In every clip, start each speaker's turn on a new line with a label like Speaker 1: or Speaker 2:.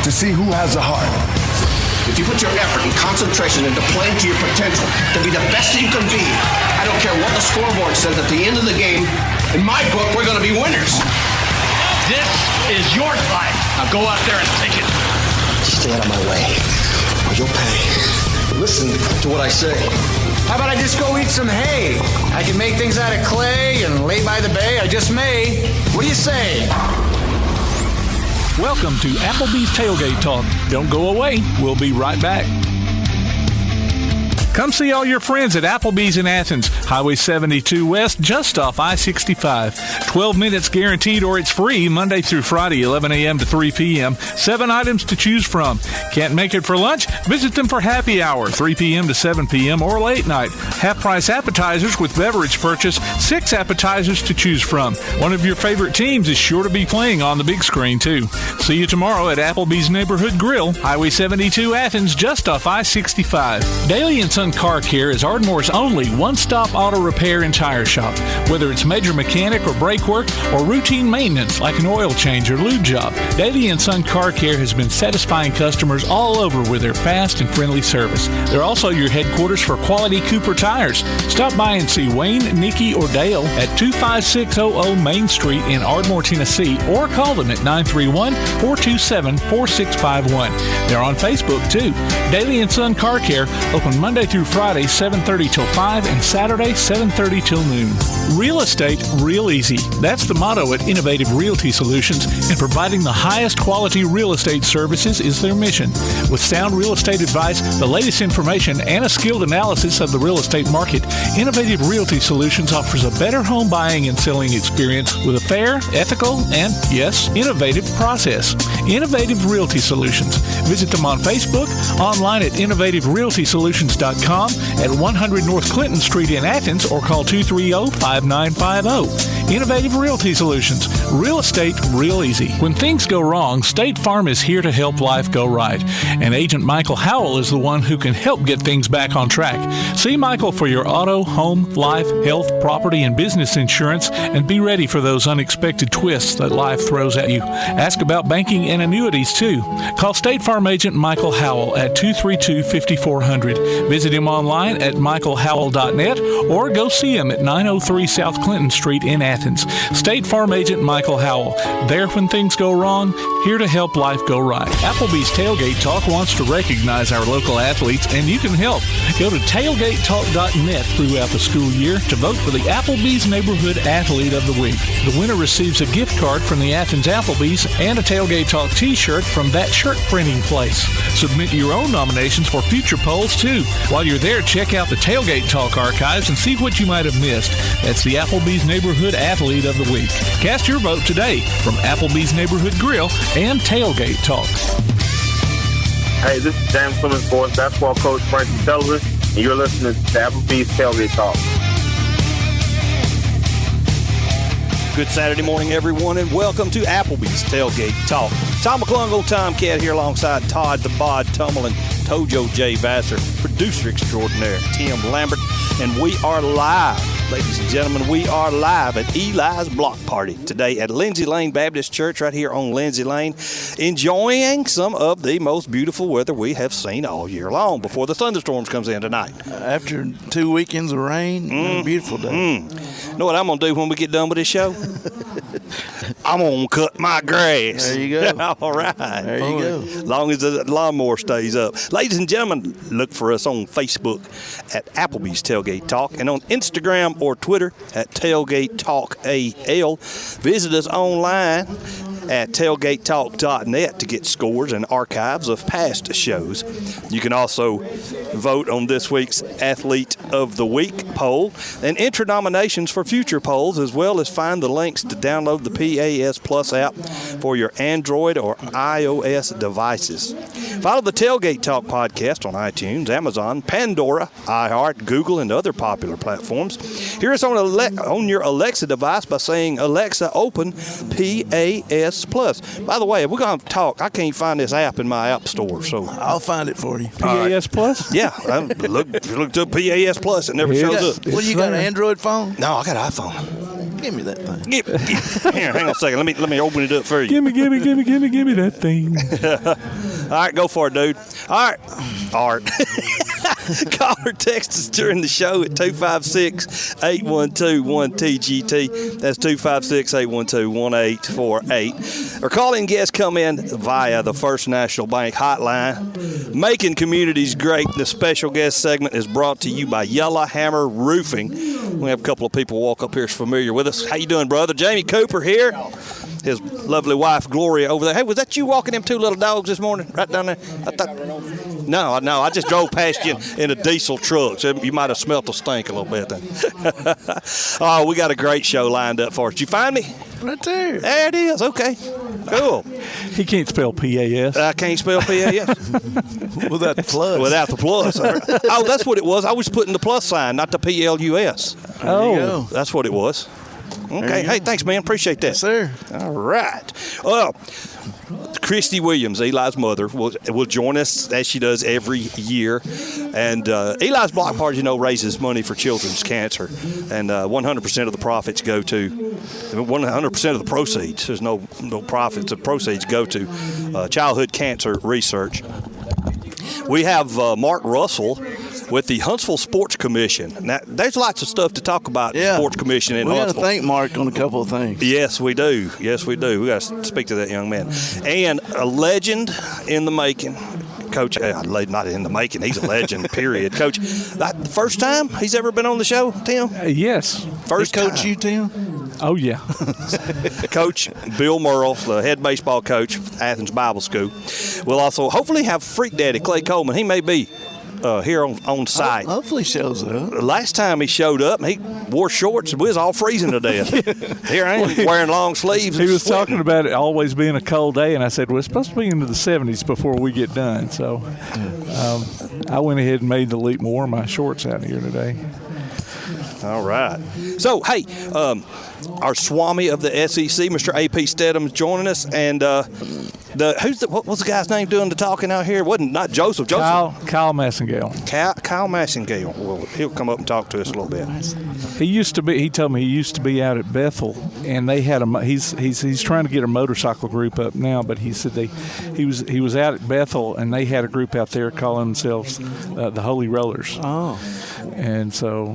Speaker 1: to see who has a heart.
Speaker 2: If you put your effort and concentration into playing to your potential, to be the best that you can be, I don't care what the scoreboard says at the end of the game, in my book, we're going to be winners.
Speaker 3: This is your fight. Now go out there and take it.
Speaker 2: Stay out of my way, or you'll pay. Listen to what I say.
Speaker 4: How about I just go eat some hay? I can make things out of clay and lay by the bay. I just may. What do you say?
Speaker 5: Welcome to Applebee's Tailgate Talk. Don't go away. We'll be right back. Come see all your friends at Applebee's in Athens, Highway 72 West, just off I-65. 12 minutes guaranteed or it's free Monday through Friday, 11 a.m. to 3 p.m. 7 items to choose from. Can't make it for lunch? Visit them for happy hour, 3 p.m. to 7 p.m. or late night. Half-price appetizers with beverage purchase, 6 appetizers to choose from. One of your favorite teams is sure to be playing on the big screen, too. See you tomorrow at Applebee's Neighborhood Grill, Highway 72 Athens, just off I-65. Daily and Son Car Care is Ardmore's only one-stop auto repair and tire shop. Whether it's major mechanic or brake work or routine maintenance like an oil change or lube job, Daily and Son Car Care has been satisfying customers all over with their fast and friendly service. They're also your headquarters for quality Cooper tires. Stop by and see Wayne, Nikki, or Dale at 25600 Main Street in Ardmore, Tennessee, or call them at 931-427-4651. They're on Facebook, too. Daily and Son Car Care, open Monday through Friday, 7:30 till 5, and Saturday, 7:30 till noon. Real estate, real easy. That's the motto at Innovative Realty Solutions, and providing the highest quality real estate services is their mission. With sound real estate advice, the latest information, and a skilled analysis of the real estate market, Innovative Realty Solutions offers a better home buying and selling experience with a fair, ethical, and, yes, innovative process. Innovative Realty Solutions. Visit them on Facebook, online at innovativerealtysolutions.com, at 100 North Clinton Street in Athens, or call 230-5950. Innovative Realty Solutions. Real estate, real easy. When things go wrong, State Farm is here to help life go right. And Agent Michael Howell is the one who can help get things back on track. See Michael for your auto, home, life, health, property, and business insurance, and be ready for those unexpected twists that life throws at you. Ask about banking and annuities, too. Call State Farm Agent Michael Howell at 232-5400. Visit him online at michaelhowell.net or go see him at 903 South Clinton Street in Athens. State Farm Agent Michael Howell. There when things go wrong, here to help life go right. Applebee's Tailgate Talk wants to recognize our local athletes, and you can help. Go to tailgatetalk.net throughout the school year to vote for the Applebee's Neighborhood Athlete of the Week. The winner receives a gift card from the Athens Applebee's and a Tailgate Talk t-shirt from that shirt printing place. Submit your own nominations for future polls, too. While you're there, check out the Tailgate Talk archives and see what you might have missed. That's the Applebee's Neighborhood Athlete of the Week. Cast your vote today from Applebee's Neighborhood Grill and Tailgate Talk.
Speaker 6: Hey, this is James Clemens boys basketball coach Bryson Sullivan, and you're listening to Applebee's Tailgate Talk.
Speaker 7: Good Saturday morning, everyone, and welcome to Applebee's Tailgate Talk. Tom McClung, old Tomcat, here alongside Todd the Bod Tummel and Tojo J. Vassar, producer extraordinaire Tim Lambert, and we are live. Ladies and gentlemen, we are live at Eli's Block Party today at Lindsay Lane Baptist Church right here on Lindsay Lane, enjoying some of the most beautiful weather we have seen all year long before the thunderstorms comes in tonight.
Speaker 8: After 2 weekends of rain, a beautiful day.
Speaker 7: You know what I'm going to do when we get done with this show? I'm going to cut my grass.
Speaker 8: There you go.
Speaker 7: All right.
Speaker 8: There you go.
Speaker 7: As long as the lawnmower stays up. Ladies and gentlemen, look for us on Facebook at Applebee's Tailgate Talk and on Instagram or Twitter at Tailgate Talk AL. Visit us online at tailgatetalk.net to get scores and archives of past shows. You can also vote on this week's Athlete of the Week poll and enter nominations for future polls, as well as find the links to download the PAS Plus app for your Android or iOS devices. Follow the Tailgate Talk podcast on iTunes, Amazon, Pandora, iHeart, Google, and other popular platforms. Hear us on your Alexa device by saying, Alexa, open PAS PAS Plus. By the way, if we're going to talk, I can't find this app in my app store. So
Speaker 8: I'll find it for you.
Speaker 5: PAS Plus?
Speaker 7: Yeah, I looked up PAS Plus. It never shows up.
Speaker 8: What, you got an Android phone?
Speaker 7: No, I got an iPhone.
Speaker 8: Give me that thing.
Speaker 7: Here, hang on a second. Let me open it up for you.
Speaker 5: Give me that thing.
Speaker 7: All right, go for it, dude. All right. Art. Call or text us during the show at 256-812-1TGT. That's 256-812-1848. Or call-in guests come in via the First National Bank hotline. Making communities great. The special guest segment is brought to you by Yellowhammer Roofing. We have a couple of people walk up here familiar with us. How you doing, brother? Jamie Cooper here. His lovely wife, Gloria, over there. Hey, was that you walking them two little dogs this morning right down there? No, I just drove past you in a diesel truck, so you might have smelt the stink a little bit then. Oh, we got a great show lined up for us. Did you find me?
Speaker 8: Right there.
Speaker 7: There it is. Okay. Cool.
Speaker 5: He can't spell PAS.
Speaker 7: I can't spell PAS.
Speaker 8: Without the plus.
Speaker 7: Without the plus. Oh, that's what it was. I was putting the plus sign, not the PLUS.
Speaker 5: Oh.
Speaker 7: That's what it was. Okay. Hey, thanks, man. Appreciate that.
Speaker 8: Yes, sir.
Speaker 7: All right. Well, Kristie Williams, Eli's mother, will join us as she does every year. And Eli's Block Party, raises money for children's cancer. And 100% of the profits go to, 100% of the proceeds, there's no profits, the proceeds go to childhood cancer research. We have Mark Russell with the Huntsville Sports Commission. Now, there's lots of stuff to talk about the Sports Commission in Huntsville.
Speaker 8: We got to thank Mark on a couple of things.
Speaker 7: Yes, we do. We got to speak to that young man. And a legend in the making. Coach, not in the making, he's a legend, period. Coach, the first time he's ever been on the show, Tim?
Speaker 5: Yes.
Speaker 7: First
Speaker 8: Coach
Speaker 7: time.
Speaker 8: you, Tim?
Speaker 5: Oh, yeah.
Speaker 7: Coach Bill Murrell, the head baseball coach, Athens Bible School. We'll also hopefully have Freak Daddy Clay Coleman. He may be here on site.
Speaker 8: Hopefully shows up.
Speaker 7: Last time he showed up, he wore shorts and we was all freezing to death. Here I am wearing long sleeves.
Speaker 5: He was talking about it always being a cold day, and I said, well, it's supposed to be into the 70s before we get done. So I went ahead and made the leap and wore my shorts out here today.
Speaker 7: All right. So, hey, our Swami of the SEC, Mr. A.P. Steadham, is joining us. And what was the guy's name doing the talking out here? Not Joseph.
Speaker 5: Kyle Massengale.
Speaker 7: Kyle Massengale. Well, he'll come up and talk to us a little bit.
Speaker 5: He told me he used to be out at Bethel, and they had he's trying to get a motorcycle group up now, but he said he was out at Bethel, and they had a group out there calling themselves the Holy Rollers. Oh. And so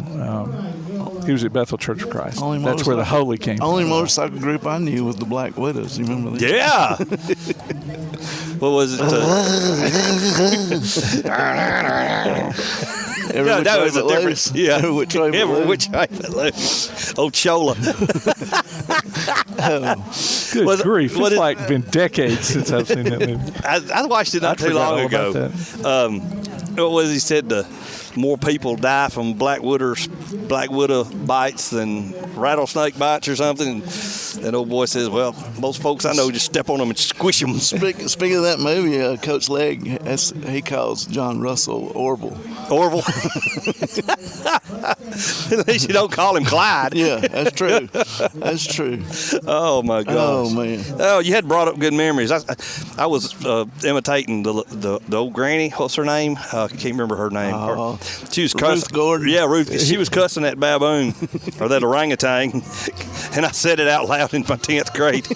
Speaker 5: he was at Bethel Church of Christ. That's where the Holy came from.
Speaker 8: Only motorcycle group I knew was the Black Widows. You remember that?
Speaker 7: Yeah. What was it? That was a difference. Yeah.
Speaker 8: Every which way
Speaker 7: but loose. Oh, Chola.
Speaker 5: Good grief. It's like been decades since I've seen that movie.
Speaker 7: I watched it not too long ago. What was he said? More people die from black widow bites than rattlesnake bites or something. And old boy says, well, most folks I know just step on them and squish them.
Speaker 8: Speaking of that movie, Coach Legg, he calls John Russell Orville.
Speaker 7: Orville? At least you don't call him Clyde.
Speaker 8: Yeah, that's true. That's true.
Speaker 7: Oh, my gosh.
Speaker 8: Oh, man.
Speaker 7: Oh, you had brought up good memories. I was imitating the old granny. What's her name? I can't remember her name. She was cussing.
Speaker 8: Ruth Gordon.
Speaker 7: Yeah, Ruth. She was cussing that baboon or that orangutan, and I said it out loud in my 10th grade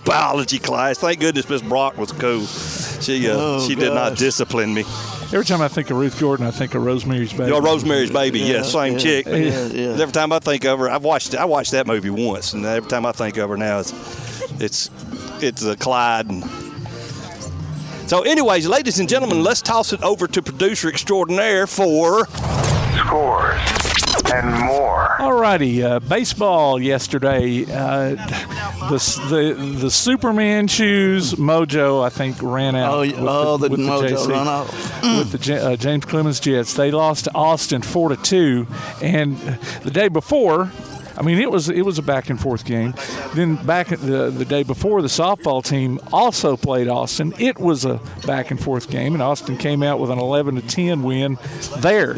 Speaker 7: biology class. Thank goodness Miss Brock was cool. She did not discipline me.
Speaker 5: Every time I think of Ruth Gordon, I think of Rosemary's Baby.
Speaker 7: Oh, Rosemary's Baby, same chick.
Speaker 8: Yeah.
Speaker 7: Every time I think of her, I watched that movie once, and every time I think of her now, it's a Clyde. So, anyways, ladies and gentlemen, let's toss it over to producer extraordinaire for
Speaker 1: Scores and more.
Speaker 5: All righty, baseball yesterday. The Superman shoes mojo, I think, ran out.
Speaker 8: The mojo ran out
Speaker 5: with the James Clemens Jets. They lost to Austin 4-2, and the day before. I mean, it was a back and forth game. Then back the day before, the softball team also played Austin. It was a back and forth game, and Austin came out with an 11-10 win there.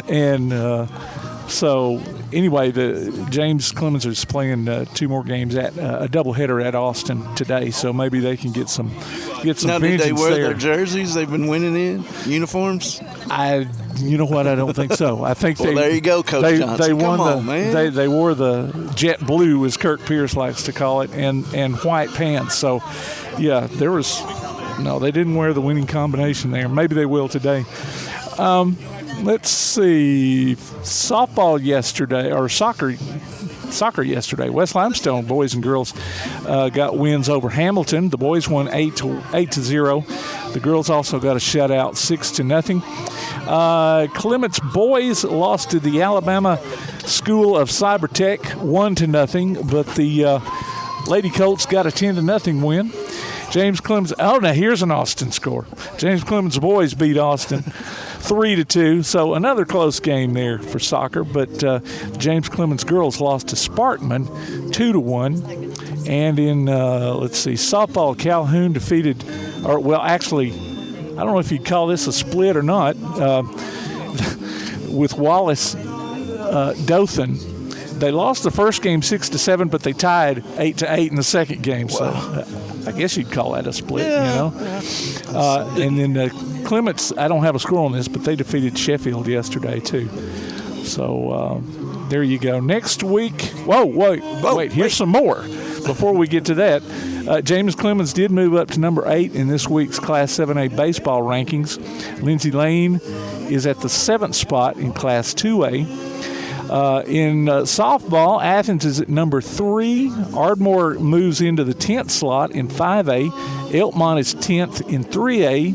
Speaker 5: And So anyway, the James Clemens is playing 2 more games at a doubleheader at Austin today. So maybe they can get some
Speaker 8: Now, did they
Speaker 5: vengeance
Speaker 8: wear
Speaker 5: there.
Speaker 8: their jerseys they've been winning in uniforms?
Speaker 5: You know what? I don't think so. I think
Speaker 8: Well, there you go, Coach Johnson.
Speaker 5: They won
Speaker 8: Come on, man.
Speaker 5: They wore the jet blue, as Kirk Pierce likes to call it, and white pants. So, yeah, they didn't wear the winning combination there. Maybe they will today. Let's see. Softball yesterday, or soccer yesterday. West Limestone boys and girls got wins over Hamilton. The boys won 8-0. The girls also got a shutout, 6-0. Clements boys lost to the Alabama School of Cyber Tech, 1-0. But the Lady Colts got a 10-0 win. James Clemens. Oh, now here's an Austin score. James Clemens boys beat Austin 3-2. So another close game there for soccer. But James Clemens girls lost to Sparkman 2-1. And in softball, Calhoun defeated. Actually, I don't know if you'd call this a split or not. With Wallace Dothan. They lost the first game 6-7, but they tied 8-8 in the second game. So I guess you'd call that a split, And then Clements, I don't have a score on this, but they defeated Sheffield yesterday too. So there you go. Next week, wait, here's some more. Before we get to that, James Clemens did move up to number 8 in this week's Class 7A baseball rankings. Lindsay Lane is at the 7th spot in Class 2A. In softball, Athens is at number 3. Ardmore moves into the 10th slot in 5A. Elkmont is 10th in 3A.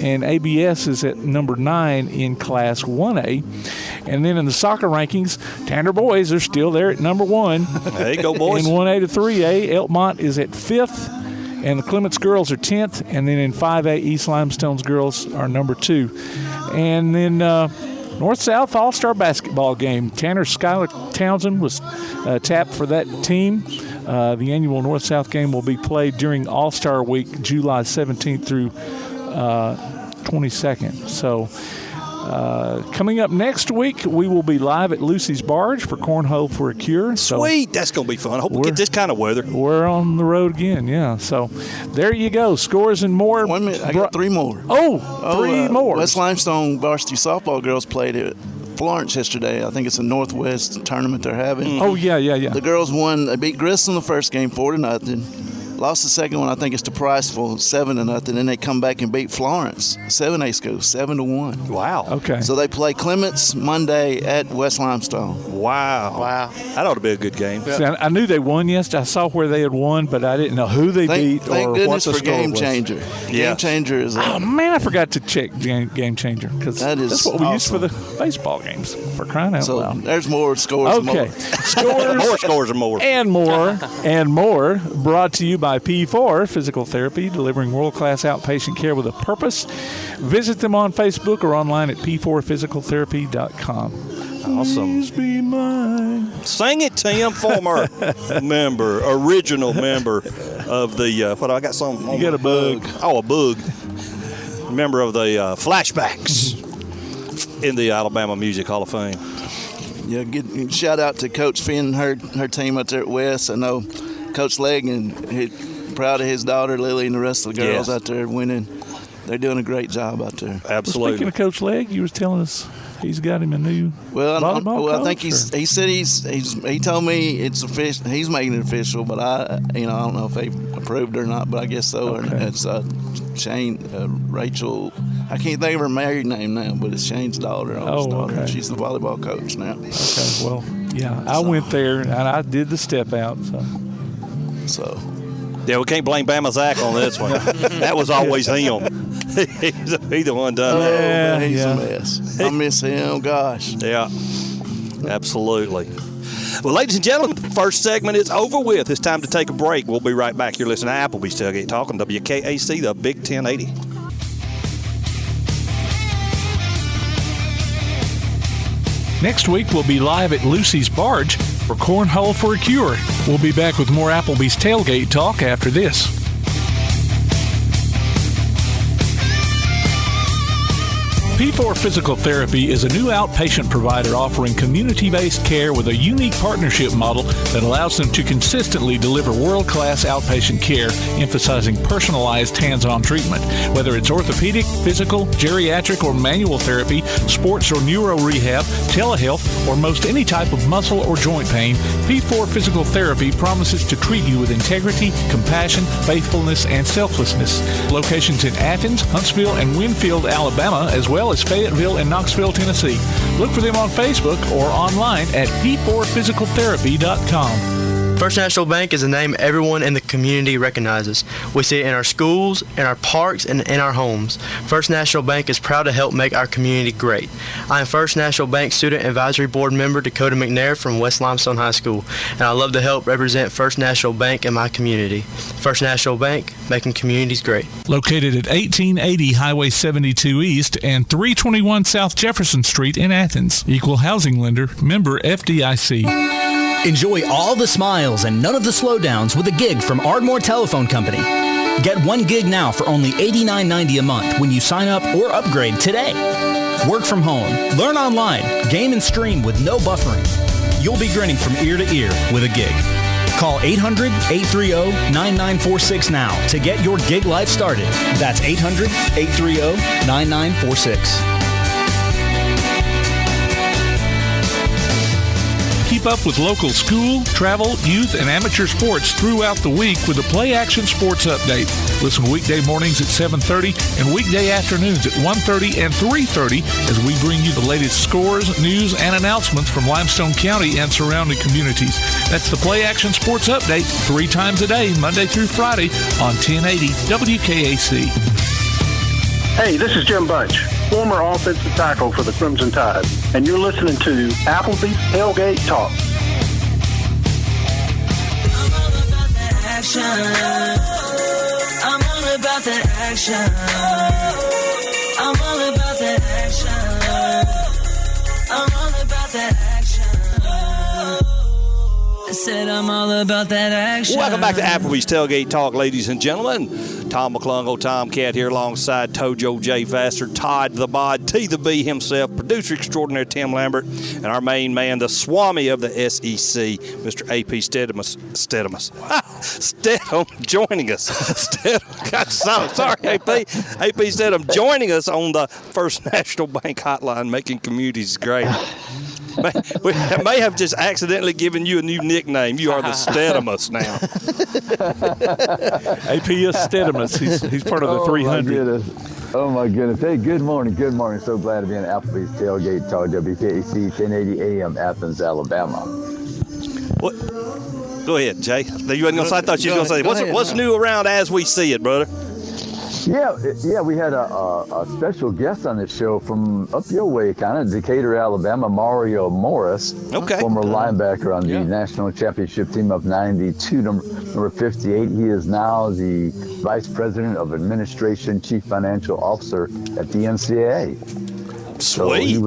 Speaker 5: And ABS is at number 9 in Class 1A. And then in the soccer rankings, Tanner boys are still there at number 1.
Speaker 7: There you go, boys.
Speaker 5: In 1A to 3A, Elkmont is at 5th. And the Clements girls are 10th. And then in 5A, East Limestone's girls are number 2. And then North-South All-Star basketball game. Tanner Skylar Townsend was tapped for that team. The annual North-South game will be played during All-Star Week, July 17th through 22nd. So coming up next week, we will be live at Lucy's Barge for Cornhole for a Cure. So
Speaker 7: sweet. That's going to be fun. I hope we get this kind of weather.
Speaker 5: We're on the road again, yeah. So there you go. Scores and more.
Speaker 8: 1 minute. I got 3 more.
Speaker 5: Three more.
Speaker 8: West Limestone varsity softball girls played at Florence yesterday. I think it's a Northwest tournament they're having.
Speaker 5: Oh, yeah.
Speaker 8: The girls won. They beat Grissom the first game 4-0. Lost the second one, I think it's to Priceville, 7-0. Then they come back and beat Florence, 7A school, 7-1.
Speaker 7: Wow.
Speaker 5: Okay.
Speaker 8: So they play Clements Monday at West Limestone.
Speaker 7: Wow. That ought to be a good game.
Speaker 5: See, I knew they won yesterday. I saw where they had won, but I didn't know who they beat
Speaker 8: thank
Speaker 5: or
Speaker 8: goodness
Speaker 5: what the
Speaker 8: for
Speaker 5: score
Speaker 8: Game
Speaker 5: was.
Speaker 8: Changer.
Speaker 7: Yeah.
Speaker 8: Game Changer is
Speaker 5: Oh, man, I forgot to check Game Changer because that's what we use for the baseball games, for crying out
Speaker 8: so
Speaker 5: loud.
Speaker 8: there's more scores.
Speaker 5: Okay. Scores.
Speaker 7: More scores and more.
Speaker 5: And more, brought to you by P4 Physical Therapy, delivering world-class outpatient care with a purpose. Visit them on Facebook or online at p4physicaltherapy.com.
Speaker 7: Awesome.
Speaker 5: Please be mine.
Speaker 7: Sing it, Tim, former original member of the, I got something.
Speaker 5: You got a bug.
Speaker 7: Oh, a bug. Member of the Flashbacks in the Alabama Music Hall of Fame.
Speaker 8: Yeah, shout out to Coach Finn and her team out there at West. I know Coach Legg and proud of his daughter Lily and the rest of the girls out there winning. They're doing a great job out there.
Speaker 7: Absolutely.
Speaker 5: Speaking of Coach Legg, you was telling us he's got him a new volleyball coach,
Speaker 8: I think he told me it's official. He's making it official, but I don't know if they approved it or not. But I guess so.
Speaker 5: Okay.
Speaker 8: It's Rachel. I can't think of her married name now, but it's Shane's daughter.
Speaker 5: Okay.
Speaker 8: She's the volleyball coach now.
Speaker 5: Okay. Well, yeah, I went there and I did the step out. So.
Speaker 7: Yeah, we can't blame Bama Zach on this one. That was always him. He's the one done that.
Speaker 8: He's a mess. I miss him. Gosh.
Speaker 7: Yeah, absolutely. Well, ladies and gentlemen, the first segment is over with. It's time to take a break. We'll be right back. You're listening to Applebee's Tailgate Talk on WKAC, the Big 1080.
Speaker 5: Next week, we'll be live at Lucy's Barge for Cornhole for a Cure. We'll be back with more Applebee's Tailgate Talk after this. P4 Physical Therapy is a new outpatient provider offering community-based care with a unique partnership model that allows them to consistently deliver world-class outpatient care, emphasizing personalized hands-on treatment. Whether it's orthopedic, physical, geriatric, or manual therapy, sports or neuro rehab, telehealth, or most any type of muscle or joint pain, P4 Physical Therapy promises to treat you with integrity, compassion, faithfulness, and selflessness. Locations in Athens, Huntsville, and Winfield, Alabama, as well as Fayetteville and Knoxville, Tennessee. Look for them on Facebook or online at p4physicaltherapy.com.
Speaker 9: First National Bank is a name everyone in the community recognizes. We see it in our schools, in our parks, and in our homes. First National Bank is proud to help make our community great. I am First National Bank Student Advisory Board member Dakota McNair from West Limestone High School, and I love to help represent First National Bank in my community. First National Bank, making communities great.
Speaker 5: Located at 1880 Highway 72 East and 321 South Jefferson Street in Athens. Equal housing lender, member FDIC.
Speaker 10: Enjoy all the smiles and none of the slowdowns with a gig from Ardmore Telephone Company. Get 1 gig now for only $89.90 a month when you sign up or upgrade today. Work from home, learn online, game and stream with no buffering. You'll be grinning from ear to ear with a gig. Call 800-830-9946 now to get your gig life started. That's 800-830-9946.
Speaker 5: Keep up with local school, travel, youth, and amateur sports throughout the week with the Play Action Sports Update. Listen weekday mornings at 7:30 and weekday afternoons at 1:30 and 3:30 as we bring you the latest scores, news, and announcements from Limestone County and surrounding communities. That's the Play Action Sports Update 3 times a day, Monday through Friday on 1080 WKAC.
Speaker 11: Hey, this is Jim Bunch, former offensive tackle for the Crimson Tide, and you're listening to Applebee's Tailgate Talk.
Speaker 12: I'm all about that action. I'm all about that action. I'm all about that action. I'm all about that action. I said I'm all about that action.
Speaker 7: Welcome back to Applebee's Tailgate Talk, ladies and gentlemen. Tom McClung, Tomcat here alongside Tojo J. Vassar, Todd the Bod, T the B himself, producer extraordinaire Tim Lambert, and our main man, the Swami of the SEC, Mr. A.P. Steadham joining us. Sorry, A.P. A.P. Steadham joining us on the First National Bank hotline, making communities great. We may have just accidentally given you a new nickname. You are the Steadhamus now.
Speaker 5: AP is Steadhamus. He's part of the 300.
Speaker 13: Oh, my goodness. Hey, good morning. Good morning. So glad to be on Applebee's Tailgate Talk, WKAC 1080 AM, Athens, Alabama.
Speaker 7: What? Go ahead, Jay. You wasn't gonna say, I thought you were going to say, what's new around as we see it, brother?
Speaker 13: Yeah, we had a special guest on the show from up your way, kind of Decatur, Alabama, Mario Morris, former linebacker on the national championship team of 92, number 58. He is now the Vice President of Administration, Chief Financial Officer at the NCAA.
Speaker 7: Sweet.
Speaker 13: So he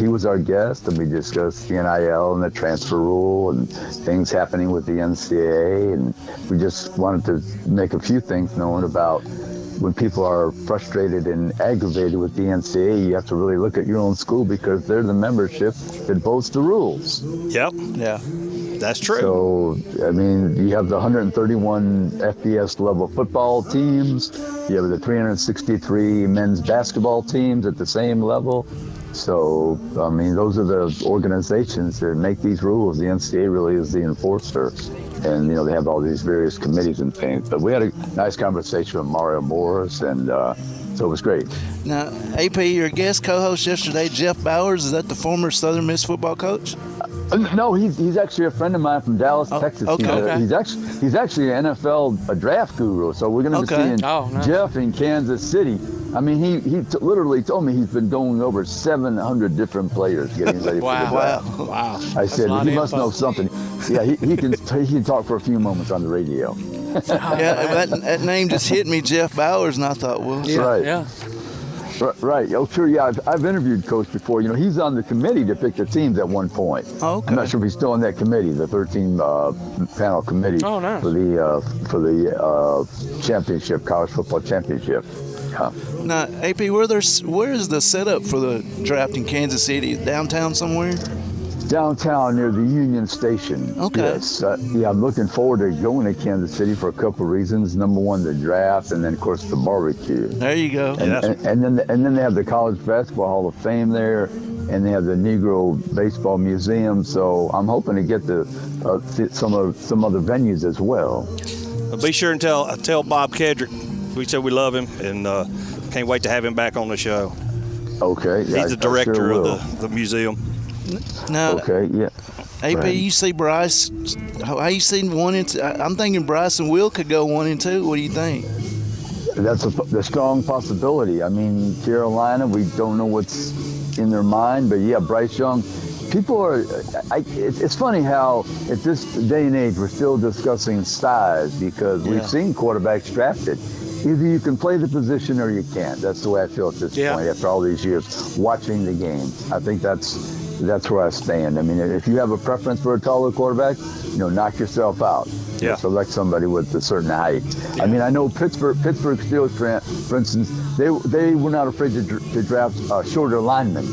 Speaker 13: was our guest, and we discussed the NIL and the transfer rule and things happening with the NCAA, and we just wanted to make a few things known about when people are frustrated and aggravated with the NCAA. You have to really look at your own school because they're the membership that votes the rules.
Speaker 7: Yep. Yeah. That's true.
Speaker 13: So, I mean, you have the 131 FBS level football teams. You have the 363 men's basketball teams at the same level. So, I mean, those are the organizations that make these rules. The NCAA really is the enforcer. And, they have all these various committees and things. But we had a nice conversation with Mario Morris, and so it was great.
Speaker 8: Now, AP, your guest co-host yesterday, Jeff Bowers, is that the former Southern Miss football coach?
Speaker 13: No, he's actually a friend of mine from Dallas, Texas. He's actually an NFL draft guru. So we're going to be seeing Jeff in Kansas City. I mean, he literally told me he's been going over 700 different players getting ready for the draft.
Speaker 8: Wow.
Speaker 13: I said, he must know something. Yeah, he can talk for a few moments on the radio.
Speaker 8: That name just hit me, Jeff Bowers, and I thought, well,
Speaker 13: Right. Oh, sure. Yeah, I've interviewed Coach before. He's on the committee to pick the teams at one point.
Speaker 8: Oh, okay.
Speaker 13: I'm not sure if he's still on that committee, the 13-panel committee for the championship, college football championship. Yeah.
Speaker 8: Now, AP, where is the setup for the draft in Kansas City? Downtown somewhere?
Speaker 13: Downtown near the Union Station.
Speaker 8: Okay.
Speaker 13: Yes. I'm looking forward to going to Kansas City for a couple of reasons. Number one, the draft, and then of course the barbecue.
Speaker 8: There you go.
Speaker 13: And then they have the College Basketball Hall of Fame there, and they have the Negro Baseball Museum. So I'm hoping to get to some other venues as well.
Speaker 7: Be sure and tell Bob Kedrick we said we love him, and can't wait to have him back on the show.
Speaker 13: Okay. Yeah,
Speaker 7: he's the director of the museum.
Speaker 8: Now,
Speaker 13: okay, yeah.
Speaker 8: AP, you see Bryce. How you seen 1 and 2? I'm thinking Bryce and Will could go 1 and 2. What do you think?
Speaker 13: That's a strong possibility. I mean, Carolina, we don't know what's in their mind, but yeah, Bryce Young. People are. It's funny how at this day and age we're still discussing size because we've seen quarterbacks drafted. Either you can play the position or you can't. That's the way I feel at this point after all these years watching the game. I think that's where I stand. I mean, if you have a preference for a taller quarterback, knock yourself out.
Speaker 7: Yeah.
Speaker 13: Select somebody with a certain height. Yeah. I mean, I know Pittsburgh Steelers, for instance, they were not afraid to draft shorter linemen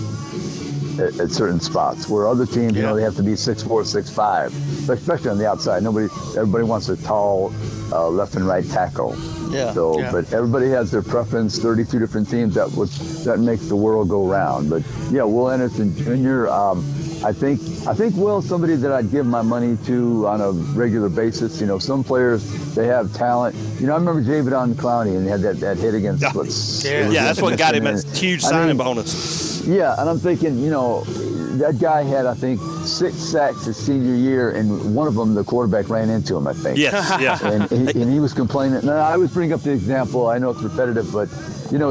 Speaker 13: at certain spots, where other teams, they have to be 6'4", 6'5", especially on the outside. Everybody wants a tall left and right tackle.
Speaker 8: Yeah.
Speaker 13: So, but everybody has their preference. 32 different teams. That makes the world go round. But yeah, Will Anderson Jr. I think Will's somebody that I'd give my money to on a regular basis. Some players, they have talent. I remember Jadeveon Clowney and he had that hit against.
Speaker 7: That's what got him a huge signing bonus.
Speaker 13: Yeah, and I'm thinking, that guy had, I think, 6 sacks his senior year, and one of them, the quarterback ran into him, I think.
Speaker 7: Yes, yeah.
Speaker 13: And he was complaining. Now, I always bring up the example. I know it's repetitive, but,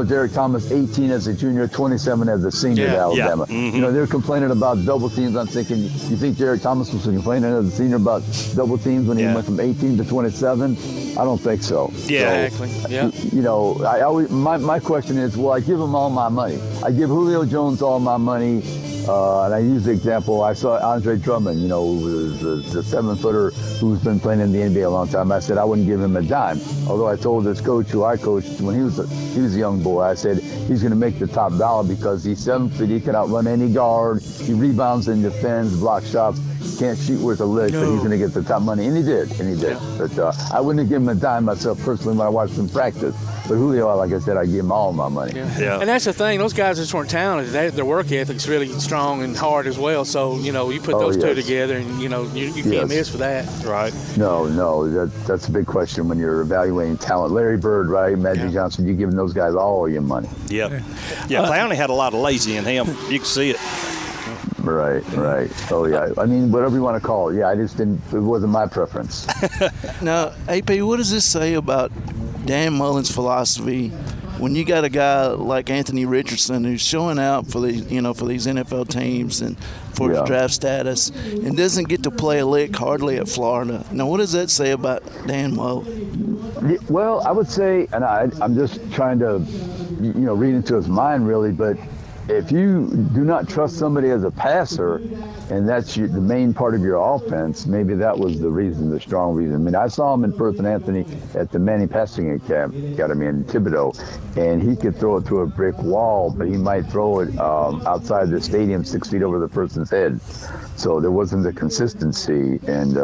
Speaker 13: Derek Thomas, 18 as a junior, 27 as a senior at Alabama.
Speaker 7: Yeah. Mm-hmm.
Speaker 13: They're complaining about double teams. I'm thinking, you think Derek Thomas was complaining as a senior about double teams when he went from 18 to 27? I don't think so.
Speaker 7: Yeah,
Speaker 13: so,
Speaker 7: exactly. Yeah.
Speaker 13: I always my question is, will I give him all my money? I give Julio Jones all my money. And I use the example, I saw Andre Drummond, the 7-footer who's been playing in the NBA a long time. I said I wouldn't give him a dime. Although I told this coach who I coached when he was a young boy, I said he's going to make the top dollar because he's 7 feet, he can outrun any guard, he rebounds and defends, block shots, can't shoot worth a lick, but he's going to get the top money. And he did. Yeah. But I wouldn't have given him a dime myself personally when I watched him practice. But Julio, like I said, I give him all my money.
Speaker 5: Yeah. And that's the thing. Those guys just weren't talented. Their work ethic's really strong and hard as well. So, you put those two together and, you can't miss for that.
Speaker 7: Right.
Speaker 13: No, that's a big question when you're evaluating talent. Larry Bird, right? Magic Johnson, you're giving those guys all your money.
Speaker 7: Yep. Yeah, Clowney had a lot of lazy in him. You can see it.
Speaker 13: Right. Oh, yeah. I mean, whatever you want to call it. Yeah, it wasn't my preference.
Speaker 8: Now, AP, what does this say about Dan Mullen's philosophy when you got a guy like Anthony Richardson who's showing out for these NFL teams and for his draft status and doesn't get to play a lick hardly at Florida? Now, what does that say about Dan Mullen?
Speaker 13: Well, I would say, and I'm just trying to, read into his mind really, but if you do not trust somebody as a passer, and that's the main part of your offense, maybe that was the strong reason. I mean, I saw him in person, Anthony, at the Manning Passing Academy in Thibodeau, and he could throw it through a brick wall, but he might throw it outside the stadium 6 feet over the person's head. So there wasn't the consistency, and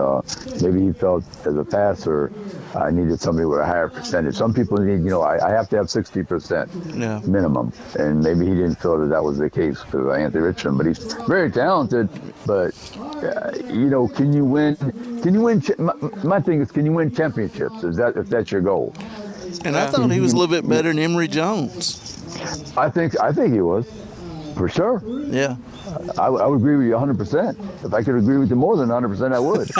Speaker 13: maybe he felt as a passer, I needed somebody with a higher percentage. Some people need, I have to have 60% minimum, and maybe he didn't feel that was the case for Anthony Richardson. But he's very talented. But can you win? My thing is, can you win championships? If that's your goal?
Speaker 8: And I thought he was a little bit better than Emory Jones.
Speaker 13: I think he was, for sure.
Speaker 8: Yeah.
Speaker 13: I would agree with you 100%. If I could agree with you more than 100%, I
Speaker 8: would.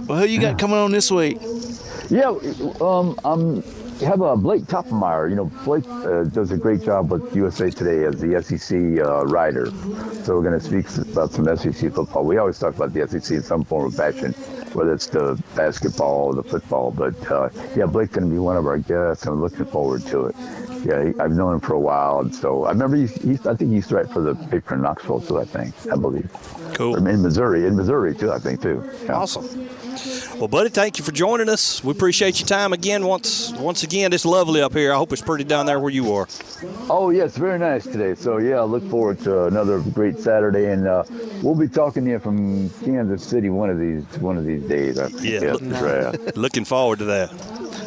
Speaker 8: Well, who you got coming on this week?
Speaker 13: Yeah, I have Blake Toppmeyer. Blake does a great job with USA Today as the SEC writer. So we're going to speak about some SEC football. We always talk about the SEC in some form of fashion, whether it's the basketball or the football. But, Blake's going to be one of our guests. I'm looking forward to it. Yeah, I've known him for a while, and so I remember I think he used to write for the paper in Knoxville too. I believe.
Speaker 7: Cool.
Speaker 13: Or in Missouri too. I think too. Yeah.
Speaker 7: Awesome. Well, buddy, thank you for joining us. We appreciate your time again. Once again, it's lovely up here. I hope it's pretty down there where you are.
Speaker 13: Oh, yes, very nice today. So, yeah, I look forward to another great Saturday, and we'll be talking to you from Kansas City one of these days.
Speaker 7: Looking forward to that.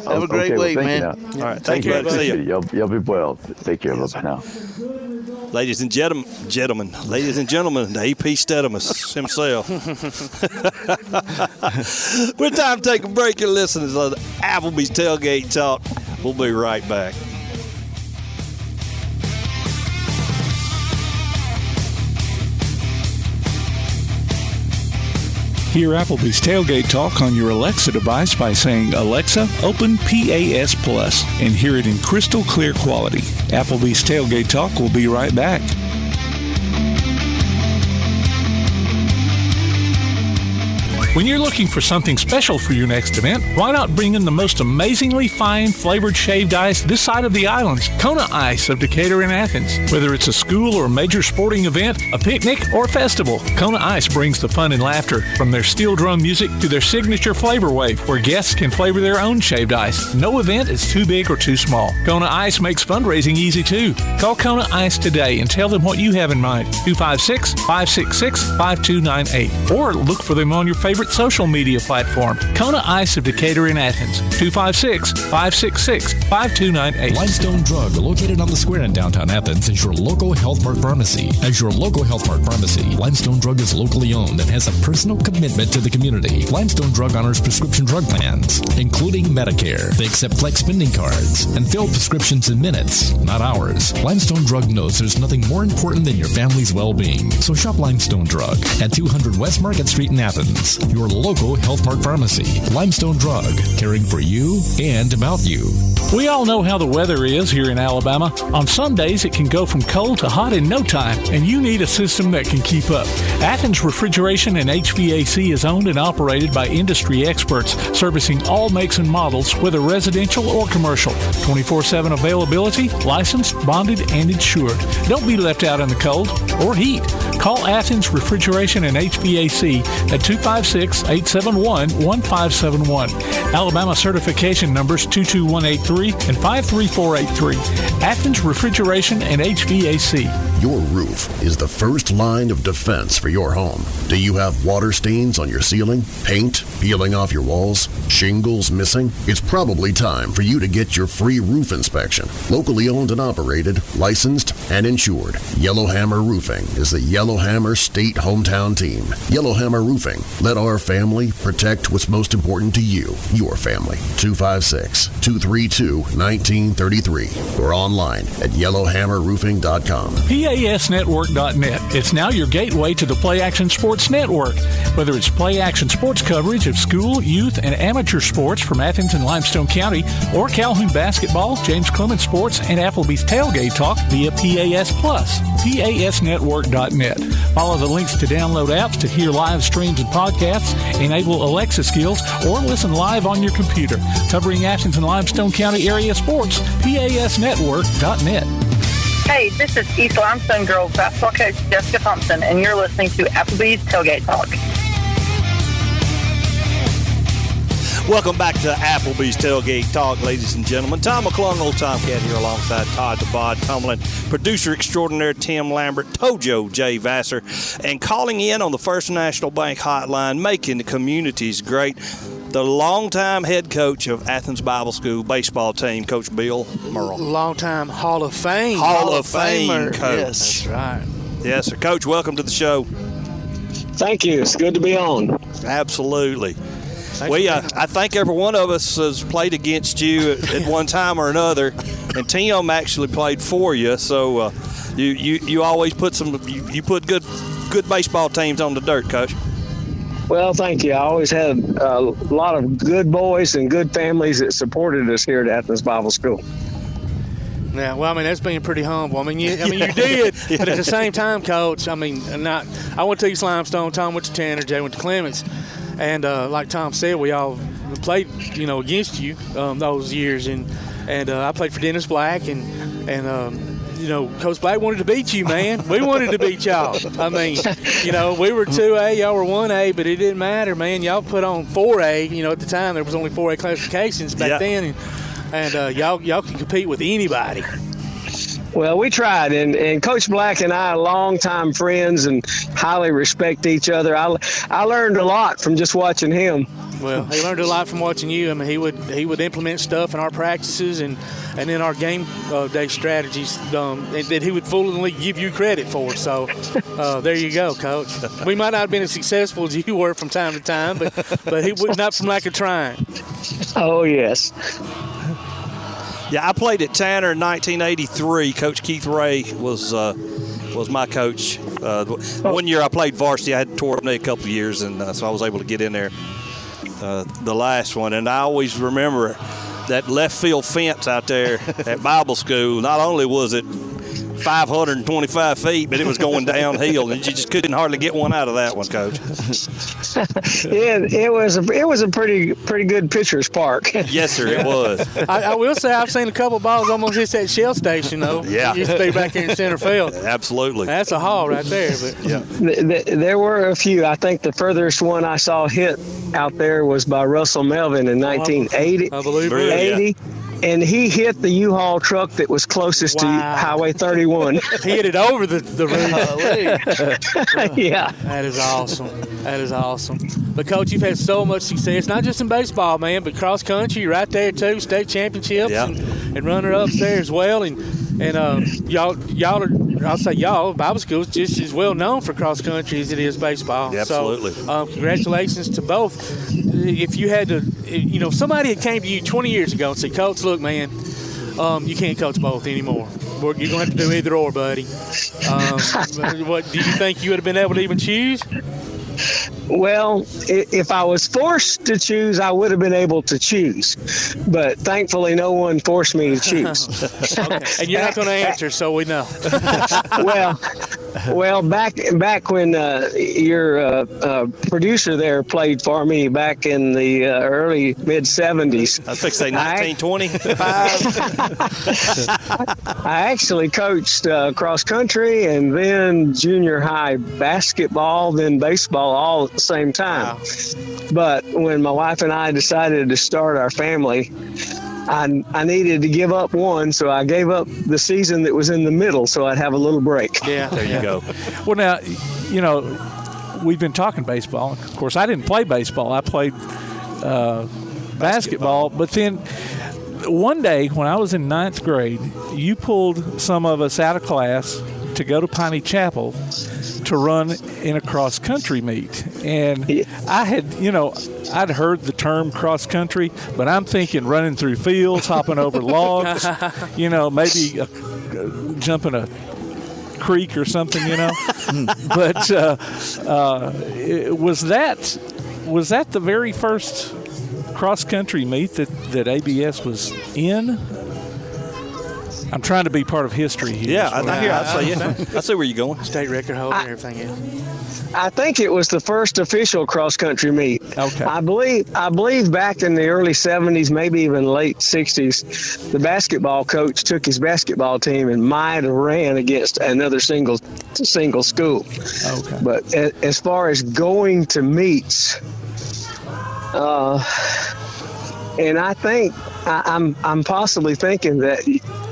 Speaker 8: Have a great week, man.
Speaker 7: All right, thank you.
Speaker 13: See you. You'll be well. Take care. Bye now.
Speaker 7: Ladies and gentlemen, the AP Steadham himself. We're time to take a break. You're listening to Applebee's Tailgate Talk. We'll be right back.
Speaker 5: Hear Applebee's Tailgate Talk on your Alexa device by saying, Alexa, open PAS Plus, and hear it in crystal clear quality. Applebee's Tailgate Talk will be right back. When you're looking for something special for your next event, why not bring in the most amazingly fine flavored shaved ice this side of the islands, Kona Ice of Decatur and Athens. Whether it's a school or major sporting event, a picnic, or a festival, Kona Ice brings the fun and laughter. From their steel drum music to their signature flavor wave, where guests can flavor their own shaved ice. No event is too big or too small. Kona Ice makes fundraising easy too. Call Kona Ice today and tell them what you have in mind. 256-566-5298. Or look for them on your favorite social media platform. Kona Ice of Decatur in Athens. 256-566-5298.
Speaker 14: Limestone Drug, located on the square in downtown Athens, is your local Health Mart pharmacy. As your local Health Mart pharmacy, Limestone Drug is locally owned and has a personal commitment to the community. Limestone Drug honors prescription drug plans, including Medicare. They accept flex spending cards and fill prescriptions in minutes, not hours. Limestone Drug knows there's nothing more important than your family's well-being. So shop Limestone Drug at 200 West Market Street in Athens. Your local Health Mart pharmacy. Limestone Drug, caring for you and about you.
Speaker 5: We all know how the weather is here in Alabama. On some days, it can go from cold to hot in no time, and you need a system that can keep up. Athens Refrigeration and HVAC is owned and operated by industry experts, servicing all makes and models, whether residential or commercial. 24/7 availability, licensed, bonded, and insured. Don't be left out in the cold or heat. Call Athens Refrigeration and HVAC at 256-871-1571. Alabama certification numbers 22183 and 53483. Athens Refrigeration and HVAC.
Speaker 15: Your roof is the first line of defense for your home. Do you have water stains on your ceiling, paint peeling off your walls, shingles missing? It's probably time for you to get your free roof inspection. Locally owned and operated, licensed, and insured. Yellowhammer Roofing is the Yellowhammer State hometown team. Yellowhammer Roofing. Let our family protect what's most important to you, your family. 256-232-1933 or online at yellowhammerroofing.com.
Speaker 5: PASnetwork.net. It's now your gateway to the Play Action Sports Network. Whether it's Play Action Sports coverage of school, youth, and amateur sports from Athens and Limestone County, or Calhoun basketball, James Clemens Sports, and Applebee's Tailgate Talk via PAS Plus. PASnetwork.net. Follow the links to download apps to hear live streams and podcasts, enable Alexa skills, or listen live on your computer. Covering Athens and Limestone County area sports, PASnetwork.net.
Speaker 16: Hey, this is East Limestone Girls basketball coach Jessica Thompson, and you're listening to Applebee's Tailgate Talk.
Speaker 7: Welcome back to Applebee's Tailgate Talk, ladies and gentlemen. Tom McClung, old Tomcat here alongside Todd the Bod Cumberland, producer extraordinaire Tim Lambert, Tojo Jay Vassar, and calling in on the First National Bank hotline, making the communities great, the longtime head coach of Athens Bible School baseball team, Coach Bill Murrell.
Speaker 17: Longtime Hall of Fame.
Speaker 7: Hall of Fame coach.
Speaker 17: Yes, that's right.
Speaker 7: Yes, sir. Coach, welcome to the show.
Speaker 18: Thank you. It's good to be on.
Speaker 7: Absolutely. I think every one of us has played against you at one time or another, and Tim actually played for you. So you always put you put good baseball teams on the dirt, Coach.
Speaker 18: Well, thank you. I always had a lot of good boys and good families that supported us here at Athens Bible School.
Speaker 17: Yeah, well, I mean, that's being pretty humble. I mean, you did, but at the same time, Coach, I mean, I went to East Limestone, Tom went to Tanner, Jay went to Clements, and like Tom said, we all played, against you those years, and and I played for Dennis Black, and Coach Black wanted to beat you, man. We wanted to beat y'all. I mean, we were 2A, y'all were 1A, but it didn't matter, man. Y'all put on 4A. At the time there was only 4A classifications back then, and y'all can compete with anybody.
Speaker 18: Well, we tried, and Coach Black and I are longtime friends and highly respect each other. I learned a lot from just watching him.
Speaker 17: Well, he learned a lot from watching you. I mean, he would implement stuff in our practices and in our game day strategies that he would fully give you credit for. So there you go, Coach. We might not have been as successful as you were from time to time, but he would not from lack of trying.
Speaker 18: Oh, yes.
Speaker 7: Yeah, I played at Tanner in 1983. Coach Keith Ray was my coach. One year I played varsity. I had tore up knee a couple of years, and so I was able to get in there the last one. And I always remember that left field fence out there at Bible school. Not only was it 525 feet, but it was going downhill, and you just couldn't hardly get one out of that one, Coach.
Speaker 18: Yeah, it was a pretty good pitcher's park.
Speaker 7: Yes, sir, it was.
Speaker 17: I will say I've seen a couple of balls almost hit that Shell station, though.
Speaker 7: Yeah.
Speaker 17: It used to be back here in center field.
Speaker 7: Absolutely.
Speaker 17: That's a haul right there. But
Speaker 7: yeah.
Speaker 18: There were a few. I think the furthest one I saw hit out there was by Russell Melvin in 1980.
Speaker 17: I believe
Speaker 18: 80. And he hit the U-Haul truck that was closest to Highway 31.
Speaker 17: He hit it over the roof.
Speaker 18: Yeah.
Speaker 17: That is awesome. That is awesome. But, Coach, you've had so much success, not just in baseball, man, but cross country. You're right there, too, state championships and runner-ups there as well. And y'all are, I'll say y'all, Bible school is just as well known for cross country as it is baseball.
Speaker 7: Yeah, absolutely.
Speaker 17: So, congratulations to both. If you had to, somebody had came to you 20 years ago and said, Coach, look, man, you can't coach both anymore. You're going to have to do either or, buddy. What do you think you would have been able to even choose?
Speaker 18: Well, if I was forced to choose, I would have been able to choose. But thankfully, no one forced me to choose.
Speaker 17: Okay. And you're not going to answer, so we know.
Speaker 18: Well, back when your producer there played for me back in the early mid-'70s.
Speaker 7: I was fixing to say 1925.
Speaker 18: I actually coached cross country and then junior high basketball, then baseball all at the same time. Wow. But when my wife and I decided to start our family, I needed to give up one, so I gave up the season that was in the middle so I'd have a little break.
Speaker 17: Yeah,
Speaker 7: there you go.
Speaker 5: Well, now, we've been talking baseball. Of course, I didn't play baseball. I played basketball. But then one day when I was in 9th grade, you pulled some of us out of class to go to Piney Chapel to run in a cross-country meet. And I had, I'd heard the term cross-country, but I'm thinking running through fields, hopping over logs, maybe jumping a creek or something, But was that the very first cross-country meet that ABS was in? I'm trying to be part of history here.
Speaker 7: Yeah, I see where you're going.
Speaker 17: State record holder and everything else.
Speaker 18: I think it was the first official cross-country meet.
Speaker 5: Okay.
Speaker 18: I believe back in the early 70s, maybe even late 60s, the basketball coach took his basketball team and might have ran against another single school.
Speaker 5: Okay.
Speaker 18: But as far as going to meets, and I think I'm possibly thinking that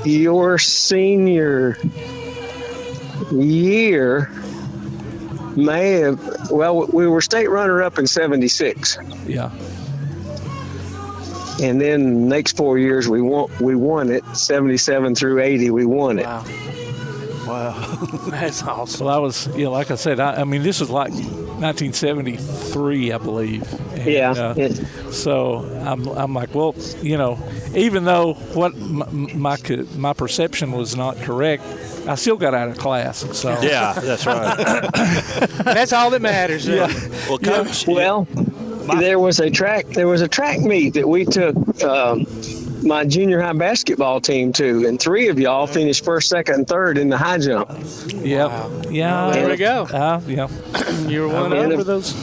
Speaker 18: your senior year may have, we were state runner-up in 76.
Speaker 5: Yeah.
Speaker 18: And then the next 4 years we won it, 77 through 80, we won it.
Speaker 17: Wow. That's awesome.
Speaker 5: Well, I was, like I said, I mean, this was like 1973, I believe. And, so I'm like, well, even though what my perception was not correct, I still got out of class. So
Speaker 7: yeah, that's right.
Speaker 17: That's all that matters.
Speaker 5: Yeah.
Speaker 7: Well, Coach.
Speaker 18: There was a track meet that we took my junior high basketball team to, and 3 of y'all finished first, second, and third in the high jump.
Speaker 5: Yep.
Speaker 17: Wow.
Speaker 5: Yeah.
Speaker 17: There we go.
Speaker 5: Yeah.
Speaker 17: You were one over those.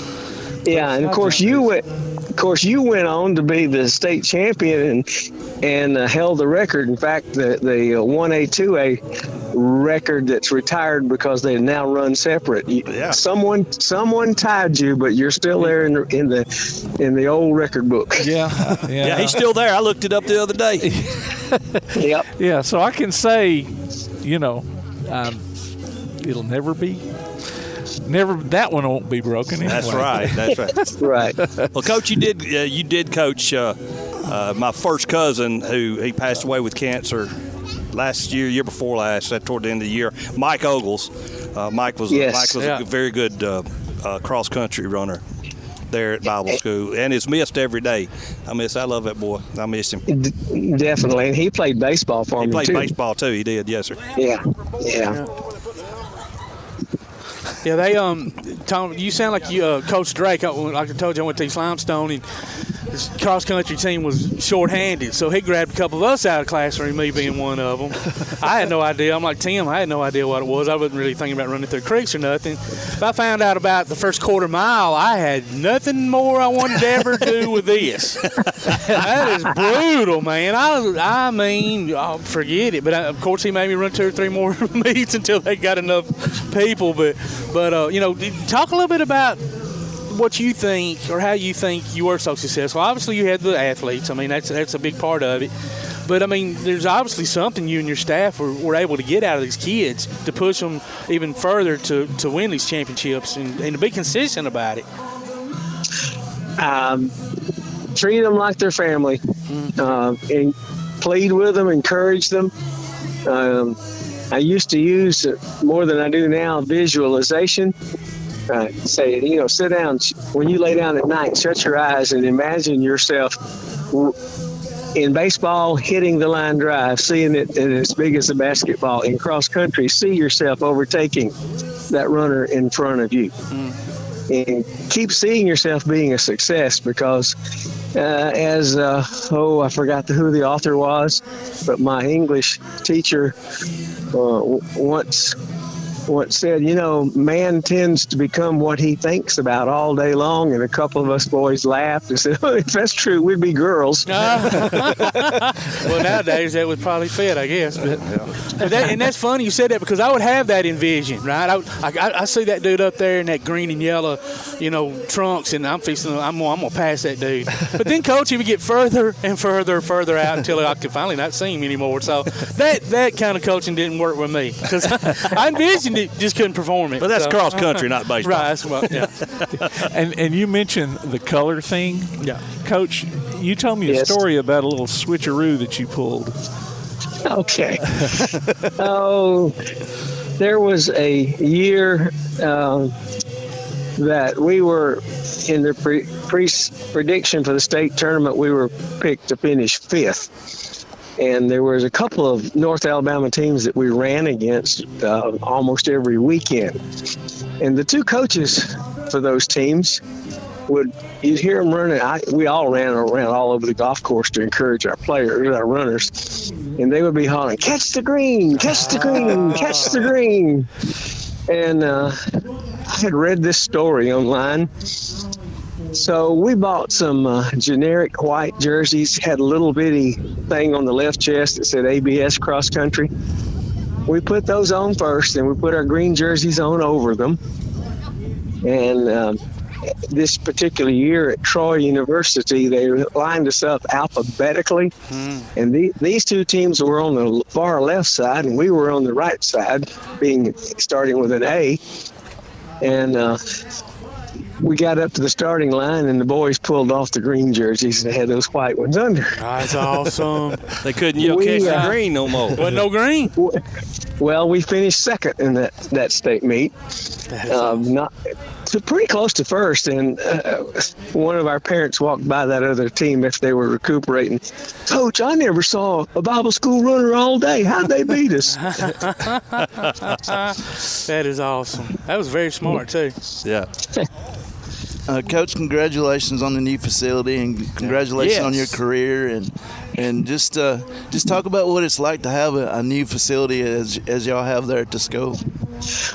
Speaker 18: Yeah, and of course you went on to be the state champion and held the record. In fact, the 1A 2A record that's retired because they now run separate. Someone tied you, but you're still there in the old record book.
Speaker 5: Yeah,
Speaker 7: he's still there. I looked it up the other day.
Speaker 18: Yep.
Speaker 5: Yeah, so I can say, it'll never be. That one won't be broken anyway.
Speaker 7: That's right.
Speaker 18: That's right.
Speaker 7: Well, Coach, you did coach my first cousin who he passed away with cancer last year before last, toward the end of the year. Mike Ogles. Mike was a very good cross country runner there at Bible school, and is missed every day. I love that boy. I miss him.
Speaker 18: Definitely, and he played baseball for me too.
Speaker 7: He played baseball too. He did, yes, sir.
Speaker 18: Yeah.
Speaker 17: Yeah, they Tom, you sound like you Coach Drake. Like I told you, I went to East Limestone, and this cross country team was short-handed, so he grabbed a couple of us out of the classroom, me being one of them. I had no idea. I'm like Tim. I had no idea what it was. I wasn't really thinking about running through creeks or nothing. If I found out about the first quarter mile, I had nothing more I wanted to ever do with this. That is brutal, man. I mean, forget it. But of course, he made me run 2 or 3 more meets until they got enough people. But talk a little bit about what you think or how you think you were so successful. Obviously, you had the athletes. I mean, that's a big part of it. But, I mean, there's obviously something you and your staff were able to get out of these kids to push them even further to win these championships and to be consistent about it.
Speaker 18: Treat them like their family, and plead with them, encourage them. I used to use, more than I do now, visualization. Say, sit down. When you lay down at night, shut your eyes and imagine yourself in baseball hitting the line drive, seeing it as big as a basketball. In cross country, see yourself overtaking that runner in front of you. And keep seeing yourself being a success, because I forgot who the author was, but my English teacher once said, man tends to become what he thinks about all day long. And a couple of us boys laughed and said, if that's true, we'd be girls.
Speaker 17: Well, nowadays that would probably fit, I guess. But, and that's funny you said that, because I would have that in vision, right? I see that dude up there in that green and yellow, trunks, and I'm gonna pass that dude. But then, Coach, he would get further and further out until I could finally not see him anymore. So that kind of coaching didn't work with me, because I envisioned it, just couldn't perform it.
Speaker 7: But that's cross country, not baseball.
Speaker 17: Right. That's what, yeah.
Speaker 5: And you mentioned the color thing.
Speaker 17: Yeah.
Speaker 5: Coach, you told me a story about a little switcheroo that you pulled.
Speaker 18: Okay. There was a year that we were in the prediction for the state tournament. We were picked to finish 5th. And there was a couple of North Alabama teams that we ran against almost every weekend. And the 2 coaches for those teams you'd hear them running. We all ran around all over the golf course to encourage our players, our runners. And they would be hollering, catch the green, catch the green, catch the green. And I had read this story online. So we bought some generic white jerseys, had a little bitty thing on the left chest that said ABS Cross Country. We put those on first, and we put our green jerseys on over them. And this particular year at Troy University, they lined us up alphabetically. And these 2 teams were on the far left side, and we were on the right side, starting with an A. And we got up to the starting line, and the boys pulled off the green jerseys and had those white ones under.
Speaker 17: That's awesome.
Speaker 7: They couldn't catch the green no more.
Speaker 17: Wasn't no green.
Speaker 18: Well, we finished second in that state meet. Pretty close to first, and one of our parents walked by that other team if they were recuperating. Coach, I never saw a Bible school runner all day. How'd they beat us?
Speaker 17: That is awesome. That was very smart, too.
Speaker 7: Yeah.
Speaker 8: Coach, congratulations on the new facility, and congratulations on your career, and just talk about what it's like to have a new facility as y'all have there at the school.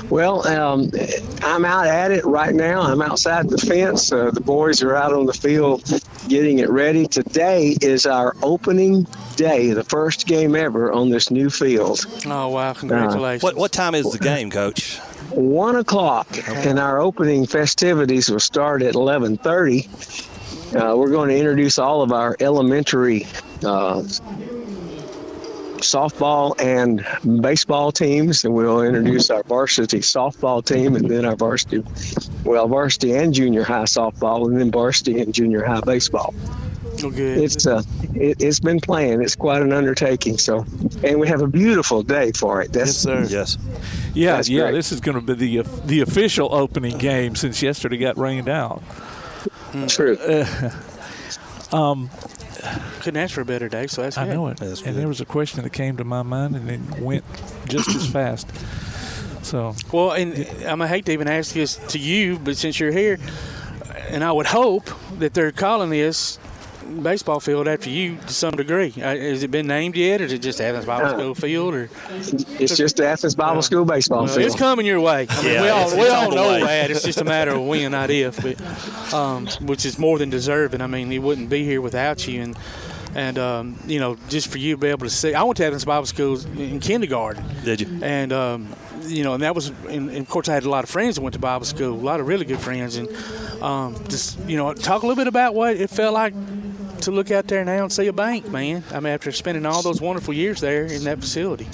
Speaker 18: Well, I'm out at it right now. I'm outside the fence. The boys are out on the field getting it ready. Today is our opening day, the first game ever on this new field.
Speaker 17: Oh, wow. Congratulations.
Speaker 7: What time is the game, Coach?
Speaker 18: 1 o'clock, and our opening festivities will start at 11:30. We're going to introduce all of our elementary softball and baseball teams, and we'll introduce our varsity softball team, and then our varsity and junior high softball, and then varsity and junior high baseball.
Speaker 17: Oh, good.
Speaker 18: It's been planned. It's quite an undertaking. So, and we have a beautiful day for it.
Speaker 8: Yes, sir.
Speaker 7: Yes.
Speaker 5: Yeah,
Speaker 18: That's
Speaker 5: yeah.
Speaker 18: great.
Speaker 5: This is going to be the official opening game since yesterday got rained out.
Speaker 18: True.
Speaker 17: Couldn't ask for a better day, so that's
Speaker 5: I
Speaker 17: good.
Speaker 5: know it. And there was a question that came to my mind, and it went just as fast. So.
Speaker 17: Well, and I'm going to hate to even ask this to you, but since you're here, and I would hope that they're calling this baseball field after you to some degree. Has it been named yet, or is it just Athens Bible School field? Or
Speaker 18: it's just the Athens Bible School baseball field.
Speaker 17: It's coming your way. I mean,
Speaker 7: Yeah,
Speaker 17: we all
Speaker 7: on the
Speaker 17: know
Speaker 7: way.
Speaker 17: that. It's just a matter of when, not if. But which is more than deserving. I mean, he wouldn't be here without you, and just for you to be able to see. I went to Athens Bible School in kindergarten.
Speaker 7: Did you?
Speaker 17: And and that was, and of course, I had a lot of friends that went to Bible school, a lot of really good friends, and talk a little bit about what it felt like to look out there now and see a bank, man. I mean, after spending all those wonderful years there in that facility.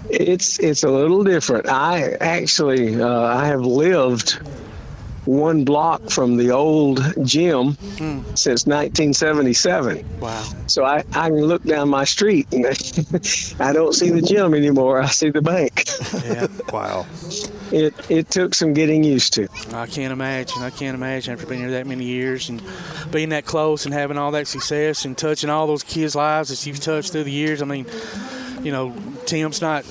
Speaker 18: It's a little different. I actually I have lived one block from the old gym since 1977.
Speaker 17: Wow.
Speaker 18: So I can look down my street and I don't see the gym anymore. I see the bank.
Speaker 17: Yeah.
Speaker 7: Wow.
Speaker 18: It took some getting used to.
Speaker 17: I can't imagine after being here that many years and being that close and having all that success and touching all those kids' lives that you've touched through the years. I mean, Tim's not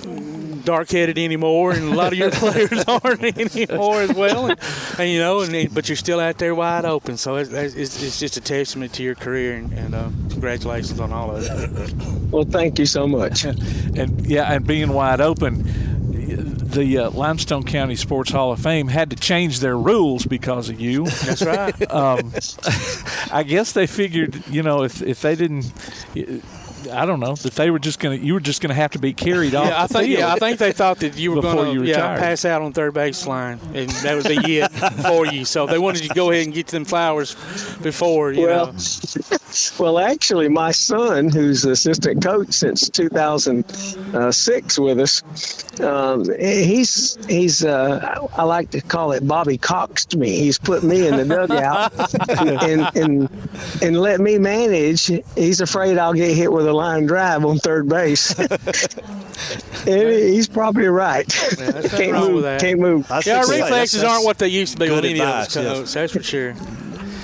Speaker 17: dark-headed anymore, and a lot of your players aren't anymore as well. But you're still out there wide open. So it's just a testament to your career, and congratulations on all of it.
Speaker 18: Well, thank you so much.
Speaker 5: And being wide open, the Limestone County Sports Hall of Fame had to change their rules because of you.
Speaker 17: That's right.
Speaker 5: I guess they figured, if they didn't. I don't know that you were just gonna have to be carried off the field.
Speaker 17: I think they thought that you were going to
Speaker 5: retired.
Speaker 17: pass out on third baseline, and that would be it for you. So they wanted you to go ahead and get them flowers before.
Speaker 18: Well, actually, my son, who's the assistant coach since 2006 with us, he's I like to call it Bobby Coxed me. He's put me in the dugout and let me manage. He's afraid I'll get hit with a line drive on third base. He's probably right.
Speaker 17: Yeah, can't
Speaker 18: move.
Speaker 17: Our reflexes aren't what they used to be with any of us, Coach. That's for sure.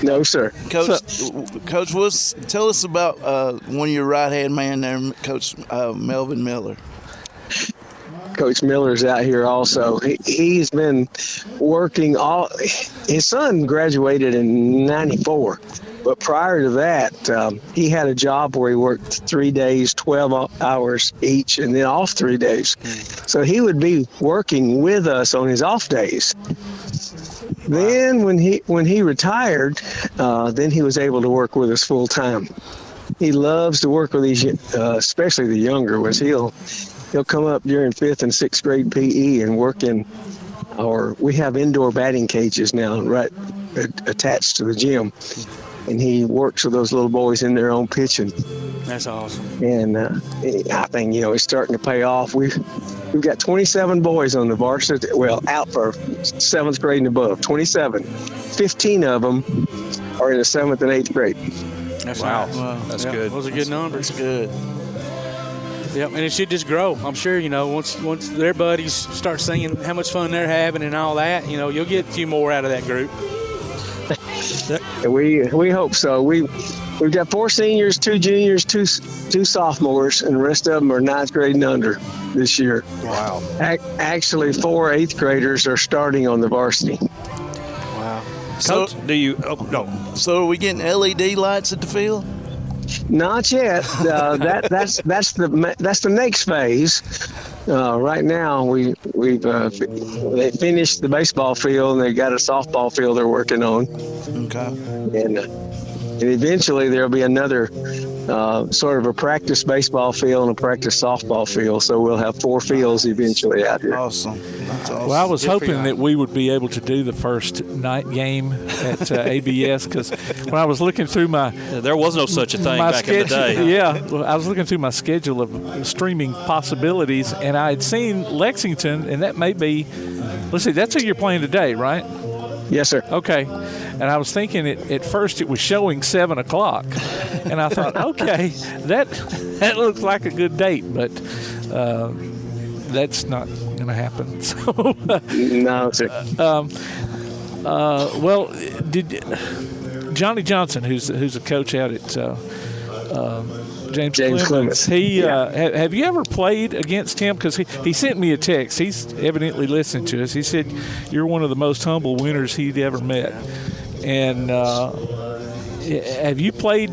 Speaker 18: No, sir.
Speaker 8: Coach, tell us about one of your right-hand man there, Coach Melvin Miller.
Speaker 18: Coach Miller's out here also. He's been working his son graduated in 94. But prior to that, he had a job where he worked 3 days, 12 hours each, and then off 3 days. So he would be working with us on his off days. Then when he retired, then he was able to work with us full time. He loves to work with these, especially the younger ones. He'll come up during 5th and 6th grade PE and work we have indoor batting cages now right attached to the gym. And he works with those little boys in their own pitching.
Speaker 17: That's awesome.
Speaker 18: And I think, it's starting to pay off. We've got 27 boys on the varsity, out for 7th grade and above, 27. 15 of them are in the 7th and 8th grade.
Speaker 17: That's
Speaker 7: wow.
Speaker 17: Nice.
Speaker 7: Wow. That's good.
Speaker 17: Those are good numbers.
Speaker 8: That's good.
Speaker 17: Yep, and it should just grow. I'm sure, once their buddies start singing how much fun they're having and all that, you'll get a few more out of that group.
Speaker 18: We hope so. We've got 4 seniors, 2 juniors, 2 sophomores, and the rest of them are 9th grade and under this year.
Speaker 7: Wow.
Speaker 18: Actually, 4 8th graders are starting on the varsity.
Speaker 17: Wow.
Speaker 7: Coach, no.
Speaker 8: So are we getting LED lights at the field?
Speaker 18: Not yet. That's the next phase. Right now, they finished the baseball field and they got a softball field they're working on.
Speaker 8: Okay.
Speaker 18: And eventually there'll be another sort of a practice baseball field and a practice softball field. So we'll have 4 fields eventually out here.
Speaker 8: Awesome. That's awesome.
Speaker 5: Well, I was hoping that we would be able to do the first night game at ABS because when I was looking through
Speaker 7: there was no such a thing back in the day.
Speaker 5: Yeah, well, I was looking through my schedule of streaming possibilities, and I had seen Lexington, and that may be. Let's see, that's who you're playing today, right?
Speaker 18: Yes, sir.
Speaker 5: Okay. And I was thinking at first it was showing 7 o'clock. And I thought, okay, that looks like a good date, but that's not going to happen. So,
Speaker 18: no, sir.
Speaker 5: Well, did Johnny Johnson, who's a coach out at James Clemens. Have you ever played against him? Because he sent me a text. He's evidently listening to us. He said you're one of the most humble winners he'd ever met. And have you played?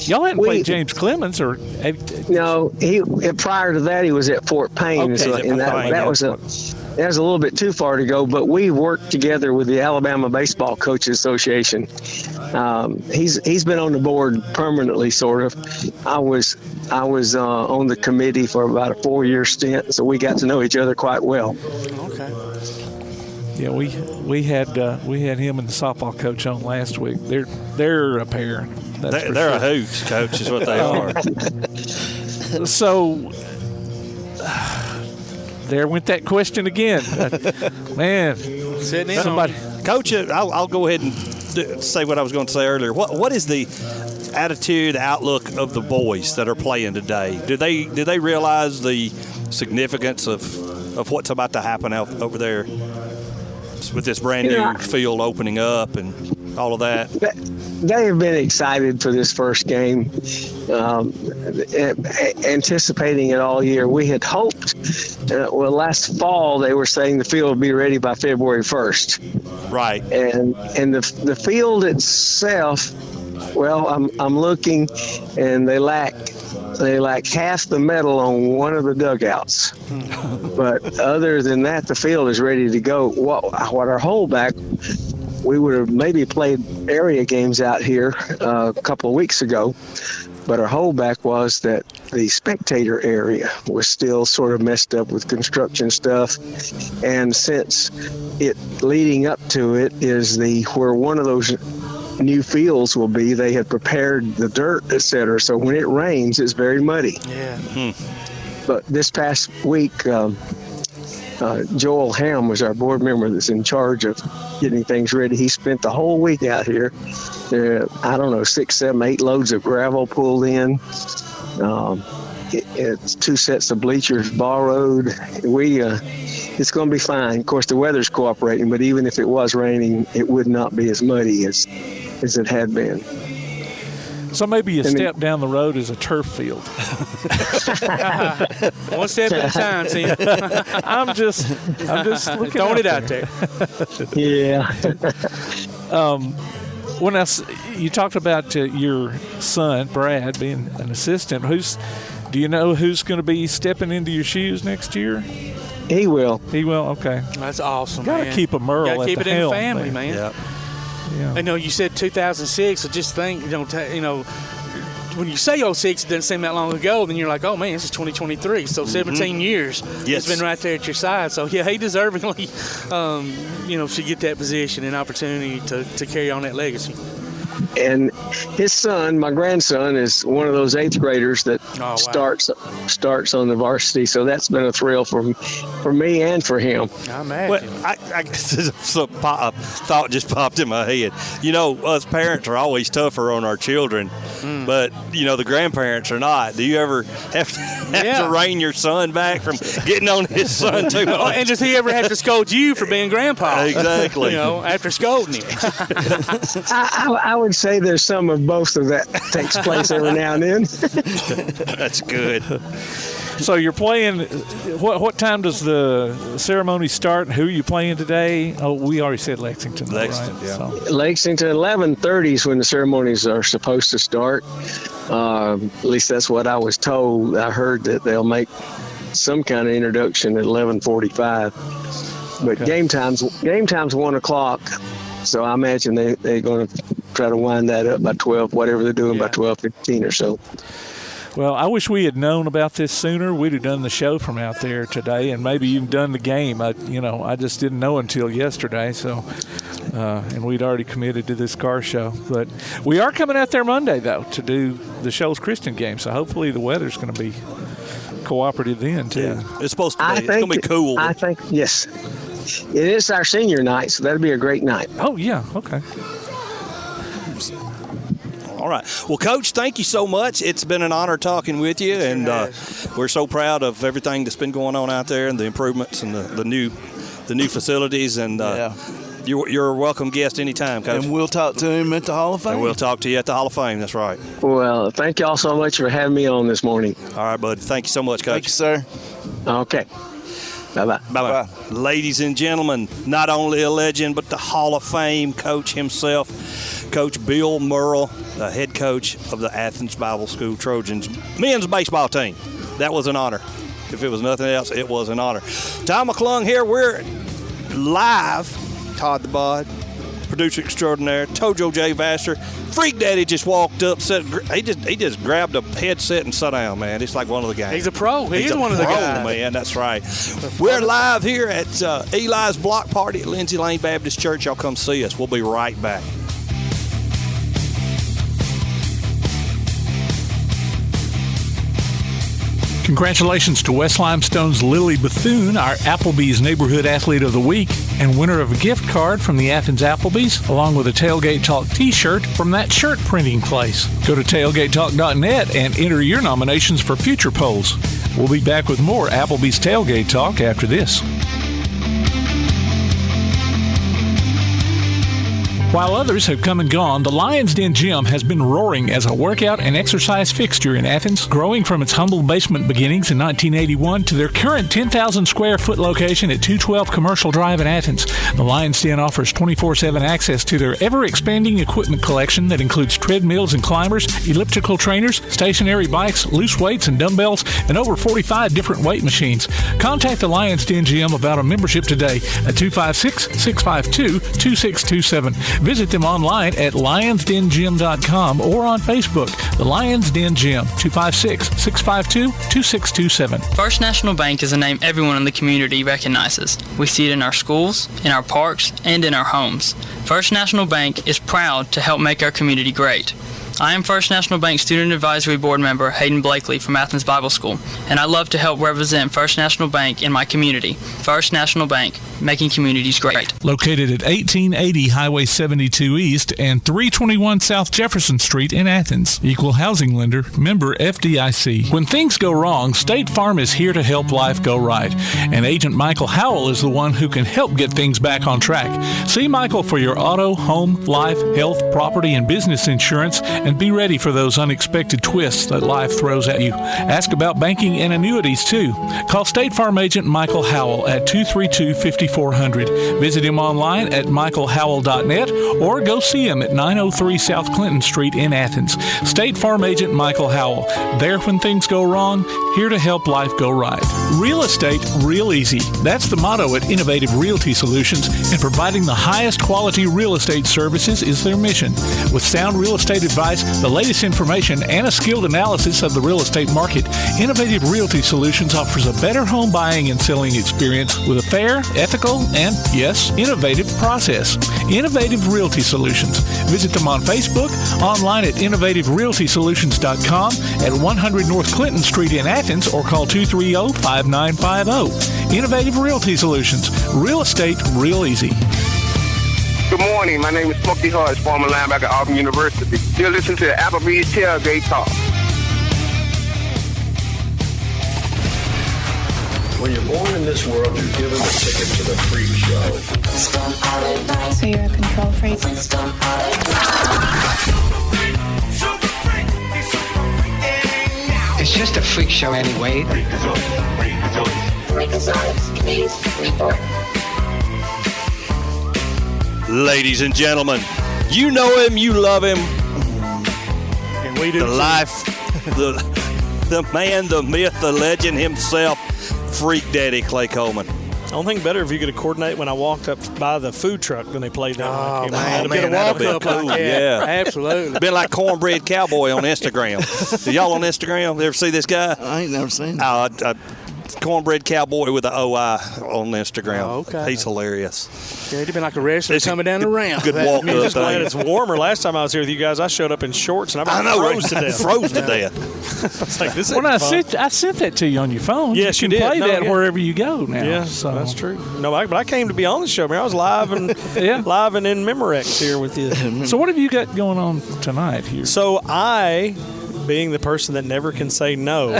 Speaker 5: Y'all hadn't played James Clemens, or
Speaker 18: no? Prior to that, he was at Fort Payne, that was a little bit too far to go. But we worked together with the Alabama Baseball Coaches Association. He's been on the board permanently, sort of. I was on the committee for about a 4-year stint, so we got to know each other quite well.
Speaker 5: Okay. Yeah, we had him and the softball coach on last week. They're a pair.
Speaker 7: They're a hoot, coach, is what they are.
Speaker 5: So there went that question again. Man, somebody.
Speaker 7: Coach, I'll go ahead and say what I was going to say earlier. What is the attitude, outlook of the boys that are playing today? Do they realize the significance of what's about to happen over there with this brand new field opening up and all of that?
Speaker 18: They have been excited for this first game, anticipating it all year. We had hoped, last fall they were saying the field would be ready by February 1st.
Speaker 7: Right.
Speaker 18: And the field itself, well, I'm looking, and they lack half the metal on one of the dugouts. But other than that, the field is ready to go. What our holdback, we would have maybe played area games out here a couple of weeks ago, but our holdback was that the spectator area was still sort of messed up with construction stuff. And since it leading up to it is where one of those new fields will be, they had prepared the dirt, etc. So when it rains, it's very muddy.
Speaker 17: Yeah.
Speaker 18: But this past week, Joel Ham was our board member that's in charge of getting things ready. He spent the whole week out here. I don't know, 6, 7, 8 loads of gravel pulled in. It's 2 sets of bleachers borrowed. It's going to be fine. Of course, the weather's cooperating, but even if it was raining, it would not be as muddy as it had been.
Speaker 5: So maybe a step down the road is a turf field.
Speaker 17: One step at a time, Tim.
Speaker 5: I'm just
Speaker 17: throwing it out there.
Speaker 18: Yeah.
Speaker 5: When you talked about your son Brad being an assistant, do you know who's going to be stepping into your shoes next year?
Speaker 18: He will.
Speaker 5: He will. Okay.
Speaker 17: That's awesome.
Speaker 5: Got to keep a Murrell at the helm.
Speaker 17: Keep it in the family, man.
Speaker 7: Yep.
Speaker 5: Yeah.
Speaker 17: I know you said 2006, so just think, when you say 06, it doesn't seem that long ago, then you're like, oh, man, this is 2023. So 17 years.
Speaker 7: Yes.
Speaker 17: It's been right there at your side. So, yeah, he deservingly, should get that position and opportunity to carry on that legacy.
Speaker 18: And his son, my grandson, is one of those 8th graders that starts on the varsity. So that's been a thrill for me and for him.
Speaker 17: I imagine.
Speaker 7: Well, I a thought just popped in my head. Us parents are always tougher on our children, but the grandparents are not. Do you ever have to rein your son back from getting on his son too much?
Speaker 17: And does he ever have to scold you for being grandpa?
Speaker 7: Exactly.
Speaker 17: After scolding him.
Speaker 18: I would say there's some of both of that takes place every now and then.
Speaker 7: That's good.
Speaker 5: So you're playing. What time does the ceremony start? Who are you playing today? Oh, we already said Lexington.
Speaker 7: Lexington,
Speaker 5: right?
Speaker 7: yeah.
Speaker 5: So.
Speaker 18: Lexington, 11:30 is when the ceremonies are supposed to start. At least that's what I was told. I heard that they'll make some kind of introduction at 11:45. But game time's 1:00. So I imagine they're going to try to wind that up by 12, whatever they're doing, by 12:15 or so.
Speaker 5: Well, I wish we had known about this sooner. We'd have done the show from out there today, and maybe even done the game. I just didn't know until yesterday. So, and we'd already committed to this car show. But we are coming out there Monday though to do the Shoals Christian game. So hopefully the weather's going to be cooperative then too.
Speaker 7: Yeah. It's supposed to be. It's going to be cool.
Speaker 18: I think yes. It is our senior night, so that'll be a great night.
Speaker 5: Oh, yeah. Okay.
Speaker 7: All right. Well, Coach, thank you so much. It's been an honor talking with you, and we're so proud of everything that's been going on out there and the improvements and the new facilities. And you're a welcome guest anytime, Coach.
Speaker 8: And we'll talk to him at the Hall of Fame.
Speaker 7: And we'll talk to you at the Hall of Fame. That's right.
Speaker 18: Well, thank you all so much for having me on this morning.
Speaker 7: All right, bud. Thank you so much, Coach.
Speaker 8: Thank you, sir.
Speaker 18: Okay. Bye-bye.
Speaker 7: Bye-bye. Ladies and gentlemen, not only a legend, but the Hall of Fame coach himself, Coach Bill Murrell, the head coach of the Athens Bible School Trojans men's baseball team. That was an honor. If it was nothing else, it was an honor. Tom McClung here. We're live. Todd the Bod, producer extraordinaire, Tojo J. Vassar. Freak Daddy just walked up. He just grabbed a headset and sat down, man. It's like one of the guys.
Speaker 17: He's a pro. He's one of the guys.
Speaker 7: Man, that's right. We're live here at Eli's block party at Lindsay Lane Baptist Church. Y'all come see us. We'll be right back.
Speaker 5: Congratulations to West Limestone's Lily Bethune, our Applebee's Neighborhood Athlete of the Week, and winner of a gift card from the Athens Applebee's, along with a Tailgate Talk t-shirt from that shirt printing place. Go to tailgatetalk.net and enter your nominations for future polls. We'll be back with more Applebee's Tailgate Talk after this. While others have come and gone, the Lions Den Gym has been roaring as a workout and exercise fixture in Athens, growing from its humble basement beginnings in 1981 to their current 10,000 square foot location at 212 Commercial Drive in Athens. The Lions Den offers 24/7 access to their ever-expanding equipment collection that includes treadmills and climbers, elliptical trainers, stationary bikes, loose weights and dumbbells, and over 45 different weight machines. Contact the Lions Den Gym about a membership today at 256-652-2627. Visit them online at lionsdengym.com or on Facebook. The Lions Den Gym, 256-652-2627.
Speaker 19: First National Bank is a name everyone in the community recognizes. We see it in our schools, in our parks, and in our homes. First National Bank is proud to help make our community great. I am First National Bank Student Advisory Board member Hayden Blakely from Athens Bible School, and I love to help represent First National Bank in my community. First National Bank, making communities great.
Speaker 5: Located at 1880 Highway 72 East and 321 South Jefferson Street in Athens. Equal housing lender, member FDIC. When things go wrong, State Farm is here to help life go right. And Agent Michael Howell is the one who can help get things back on track. See Michael for your auto, home, life, health, property, and business insurance, and be ready for those unexpected twists that life throws at you. Ask about banking and annuities too. Call State Farm Agent Michael Howell at 232-5400. Visit him online at michaelhowell.net or go see him at 903 South Clinton Street in Athens. State Farm Agent Michael Howell. There when things go wrong, here to help life go right. Real estate, real easy. That's the motto at Innovative Realty Solutions, and providing the highest quality real estate services is their mission. With sound real estate advice, the latest information, and a skilled analysis of the real estate market, Innovative Realty Solutions offers a better home buying and selling experience with a fair, ethical, and, yes, innovative process. Innovative Realty Solutions. Visit them on Facebook, online at innovativerealtysolutions.com, at 100 North Clinton Street in Athens, or call 230-5950. Innovative Realty Solutions. Real estate, real easy.
Speaker 20: Good morning. My name is Smokey Hodge, former linebacker at Auburn University. You're listening to Applebee's Tailgate Talk.
Speaker 21: When you're born in this world, you're given a ticket to the freak show.
Speaker 22: So you're a control freak?
Speaker 23: It's just a freak show anyway.
Speaker 7: Ladies and gentlemen, you know him, you love him.
Speaker 17: And we do.
Speaker 7: The life, the man, the myth, the legend himself, Freak Daddy Clay Coleman.
Speaker 2: I don't think better if you could coordinate when I walked up by the food truck when they played that.
Speaker 17: Oh,
Speaker 2: one.
Speaker 17: man.
Speaker 2: Get a walk up
Speaker 7: cool.
Speaker 17: like that.
Speaker 7: Yeah.
Speaker 17: Absolutely.
Speaker 7: Been like Cornbread Cowboy on Instagram. Y'all on Instagram? You ever see this guy?
Speaker 8: I ain't never seen
Speaker 7: it. Cornbread Cowboy with an OI on Instagram.
Speaker 17: Oh, okay.
Speaker 7: He's hilarious.
Speaker 17: Yeah, he'd been like a wrestler coming down the ramp.
Speaker 7: Good walk
Speaker 2: I'm just glad it's warmer. Last time I was here with you guys, I showed up in shorts and I froze to death.
Speaker 7: Froze to death.
Speaker 2: It's like, this
Speaker 5: Well,
Speaker 2: ain't
Speaker 5: I
Speaker 2: fun.
Speaker 5: sent that to you on your phone.
Speaker 2: Yes,
Speaker 5: you
Speaker 2: you
Speaker 5: can
Speaker 2: did.
Speaker 5: play
Speaker 2: No,
Speaker 5: that
Speaker 2: yeah.
Speaker 5: wherever you go now.
Speaker 2: Yeah,
Speaker 5: so.
Speaker 2: that's true. No, but I came to be on the show, man. I was live and live and in Memorex here with you.
Speaker 5: So what have you got going on tonight here?
Speaker 2: So I, being the person that never can say no.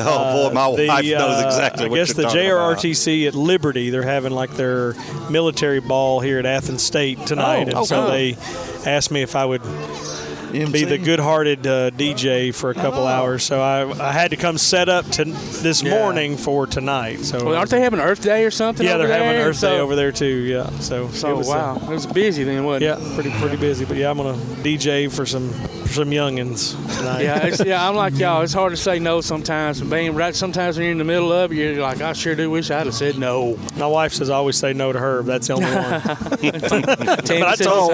Speaker 7: Oh boy, my wife knows exactly what
Speaker 2: I guess
Speaker 7: you're
Speaker 2: the
Speaker 7: talking about.
Speaker 2: JROTC at Liberty, they're having like their military ball here at Athens State tonight, and so they asked me if I would be the good-hearted DJ for a couple hours. So I had to come set up this morning for tonight. So
Speaker 17: Well, aren't they having Earth Day or something?
Speaker 2: Yeah,
Speaker 17: over
Speaker 2: they're having
Speaker 17: there?
Speaker 2: Earth Day over there too. Yeah. So
Speaker 17: it was busy then, wasn't it?
Speaker 2: Yeah, pretty busy. But yeah, I'm gonna DJ for some youngins tonight.
Speaker 17: Yeah, I'm like y'all. It's hard to say no sometimes. And being right, sometimes when you're in the middle of it, you're like, I sure do wish I'd have said no.
Speaker 2: My wife says I always say no to her. But that's the only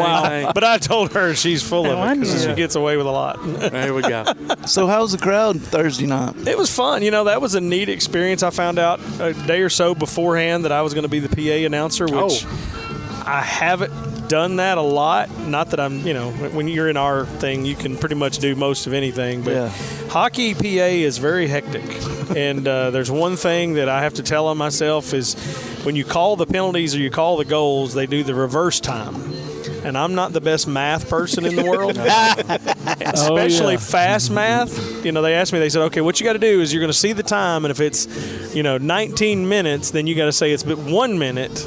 Speaker 2: one. But I told her she's full of it because she gets away with a lot.
Speaker 17: There we go.
Speaker 8: So how was the crowd Thursday night?
Speaker 2: It was fun. You know, that was a neat experience. I found out a day or so beforehand that I was going to be the PA announcer, which I haven't done that a lot. Not that I'm, when you're in our thing, you can pretty much do most of anything. But hockey PA is very hectic. And there's one thing that I have to tell on myself is when you call the penalties or you call the goals, they do the reverse time. And I'm not the best math person in the world, especially fast math. They asked me, they said, okay, what you got to do is you're going to see the time, and if it's, 19 minutes, then you got to say it's 1 minute.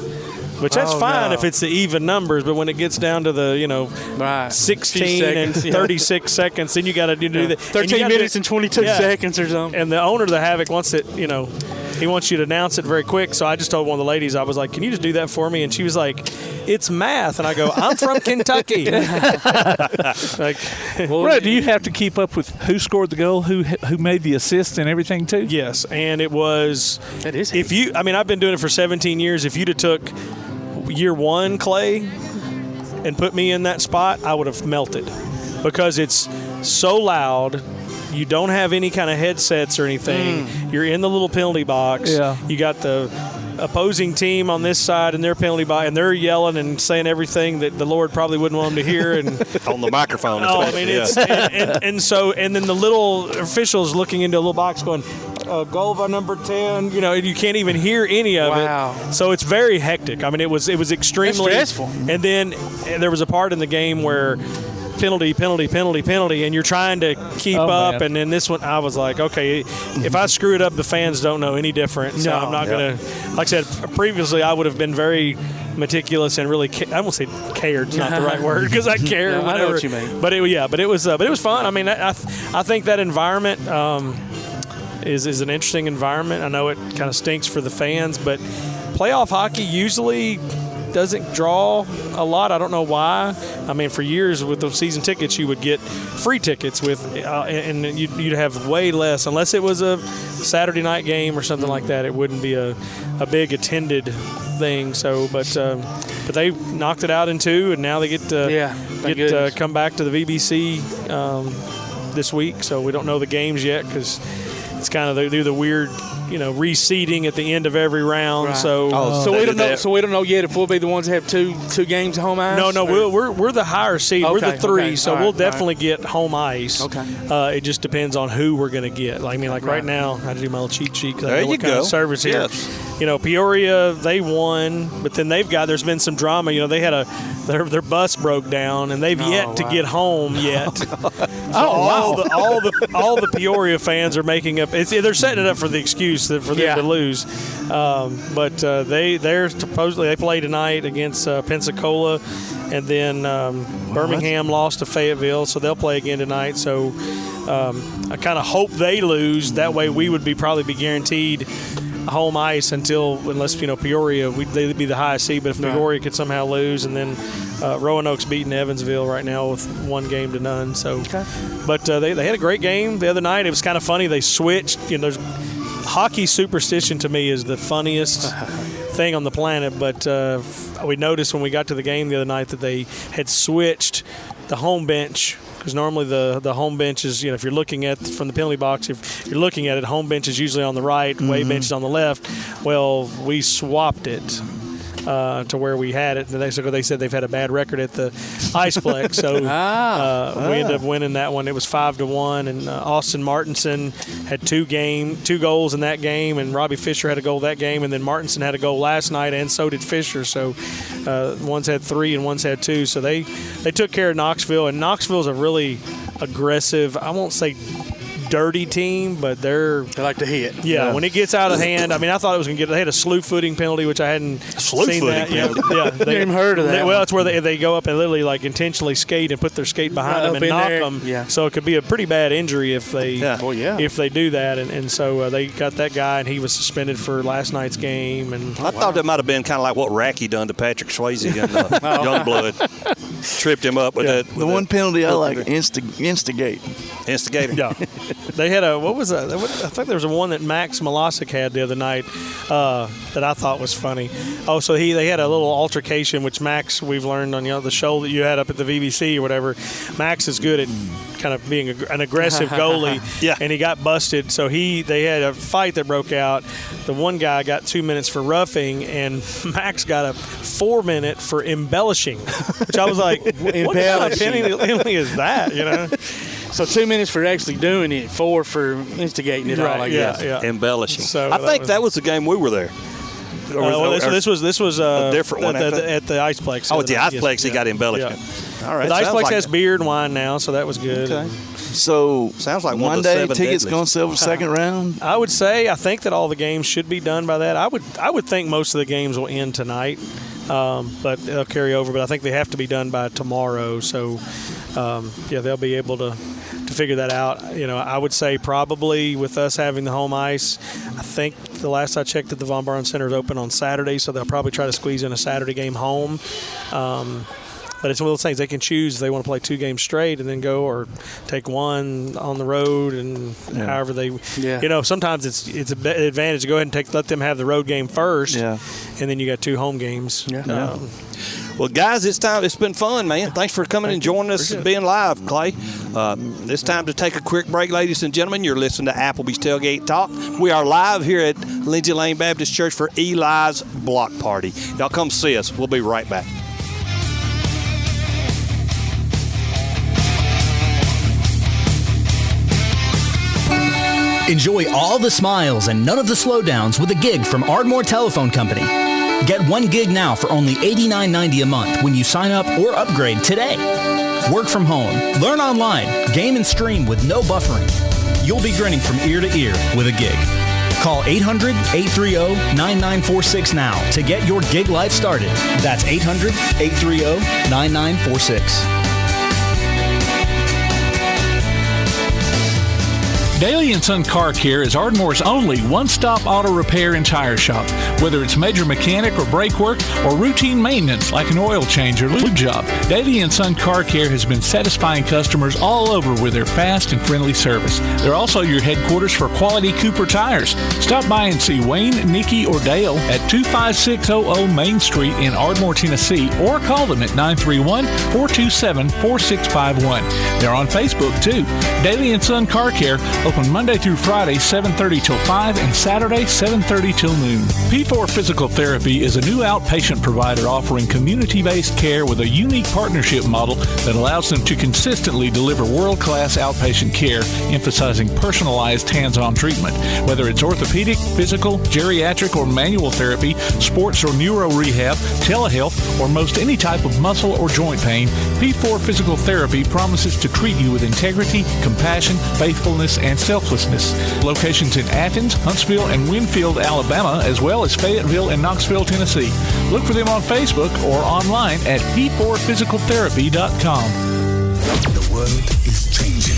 Speaker 2: Which that's fine if it's the even numbers, but when it gets down to the 16 and 36 seconds, then you got to do that.
Speaker 17: 13 minutes and 22 seconds or something.
Speaker 2: And the owner of the Havoc wants it, he wants you to announce it very quick. So I just told one of the ladies, I was like, "Can you just do that for me?" And she was like, "It's math." And I go, "I'm from Kentucky."
Speaker 5: Brett, do you have to keep up with who scored the goal, who made the assist, and everything too?
Speaker 2: Yes, and it was. That is. I've been doing it for 17 years. If you'd have took year one, Clay, and put me in that spot, I would have melted because it's so loud. You don't have any kind of headsets or anything. You're in the little penalty box.
Speaker 5: Yeah.
Speaker 2: You got the opposing team on this side in their penalty box, and they're yelling and saying everything that the Lord probably wouldn't want them to hear. And
Speaker 7: on the microphone.
Speaker 2: it's and then the little officials looking into a little box going, goal by number 10. And you can't even hear any of it. So it's very hectic. I mean, it was extremely
Speaker 17: stressful.
Speaker 2: And then there was a part in the game where penalty, and you're trying to keep up. Man. And then this one, I was like, okay, if I screw it up, the fans don't know any different. So I'm not going to, like I said, previously I would have been very meticulous and really, I won't say cared, it's not the right word, because I care.
Speaker 17: I know what you mean.
Speaker 2: But it was fun. I mean, I think that environment is an interesting environment. I know it kind of stinks for the fans, but playoff hockey usually doesn't draw a lot. I don't know why. I mean, for years with those season tickets, you would get free tickets and you'd have way less, unless it was a Saturday night game or something like that. It wouldn't be a big attended thing. So, but they knocked it out in 2, and now they get to come back to the VBC this week. So we don't know the games yet because it's kind of they do the weird. Reseeding at the end of every round.
Speaker 17: Right.
Speaker 2: So
Speaker 17: we don't know. So we don't know yet if we'll be the ones that have two games of home ice.
Speaker 2: No. We're the higher seed.
Speaker 17: Okay,
Speaker 2: we're the 3,
Speaker 17: okay.
Speaker 2: so we'll definitely get home ice.
Speaker 17: Okay.
Speaker 2: It just depends on who we're going to get. Right now, I had to do my little cheat sheet because I know what kind of service here. Peoria, they won, but then there's been some drama. They had their bus broke down, and they've yet to get home yet. All the Peoria fans are making up. They're setting it up for the excuse for them to lose. But they're supposedly they play tonight against Pensacola, and then Birmingham lost to Fayetteville, so they'll play again tonight. So I kind of hope they lose. That way we would probably be guaranteed home ice unless Peoria they'd be the highest seed. But if Peoria could somehow lose, and then Roanoke's beating Evansville right now with 1-0. So, but they had a great game the other night. It was kind of funny. They switched. There's hockey superstition to me is the funniest thing on the planet. But we noticed when we got to the game the other night that they had switched the home bench. Because normally the home bench is, if you're looking at from the penalty box, if you're looking at it, home bench is usually on the right, away bench is on the left. Well, we swapped it to where we had it. And they said they've had a bad record at the Iceplex, so we ended up winning that one. It was 5-1, and Austin Martinson had two goals in that game, and Robbie Fisher had a goal that game, and then Martinson had a goal last night, and so did Fisher. So one's had 3 and one's had 2. So they took care of Knoxville, and Knoxville's a really aggressive, I won't say dirty team, but they
Speaker 17: like to hit.
Speaker 2: Yeah, when it gets out of hand, I thought it was going to get. They had a slew footing penalty, which I hadn't seen that. Yeah,
Speaker 17: they even heard of that.
Speaker 2: Well, it's where they go up and literally intentionally skate and put their skate behind them and knock them.
Speaker 17: Yeah.
Speaker 2: So it could be a pretty bad injury if they if they do that. And so they got that guy, and he was suspended for last night's game. And
Speaker 7: I thought that might have been kind of like what Racky done to Patrick Swayze in Youngblood. Tripped him up with that.
Speaker 8: The one penalty I like, instigate.
Speaker 7: Instigator.
Speaker 2: Yeah. They had what was that? I think there was one that Max Malasic had the other night that I thought was funny. Oh, so they had a little altercation, which Max, we've learned on the show that you had up at the VBC or whatever. Max is good at kind of being an aggressive goalie, and he got busted. So they had a fight that broke out. The one guy got 2 minutes for roughing, and Max got a 4-minute for embellishing, which I was like, what kind of penalty is that?
Speaker 17: So 2 minutes for actually doing it, 4 for instigating it all, I guess.
Speaker 2: Yeah.
Speaker 7: Embellishing. So I think that was the game we were there.
Speaker 2: This was
Speaker 7: a different one
Speaker 2: at the Iceplex.
Speaker 7: Oh, at the Iceplex, he got embellished.
Speaker 2: Yeah.
Speaker 7: All right.
Speaker 2: The Iceplex has beer and wine now, so that was good.
Speaker 8: Okay. So
Speaker 7: sounds like
Speaker 8: Monday tickets going to sell for second round.
Speaker 2: I think that all the games should be done by that. I would think most of the games will end tonight, but they'll carry over. But I think they have to be done by tomorrow. So they'll be able to figure that out. I would say probably with us having the home ice, I think the last I checked that the Von Barnes Center is open on Saturday, so they'll probably try to squeeze in a Saturday game home. But it's one of those things they can choose if they want to play 2 games straight and then go, or take one on the road, and however they. Sometimes it's an advantage to go ahead and let them have the road game first, and then you got 2 home games.
Speaker 8: Yeah.
Speaker 7: Well, guys, it's been fun, man. Thanks for coming and joining us and being live, Clay. It's time to take a quick break, ladies and gentlemen. You're listening to Applebee's Tailgate Talk. We are live here at Lindsay Lane Baptist Church for Eli's Block Party. Y'all come see us. We'll be right back.
Speaker 10: Enjoy all the smiles and none of the slowdowns with a gig from Ardmore Telephone Company. Get 1 gig now for only $89.90 a month when you sign up or upgrade today. Work from home, learn online, game and stream with no buffering. You'll be grinning from ear to ear with a gig. Call 800-830-9946 now to get your gig life started. That's 800-830-9946.
Speaker 5: Daly & Son Car Care is Ardmore's only one-stop auto repair and tire shop. Whether it's major mechanic or brake work or routine maintenance like an oil change or lube job, Daly & Son Car Care has been satisfying customers all over with their fast and friendly service. They're also your headquarters for quality Cooper tires. Stop by and see Wayne, Nikki, or Dale at 25600 Main Street in Ardmore, Tennessee, or call them at 931-427-4651. They're on Facebook, too. Daly & Son Car Care, open Monday through Friday, 7:30 till 5, and Saturday, 7:30 till noon. P4 Physical Therapy is a new outpatient provider offering community-based care with a unique partnership model that allows them to consistently deliver world-class outpatient care, emphasizing personalized hands-on treatment. Whether it's orthopedic, physical, geriatric, or manual therapy, sports or neuro rehab, telehealth, or most any type of muscle or joint pain, P4 Physical Therapy promises to treat you with integrity, compassion, faithfulness, and selflessness. Locations in Athens, Huntsville, and Winfield, Alabama, as well as Fayetteville and Knoxville, Tennessee. Look for them on Facebook or online at p4physicaltherapy.com.
Speaker 15: The
Speaker 3: world is changing.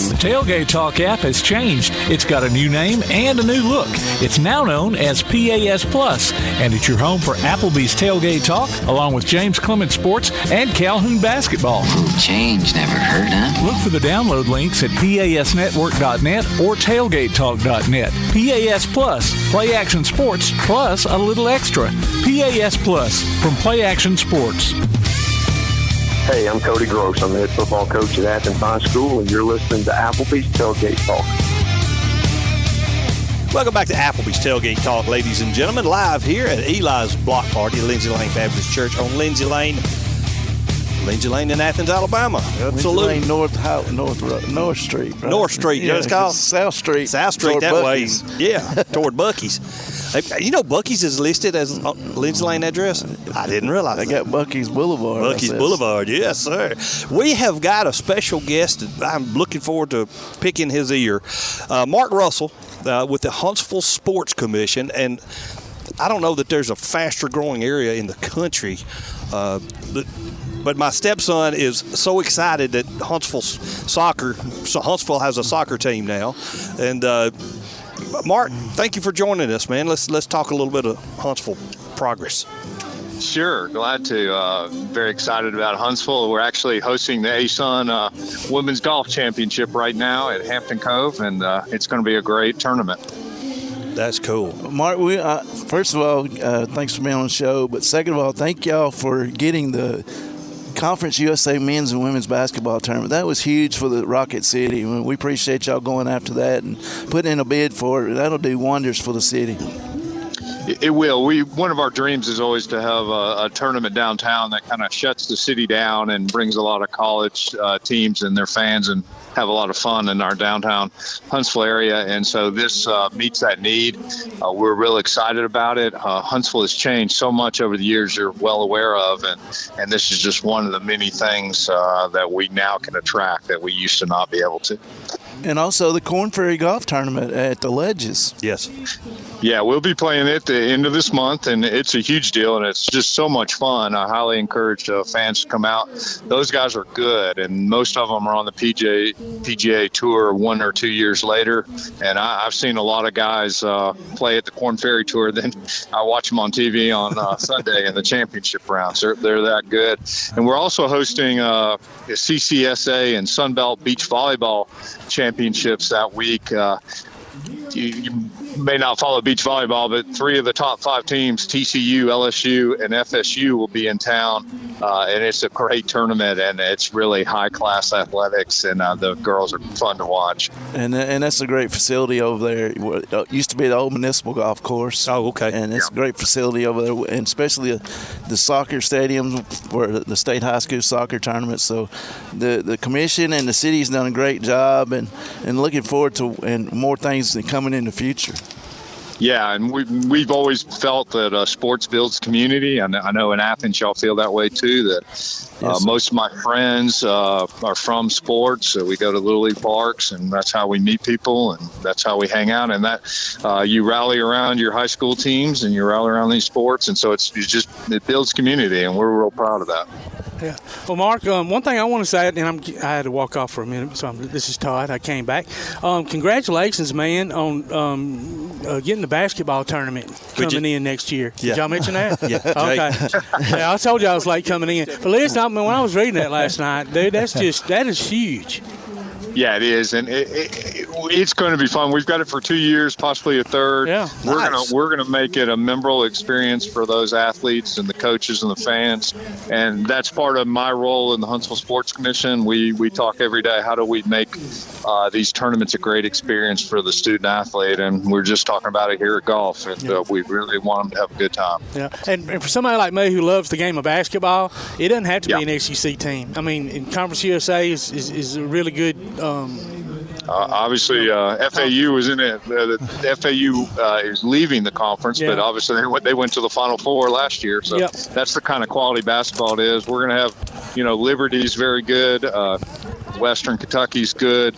Speaker 5: The Tailgate Talk app has changed. It's got a new name and a new look. It's now known as PAS Plus, and it's your home for Applebee's Tailgate Talk, along with James Clement Sports and Calhoun Basketball.
Speaker 3: Change, never heard, huh?
Speaker 5: Look for the download links at pasnetwork.net or tailgatetalk.net. PAS Plus, Play Action Sports, plus a little extra. PAS Plus from Play Action Sports.
Speaker 11: Hey, I'm Cody Gross. I'm the head football coach at Athens High School, and you're listening to Applebee's Tailgate Talk.
Speaker 7: Welcome back to Applebee's Tailgate Talk, ladies and gentlemen. Live here at Eli's Block Party at Lindsay Lane Baptist Church on Lindsay Lane in Athens, Alabama. Absolutely.
Speaker 8: Lindsay Lane, North Street. Right?
Speaker 7: North Street,
Speaker 8: yeah,
Speaker 7: it's called?
Speaker 8: South Street.
Speaker 7: South Street, that
Speaker 8: Buc-ee's.
Speaker 7: way. Yeah, toward Buc-ee's. You know Buc-ee's is listed as Lindsay Lane address? I didn't realize
Speaker 8: They
Speaker 7: that.
Speaker 8: got Buc-ee's Boulevard.
Speaker 7: Buc-ee's Boulevard, yes, sir. We have got a special guest that I'm looking forward to picking his ear. Mark Russell with the Huntsville Sports Commission. And I don't know that there's a faster growing area in the country. But my stepson is so excited that Huntsville has a soccer team now. And Mark, thank you for joining us, man. Let's talk a little bit of Huntsville progress.
Speaker 4: Sure, glad to. Very excited about Huntsville. We're actually hosting the ASUN Women's Golf Championship right now at Hampton Cove, and it's going to be a great tournament.
Speaker 7: That's cool.
Speaker 8: Mark, first of all, thanks for being on the show. But second of all, thank y'all for getting the Conference USA men's and women's basketball tournament. That was huge for the Rocket City. We appreciate y'all going after that and putting in a bid for it. That'll do wonders for the city.
Speaker 4: It will. One of our dreams is always to have a tournament downtown that kind of shuts the city down and brings a lot of college teams and their fans and have a lot of fun in our downtown Huntsville area. And so this meets that need. We're real excited about it. Huntsville has changed so much over the years you're well aware of. And this is just one of the many things that we now can attract that we used to not be able to.
Speaker 8: And also the Corn Ferry Golf Tournament at the Ledges.
Speaker 7: Yes.
Speaker 4: Yeah, we'll be playing it at the end of this month, and it's a huge deal, and it's just so much fun. I highly encourage fans to come out. Those guys are good, and most of them are on the PGA Tour 1 or 2 years later. And I've seen a lot of guys play at the Corn Ferry Tour. Then I watch them on TV on Sunday in the championship rounds. They're that good. And we're also hosting the CCSA and Sunbelt Beach Volleyball Championships that week. You may not follow beach volleyball, but 3 of the top 5 teams, TCU, LSU, and FSU, will be in town. And it's a great tournament, and it's really high-class athletics, and the girls are fun to watch.
Speaker 8: And that's a great facility over there. It used to be the old municipal golf course.
Speaker 7: Oh, okay.
Speaker 8: And it's a great facility over there, and especially the soccer stadiums for the state high school soccer tournament. So the commission and the city's done a great job, and looking forward to and more things coming in the future.
Speaker 4: Yeah, and we've always felt that sports builds community. And I know in Athens y'all feel that way too. That most of my friends are from sports. So we go to Little League parks, and that's how we meet people, and that's how we hang out. And that you rally around your high school teams, and you rally around these sports, and so it builds community, and we're real proud of that.
Speaker 17: Yeah. Well, Mark, one thing I want to say, and I had to walk off for a minute, so this is Todd. I came back. Congratulations, man, on getting the basketball tournament coming in next year.
Speaker 7: Yeah.
Speaker 17: Did y'all mention that?
Speaker 7: Yeah.
Speaker 17: Okay. Yeah, I told you I was late coming in. But listen, when I was reading that last night, dude, that is huge.
Speaker 4: Yeah, it is, and it's going to be fun. We've got it for 2 years, possibly a third.
Speaker 17: Yeah,
Speaker 4: we're gonna make it a memorable experience for those athletes and the coaches and the fans, and that's part of my role in the Huntsville Sports Commission. We talk every day, how do we make these tournaments a great experience for the student athlete, and we're just talking about it here at golf, and we really want them to have a good time.
Speaker 17: Yeah, and for somebody like me who loves the game of basketball, it doesn't have to be an SEC team. I mean, in Conference USA is a really good.
Speaker 4: Obviously, FAU is in it. FAU is leaving the conference, but obviously they went to the Final Four last year. So that's the kind of quality basketball it is. We're going to have, Liberty's very good. Western Kentucky's good.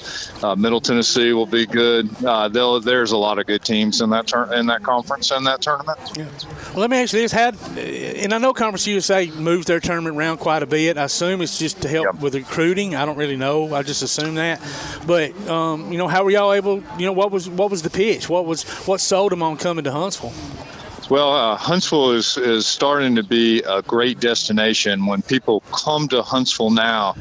Speaker 4: Middle Tennessee will be good. There's a lot of good teams in that conference and that tournament.
Speaker 17: Yeah. Well, let me ask you this: and I know Conference USA moves their tournament around quite a bit. I assume it's just to help with recruiting. I don't really know. I just assume that. But how were y'all able? What was the pitch? What sold them on coming to Huntsville?
Speaker 4: Well, Huntsville is starting to be a great destination. When people come to Huntsville now,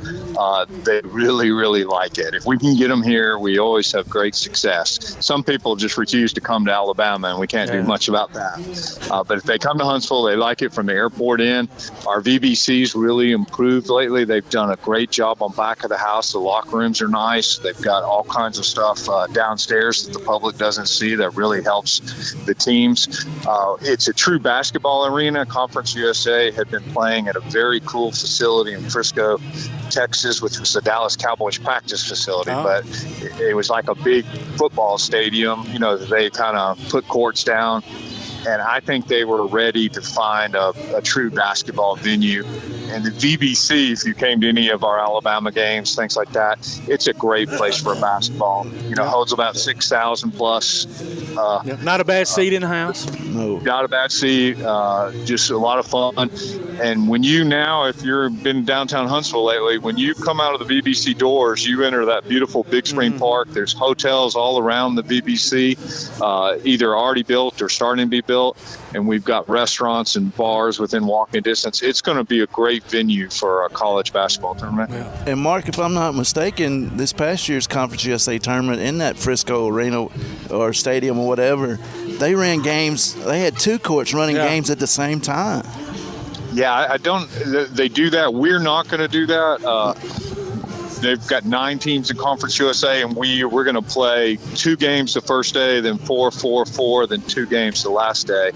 Speaker 4: they really, really like it. If we can get them here, we always have great success. Some people just refuse to come to Alabama, and we can't do much about that. But if they come to Huntsville, they like it from the airport in. Our VBC's really improved lately. They've done a great job on back of the house. The locker rooms are nice. They've got all kinds of stuff downstairs that the public doesn't see that really helps the teams. It's a true basketball arena. Conference USA had been playing at a very cool facility in Frisco, Texas, which was the Dallas Cowboys practice facility. But it was like a big football stadium. They kind of put courts down. And I think they were ready to find a true basketball venue. And the VBC, if you came to any of our Alabama games, things like that, it's a great place for basketball. Holds about 6,000 plus.
Speaker 17: Not a bad seat in the house.
Speaker 8: No.
Speaker 4: Not a bad seat. Just a lot of fun. And when if you've been downtown Huntsville lately, when you come out of the VBC doors, you enter that beautiful big screen park. There's hotels all around the VBC, either already built or starting to be built. And we've got restaurants and bars within walking distance. It's going to be a great venue for a college basketball tournament.
Speaker 8: Yeah. And Mark, if I'm not mistaken, this past year's Conference USA tournament in that Frisco arena or stadium or whatever, they ran games. They had two courts running games at the same time.
Speaker 4: Yeah, they do that. We're not going to do that. They've got 9 teams in Conference USA, and we're going to play 2 games the first day, then 4, 4, 4, then 2 games the last day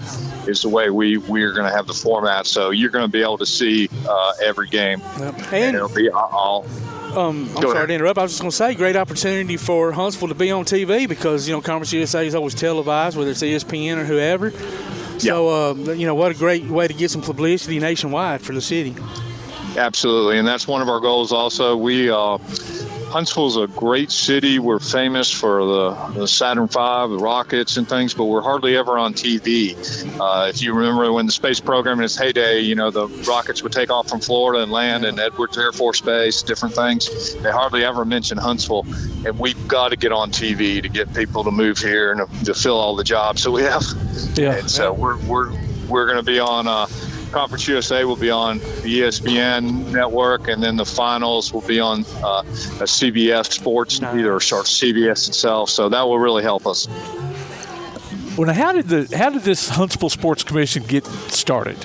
Speaker 4: is the way we're going to have the format. So you're going to be able to see every game.
Speaker 17: Yep.
Speaker 4: And it'll be all.
Speaker 17: I'm sorry to interrupt. I was just going to say, great opportunity for Huntsville to be on TV because, Conference USA is always televised, whether it's ESPN or whoever. So, what a great way to get some publicity nationwide for the city.
Speaker 4: Absolutely, and that's one of our goals also. Huntsville's a great city. We're famous for the Saturn V, the rockets and things, but we're hardly ever on TV. If you remember when the space program in its heyday, the rockets would take off from Florida and land in Edwards Air Force Base, different things. They hardly ever mention Huntsville, and we've got to get on TV to get people to move here and to fill all the jobs that we have.
Speaker 17: Yeah.
Speaker 4: And so we're going to be on Conference USA will be on the ESPN network, and then the finals will be on a CBS Sports, either CBS itself. So that will really help us.
Speaker 5: Well, now, how did this Huntsville Sports Commission get started?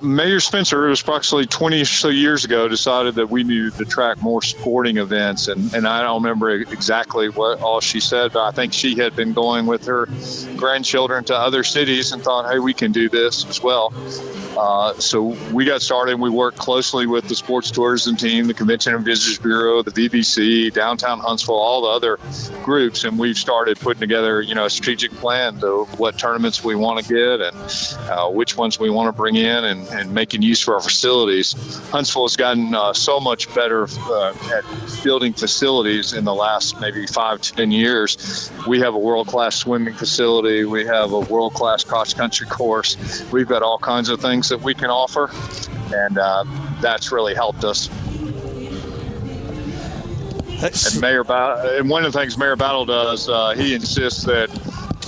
Speaker 4: Mayor Spencer, it was approximately 20 or so years ago, decided that we needed to track more sporting events. And I don't remember exactly what all she said, but I think she had been going with her grandchildren to other cities and thought, hey, we can do this as well. So we got started and we worked closely with the sports tourism team, the Convention and Visitors Bureau, the VBC, Downtown Huntsville, all the other groups. And we've started putting together, a strategic plan to what tournaments we want to get and which ones we want to bring in and making use for our facilities. Huntsville has gotten so much better at building facilities in the last maybe 5 to 10 years. We have a world-class swimming facility. We have a world-class cross-country course. We've got all kinds of things that we can offer, and that's really helped us. And one of the things Mayor Battle does, he insists that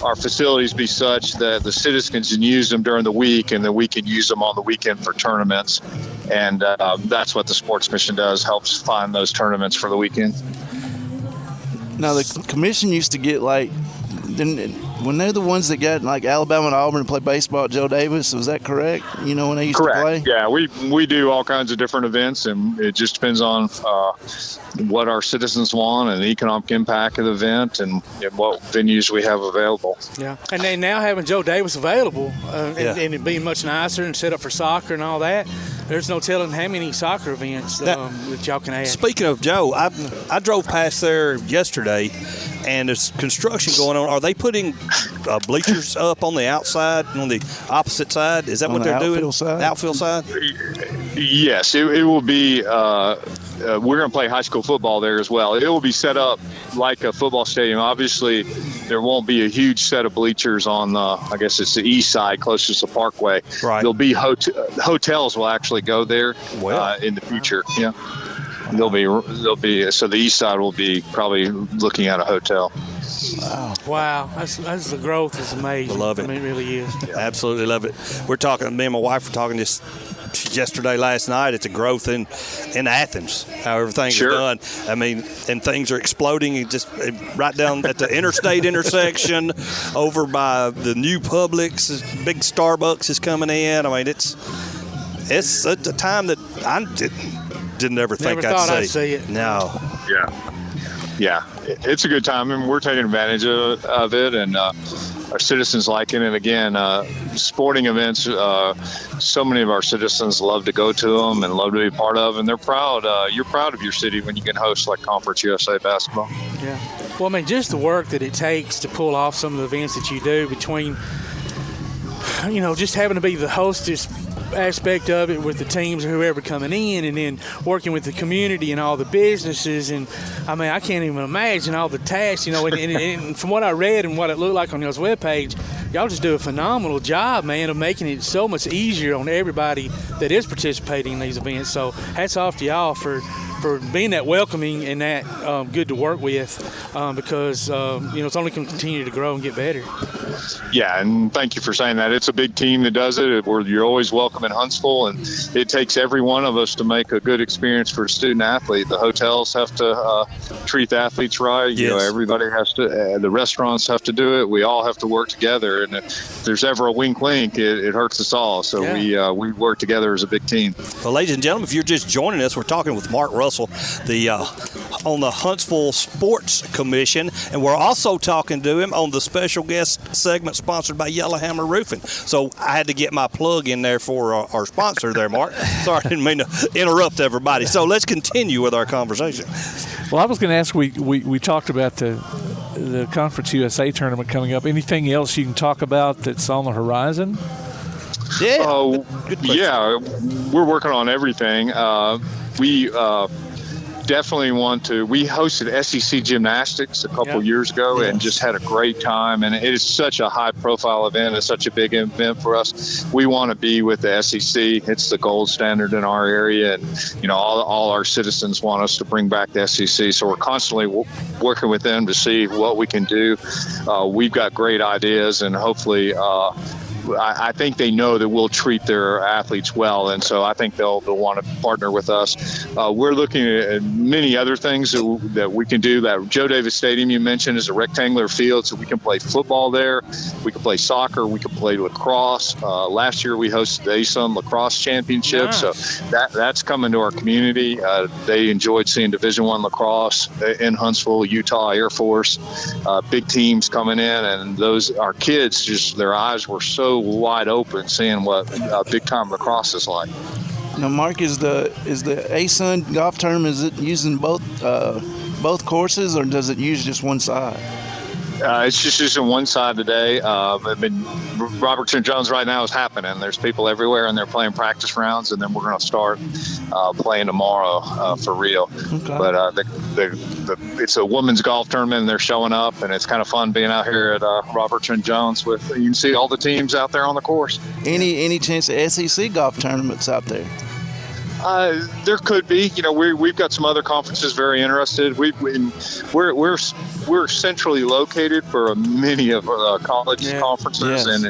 Speaker 4: our facilities be such that the citizens can use them during the week, and then we can use them on the weekend for tournaments. And that's what the Sports Commission does, helps find those tournaments for the weekend.
Speaker 8: Now, the commission used to get when they're the ones that got Alabama and Auburn to play baseball at Joe Davis, was that correct? When they used to play?
Speaker 4: Yeah, we do all kinds of different events, and it just depends on what our citizens want and the economic impact of the event and what venues we have available.
Speaker 17: Yeah, and then now having Joe Davis available and it being much nicer and set up for soccer and all that, there's no telling how many soccer events that y'all can have.
Speaker 7: Speaking of Joe, I drove past there yesterday, and there's construction going on. Are they putting bleachers up on the outside, on the opposite side? Is that what they're doing?
Speaker 8: Side?
Speaker 7: Outfield side?
Speaker 4: Yes, it will be. We're going to play high school football there as well. It will be set up like a football stadium. Obviously, there won't be a huge set of bleachers on I guess it's the east side, closest to Parkway.
Speaker 7: Right.
Speaker 4: There'll be hotels will actually go there in the future. Yeah. There'll be so the east side will be probably looking at a hotel.
Speaker 17: Wow. That's the growth is amazing.
Speaker 7: I love it.
Speaker 17: I mean, it really is.
Speaker 7: Absolutely love it. We're talking, me and my wife were talking just yesterday, last night. It's a growth in Athens, how everything's done. I mean, and things are exploding. Just right down at the interstate intersection over by the new Publix, big Starbucks is coming in. I mean, it's a time that I didn't ever think I'd see it. No.
Speaker 4: Yeah, it's a good time, and we're taking advantage of it, and our citizens like it. And again, sporting events, so many of our citizens love to go to them and love to be part of, and they're proud. You're proud of your city when you can host like Conference USA basketball.
Speaker 17: Yeah. Well, I mean, just the work that it takes to pull off some of the events that you do between, just having to be the hostess aspect of it with the teams or whoever coming in, and then working with the community and all the businesses. And I mean, I can't even imagine all the tasks, and from what I read and what it looked like on y'all's webpage, y'all just do a phenomenal job, man, of making it so much easier on everybody that is participating in these events. So hats off to y'all for being that welcoming and that good to work with, because it's only going to continue to grow and get better.
Speaker 4: Yeah, and thank you for saying that. It's a big team that does it. You're always welcome in Huntsville, and it takes every one of us to make a good experience for a student athlete. The hotels have to treat the athletes right.
Speaker 7: Yes.
Speaker 4: Everybody has to. The restaurants have to do it. We all have to work together, and if there's ever a wink, it hurts us all. So we work together as a big team.
Speaker 7: Well, ladies and gentlemen, if you're just joining us, we're talking with Mark Russell, on the Huntsville Sports Commission, and we're also talking to him on the special guest segment sponsored by Yellowhammer Roofing. So I had to get my plug in there for our sponsor there, Mark. Sorry, I didn't mean to interrupt everybody. So let's continue with our conversation.
Speaker 5: Well, I was going to ask, we talked about the Conference USA tournament coming up. Anything else you can talk about that's on the horizon?
Speaker 7: Yeah.
Speaker 4: Yeah, we're working on everything. We definitely want to. We hosted SEC Gymnastics a couple years ago and just had a great time. And it is such a high-profile event. It's such a big event for us. We want to be with the SEC. It's the gold standard in our area, and all our citizens want us to bring back the SEC. So we're constantly working with them to see what we can do. We've got great ideas, and hopefully. I think they know that we'll treat their athletes well, and so I think they'll want to partner with us. We're looking at many other things that we can do. That Joe Davis Stadium you mentioned is a rectangular field, so we can play football there. We can play soccer. We can play lacrosse. Last year we hosted the ASUN Lacrosse Championship, so that's coming to our community. They enjoyed seeing Division I lacrosse in Huntsville, Utah Air Force. Big teams coming in, and our kids, just their eyes were so wide open seeing what big time lacrosse is like.
Speaker 8: Now, Mark, is the ASUN golf tournament, is it using both courses, or does it use just one side?
Speaker 4: It's just using one side today. Robertson Jones right now is happening. There's people everywhere, and they're playing practice rounds, and then we're going to start playing tomorrow for real. Okay. But it's a women's golf tournament, and they're showing up, and it's kind of fun being out here at Robertson Jones. You can see all the teams out there on the course.
Speaker 8: Any chance of SEC golf tournaments out there?
Speaker 4: There could be. We've got some other conferences very interested. We're centrally located for many of college conferences, and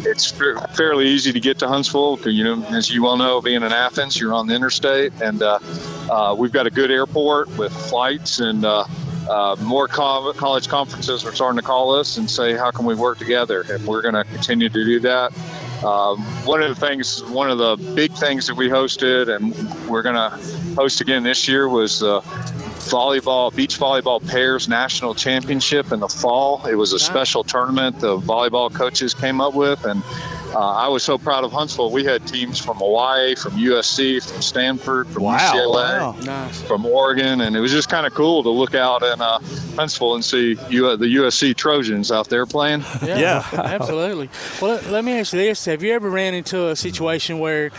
Speaker 4: it's fairly easy to get to Huntsville. As you well know, being in Athens, you're on the interstate, and we've got a good airport with flights, and more college conferences are starting to call us and say, how can we work together? And we're going to continue to do that. One of the big things that we hosted, and we're going to host again this year, was the beach volleyball pairs national championship in the fall. It was a special tournament the volleyball coaches came up with, and I was so proud of Huntsville. We had teams from Hawaii, from USC, from Stanford, from UCLA, from Oregon, and it was just kind of cool to look out in Huntsville and see the USC Trojans out there playing.
Speaker 17: Yeah, absolutely. Well, let me ask you this. Have you ever ran into a situation where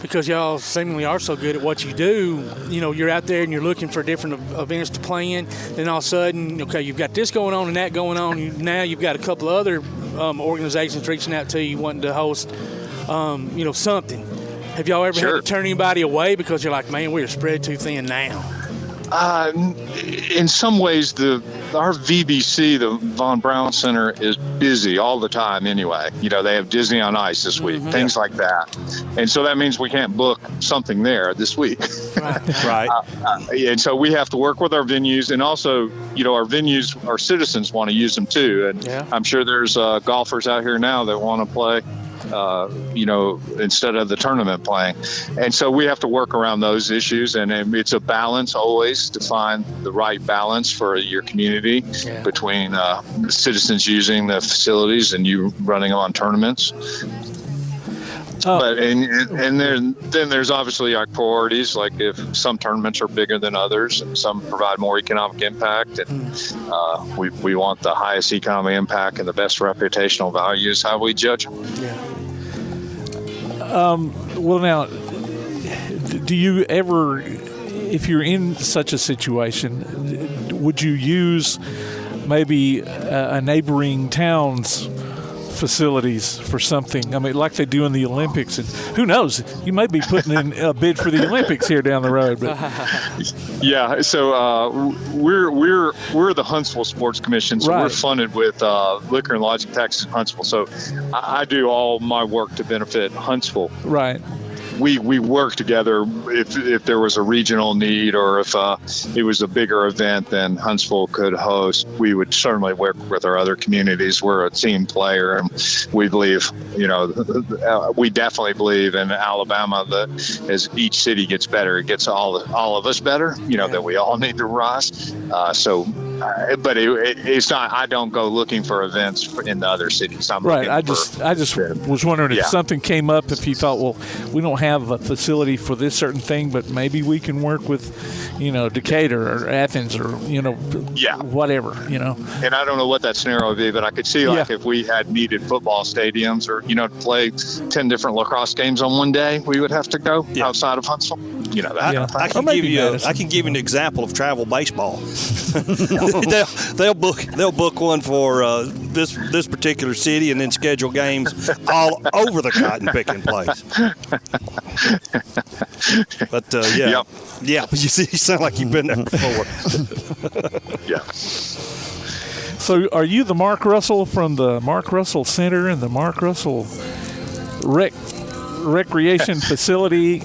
Speaker 17: because y'all seemingly are so good at what you do, you're out there and you're looking for different events to play in. Then all of a sudden, okay, you've got this going on and that going on. Now you've got a couple of other organizations reaching out to you wanting to host, something. Have y'all ever had to turn anybody away because you're like, man, we're spread too thin now?
Speaker 4: In some ways, our VBC, the Von Braun Center, is busy all the time anyway. They have Disney on Ice this week, things like that. And so that means we can't book something there this week.
Speaker 7: Right.
Speaker 4: And so we have to work with our venues. And also, our venues, our citizens want to use them too. And I'm sure there's golfers out here now that want to play. Instead of the tournament playing. And so we have to work around those issues, and it's a balance always to find the right balance for your community between citizens using the facilities and you running them on tournaments. But and then there's obviously our priorities, like if some tournaments are bigger than others and some provide more economic impact, and we want the highest economic impact and the best reputational value is how we judge them.
Speaker 5: Well, now, do you ever, if you're in such a situation, would you use maybe a neighboring town's facilities for something? I mean, like they do in the Olympics, and who knows, you may be putting in a bid for the Olympics here down the road. But
Speaker 4: so we're the Huntsville Sports Commission, so we're funded with liquor and lodging taxes in Huntsville. So I do all my work to benefit Huntsville.
Speaker 5: Right.
Speaker 4: We work together if there was a regional need, or if it was a bigger event than Huntsville could host. We would certainly work with our other communities. We're a team player, and we believe, we definitely believe in Alabama that as each city gets better, it gets all of us better. That we all need to rise. But it's not. I don't go looking for events in the other cities.
Speaker 5: I just was wondering if something came up, if you thought, well, we don't have a facility for this certain thing, but maybe we can work with, Decatur or Athens or whatever.
Speaker 4: And I don't know what that scenario would be, but I could see if we had needed football stadiums or to play 10 different lacrosse games on one day, we would have to go outside of Huntsville.
Speaker 7: I can give you an example of travel baseball. they'll book one for this particular city and then schedule games all over the cotton picking place. But you see, you sound like you've been there before.
Speaker 5: So, are you the Mark Russell from the Mark Russell Center and the Mark Russell Recreation Facility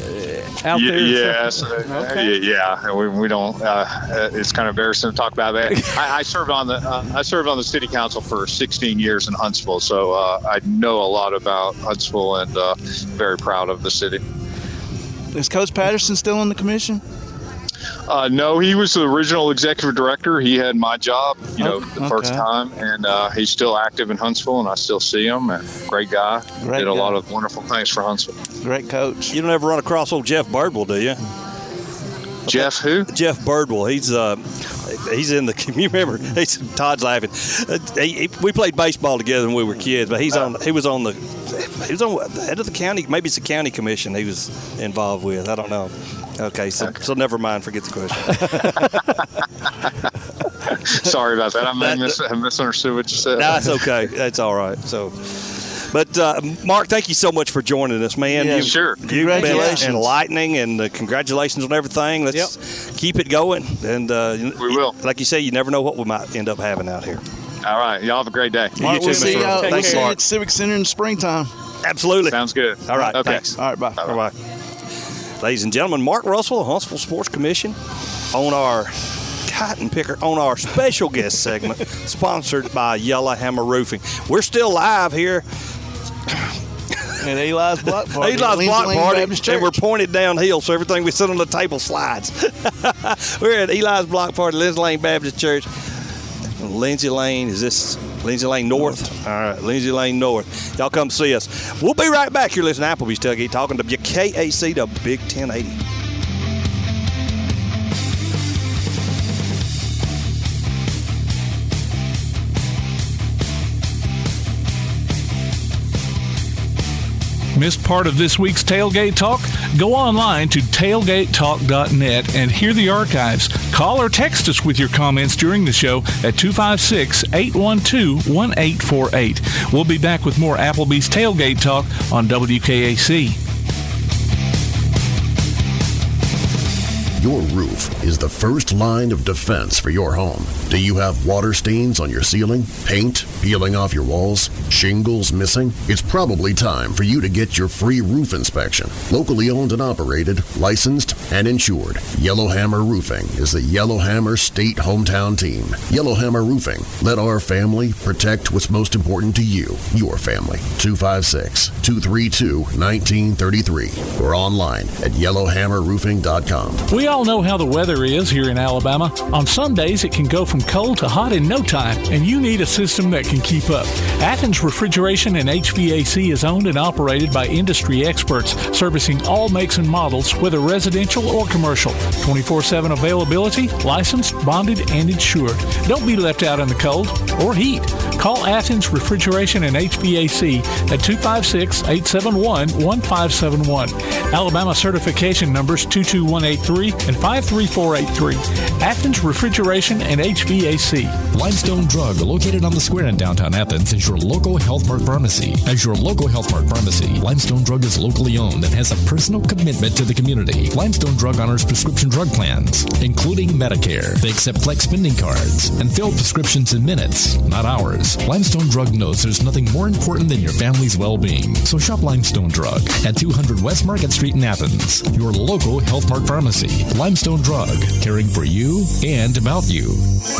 Speaker 5: out there?
Speaker 4: Yes. We don't. It's kind of embarrassing to talk about that. I served on the city council for 16 years in Huntsville, so I know a lot about Huntsville and very proud of the city.
Speaker 8: Is Coach Patterson still on the commission?
Speaker 4: No, he was the original executive director. He had my job, the first time, and he's still active in Huntsville, and I still see him. And great guy. Did a lot of wonderful things for Huntsville.
Speaker 8: Great coach.
Speaker 7: You don't ever run across old Jeff Birdwell, do you?
Speaker 4: Jeff who?
Speaker 7: Jeff Birdwell. He's in the. You remember? Todd's laughing. We played baseball together when we were kids, but he was on the head of the county. Maybe it's the county commission he was involved with. I don't know. Okay, so never mind. Forget the
Speaker 4: question. Sorry about that. I misunderstood what you said.
Speaker 7: No, it's okay. That's all right. So. But, Mark, thank you so much for joining us, man.
Speaker 4: Yeah, sure.
Speaker 7: You've been enlightening, and congratulations on everything. Let's keep it going. And
Speaker 4: we will.
Speaker 7: Like you say, you never know what we might end up having out here.
Speaker 4: All right. Y'all have a great day.
Speaker 8: Mark, we'll see you at Civic Center in the springtime.
Speaker 7: Absolutely.
Speaker 4: Sounds good.
Speaker 7: All right.
Speaker 4: Okay.
Speaker 7: Thanks.
Speaker 8: All right. Bye.
Speaker 7: Bye-bye. Ladies and gentlemen, Mark Russell, the Huntsville Sports Commission, on our Cotton Picker, on our special guest segment, sponsored by Yellowhammer Roofing. We're still live here
Speaker 8: at Eli's Block Party.
Speaker 7: Eli's Block Party, and we're pointed downhill, so everything we sit on the table slides. We're at Eli's Block Party, Lindsay Lane Baptist Church. Lindsay Lane, is this Lindsay Lane North? All right, Lindsay Lane North. Y'all come see us. We'll be right back. You're listening to Applebee's Tailgate Talking to WKAC, the Big 1080.
Speaker 5: Missed part of this week's Tailgate Talk? Go online to tailgatetalk.net and hear the archives. Call or text us with your comments during the show at 256-812-1848. We'll be back with more Applebee's Tailgate Talk on WKAC.
Speaker 15: Your roof is the first line of defense for your home. Do you have water stains on your ceiling, paint peeling off your walls, shingles missing? It's probably time for you to get your free roof inspection. Locally owned and operated, licensed, and insured, Yellowhammer Roofing is the Yellowhammer State hometown team. Yellowhammer Roofing. Let our family protect what's most important to you, your family. 256-232-1933 or online at yellowhammerroofing.com.
Speaker 5: We all know how the weather is here in Alabama. On some days, it can go from cold to hot in no time, and you need a system that can keep up. Athens Refrigeration and HVAC is owned and operated by industry experts, servicing all makes and models, whether residential or commercial. 24/7 availability, licensed, bonded, and insured. Don't be left out in the cold or heat. Call Athens Refrigeration and HVAC at 256-871-1571. Alabama certification numbers 22183 and 53483. Athens Refrigeration and HVAC.
Speaker 14: Limestone Drug, located on the square in downtown Athens, is your local Health Mart pharmacy. As your local Health Mart pharmacy, Limestone Drug is locally owned and has a personal commitment to the community. Limestone Drug honors prescription drug plans, including Medicare. They accept flex spending cards and fill prescriptions in minutes, not hours. Limestone Drug knows there's nothing more important than your family's well-being. So shop Limestone Drug at 200 West Market Street in Athens, your local Health Mart pharmacy. Limestone Drug, caring for you and about you.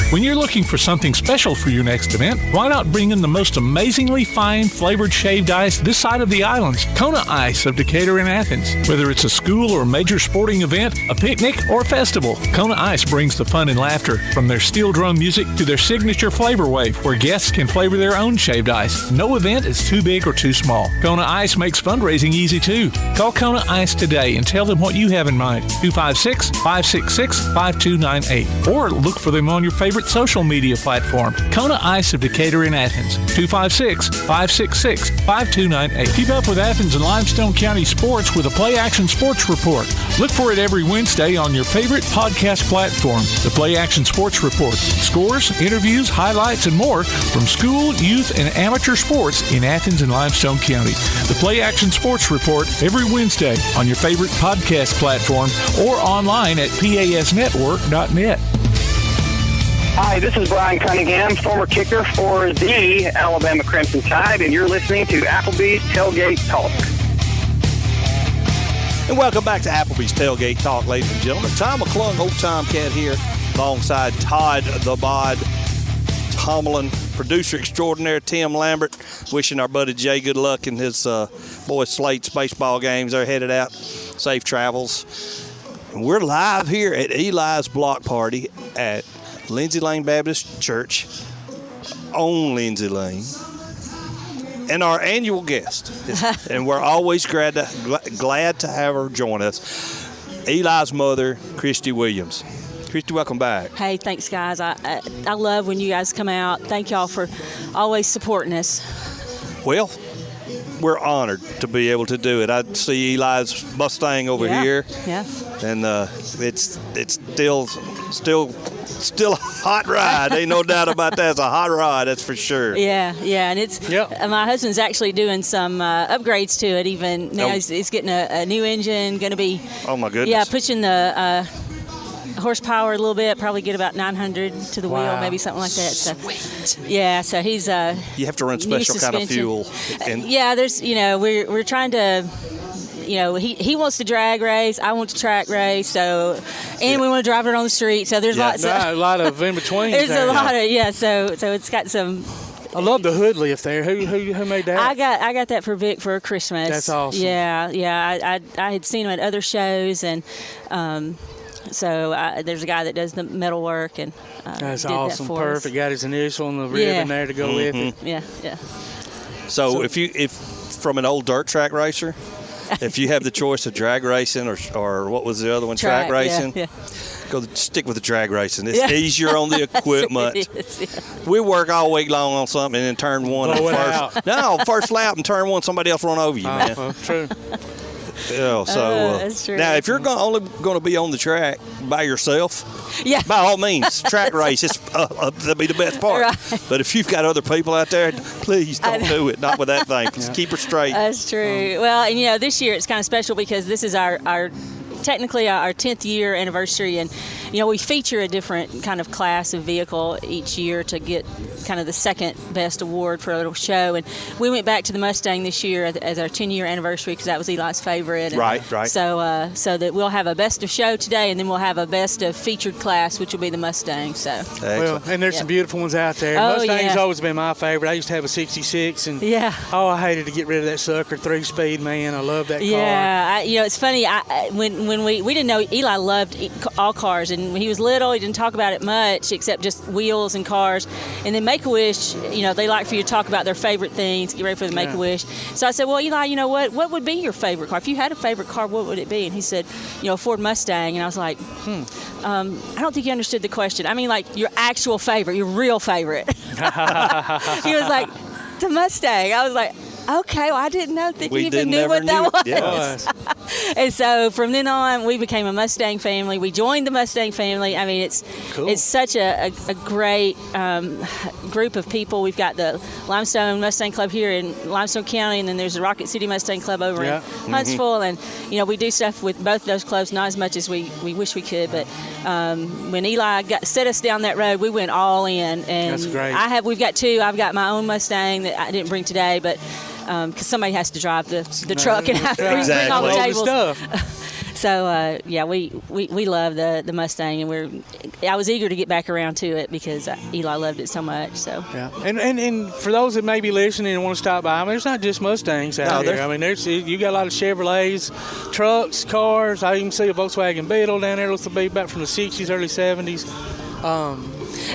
Speaker 5: When you're looking for something special for your next event, why not bring in the most amazingly fine flavored shaved ice this side of the islands? Kona Ice of Decatur in Athens. Whether it's a school or major sporting event, a picnic, or a festival, Kona Ice brings the fun and laughter. From their steel drum music to their signature flavor wave, where guests can flavor their own shaved ice. No event is too big or too small. Kona Ice makes fundraising easy too. Call Kona Ice today and tell them what you have in mind. 256-566-5298. Or look for them on your favorite social media platform. Kona Ice of Decatur in Athens. 256-566-5298. Keep up with Athens and Limestone County sports with a Play Action Sports Report. Look for it every Wednesday on your favorite podcast platform. The Play Action Sports Report. Scores, interviews, highlights, and more from school, youth, and amateur sports in Athens and Limestone County. The Play Action Sports Report every Wednesday on your favorite podcast platform or online at pasnetwork.net.
Speaker 11: Hi, this is Brian Cunningham, former kicker for the Alabama Crimson Tide, and you're listening to Applebee's Tailgate Talk.
Speaker 7: And welcome back to Applebee's Tailgate Talk, ladies and gentlemen. Tom McClung, old Tomcat here, alongside Todd the Bod Tomlin, producer extraordinaire Tim Lambert, wishing our buddy Jay good luck in his boys Slate's baseball games. They're headed out. Safe travels. And we're live here at Eli's block party at Lindsay Lane Baptist Church on Lindsay Lane. And our annual guest, and we're always glad to have her join us, Eli's mother, Kristie Williams. Kristie, welcome back.
Speaker 1: Hey, thanks, guys. I love when you guys come out. Thank y'all for always supporting us.
Speaker 7: Well, we're honored to be able to do it. I see Eli's Mustang over here.
Speaker 1: Yeah.
Speaker 7: And it's still a hot ride. Ain't no doubt about that. It's a hot ride, that's for sure.
Speaker 1: Yeah, and it's my husband's actually doing some upgrades to it. Even now, he's getting a new engine. Going to be.
Speaker 7: Oh my goodness.
Speaker 1: Yeah, pushing the horsepower a little bit. Probably get about 900 to the wheel, maybe something like that. So,
Speaker 7: sweet.
Speaker 1: Yeah, so he's.
Speaker 7: You have to run special kind of fuel. And
Speaker 1: yeah, there's we're trying to. He wants to drag race. I want to track race. So, and we want to drive it on the street. So there's lots of
Speaker 17: a lot of in between.
Speaker 1: There's a lot of So it's got some.
Speaker 17: I love the hood lift there. Who made that?
Speaker 1: I got that for Vic for Christmas.
Speaker 17: That's awesome.
Speaker 1: Yeah. I had seen him at other shows, and so there's a guy that does the metal work, and
Speaker 17: that's
Speaker 1: did
Speaker 17: awesome.
Speaker 1: That for
Speaker 17: Perfect.
Speaker 1: us.
Speaker 17: Got his initial on the rib in there to go with it.
Speaker 1: Yeah.
Speaker 7: So if from an old dirt track racer. If you have the choice of drag racing or what was the other one, track racing, Go stick with the drag racing. It's easier on the equipment.
Speaker 1: It is, yeah.
Speaker 7: We work all week long on something and then turn one first lap and turn one, somebody else run over you, man.
Speaker 17: True.
Speaker 7: Yeah,
Speaker 1: that's true.
Speaker 7: now if you're only going to be on the track by yourself, by all means, track race, it's that'll be the best part.
Speaker 1: Right.
Speaker 7: But if you've got other people out there, please don't do it. Not with that thing. Just keep her straight.
Speaker 1: That's true. Well, and this year it's kind of special because this is our technically our 10th year anniversary, and we feature a different kind of class of vehicle each year to get kind of the second best award for a little show. And we went back to the Mustang this year as our 10-year anniversary because that was Eli's favorite. And
Speaker 7: right.
Speaker 1: So that we'll have a best of show today, and then we'll have a best of featured class, which will be the Mustang. So
Speaker 17: well, and there's some beautiful ones out there. Mustang's always been my favorite. I used to have a 66, and I hated to get rid of that sucker 3-speed, man. I love that car.
Speaker 1: Yeah, it's funny. When we didn't know, Eli loved all cars, and when he was little, he didn't talk about it much except just wheels and cars. And then Make-A-Wish, they like for you to talk about their favorite things, get ready for the Make-A-Wish. So I said, well, Eli, what would be your favorite car? If you had a favorite car, what would it be? And he said, Ford Mustang. And I was like, I don't think you understood the question. I mean, like your actual favorite, your real favorite. He was like, the Mustang. I was like, okay, well, I didn't know that you even knew what that was.
Speaker 7: Yes.
Speaker 1: And so from then on, we became a Mustang family. We joined the Mustang family. I mean, it's such a great group of people. We've got the Limestone Mustang Club here in Limestone County, and then there's the Rocket City Mustang Club over in Huntsville. And, we do stuff with both those clubs, not as much as we wish we could. But when Eli set us down that road, we went all in. And
Speaker 17: that's great.
Speaker 1: We've got two. I've got my own Mustang that I didn't bring today, but because somebody has to drive the truck and have to bring all the tables. So we love the Mustang, and I was eager to get back around to it because Eli loved it so much. So
Speaker 17: and for those that may be listening and want to stop by, I mean, there's not just Mustangs out here. I mean, you got a lot of Chevrolets, trucks, cars. I even see a Volkswagen Beetle down there. Looks to be back from the 60s, early 70s.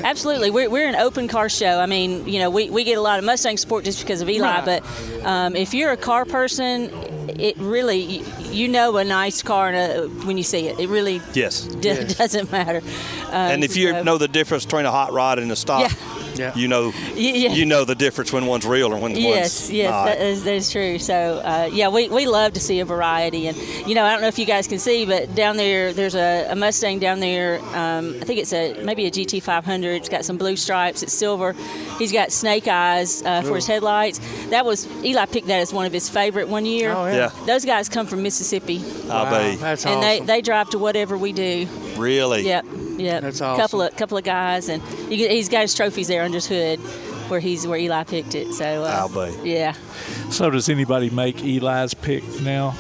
Speaker 1: Absolutely. We're an open car show. I mean, we get a lot of Mustang support just because of Eli, but if you're a car person, it really, a nice car when you see it. It really doesn't matter.
Speaker 7: And if you know the difference between a hot rod and a stock, you know the difference when one's real and when one's not.
Speaker 1: That is true. So, we love to see a variety. And, I don't know if you guys can see, but down there, there's a Mustang down there. I think it's maybe a GT500. It's got some blue stripes. It's silver. He's got snake eyes for his headlights. Eli picked that as one of his favorite one year.
Speaker 17: Oh, yeah.
Speaker 1: Those guys come from Mississippi.
Speaker 7: Wow,
Speaker 17: that's
Speaker 1: awesome.
Speaker 17: And
Speaker 1: they drive to whatever we do.
Speaker 7: Really?
Speaker 1: Yep.
Speaker 17: That's awesome.
Speaker 1: Couple of guys, and he's got his trophies there under his hood, where Eli picked it. So
Speaker 7: I'll be.
Speaker 1: Yeah.
Speaker 5: So does anybody make Eli's pick now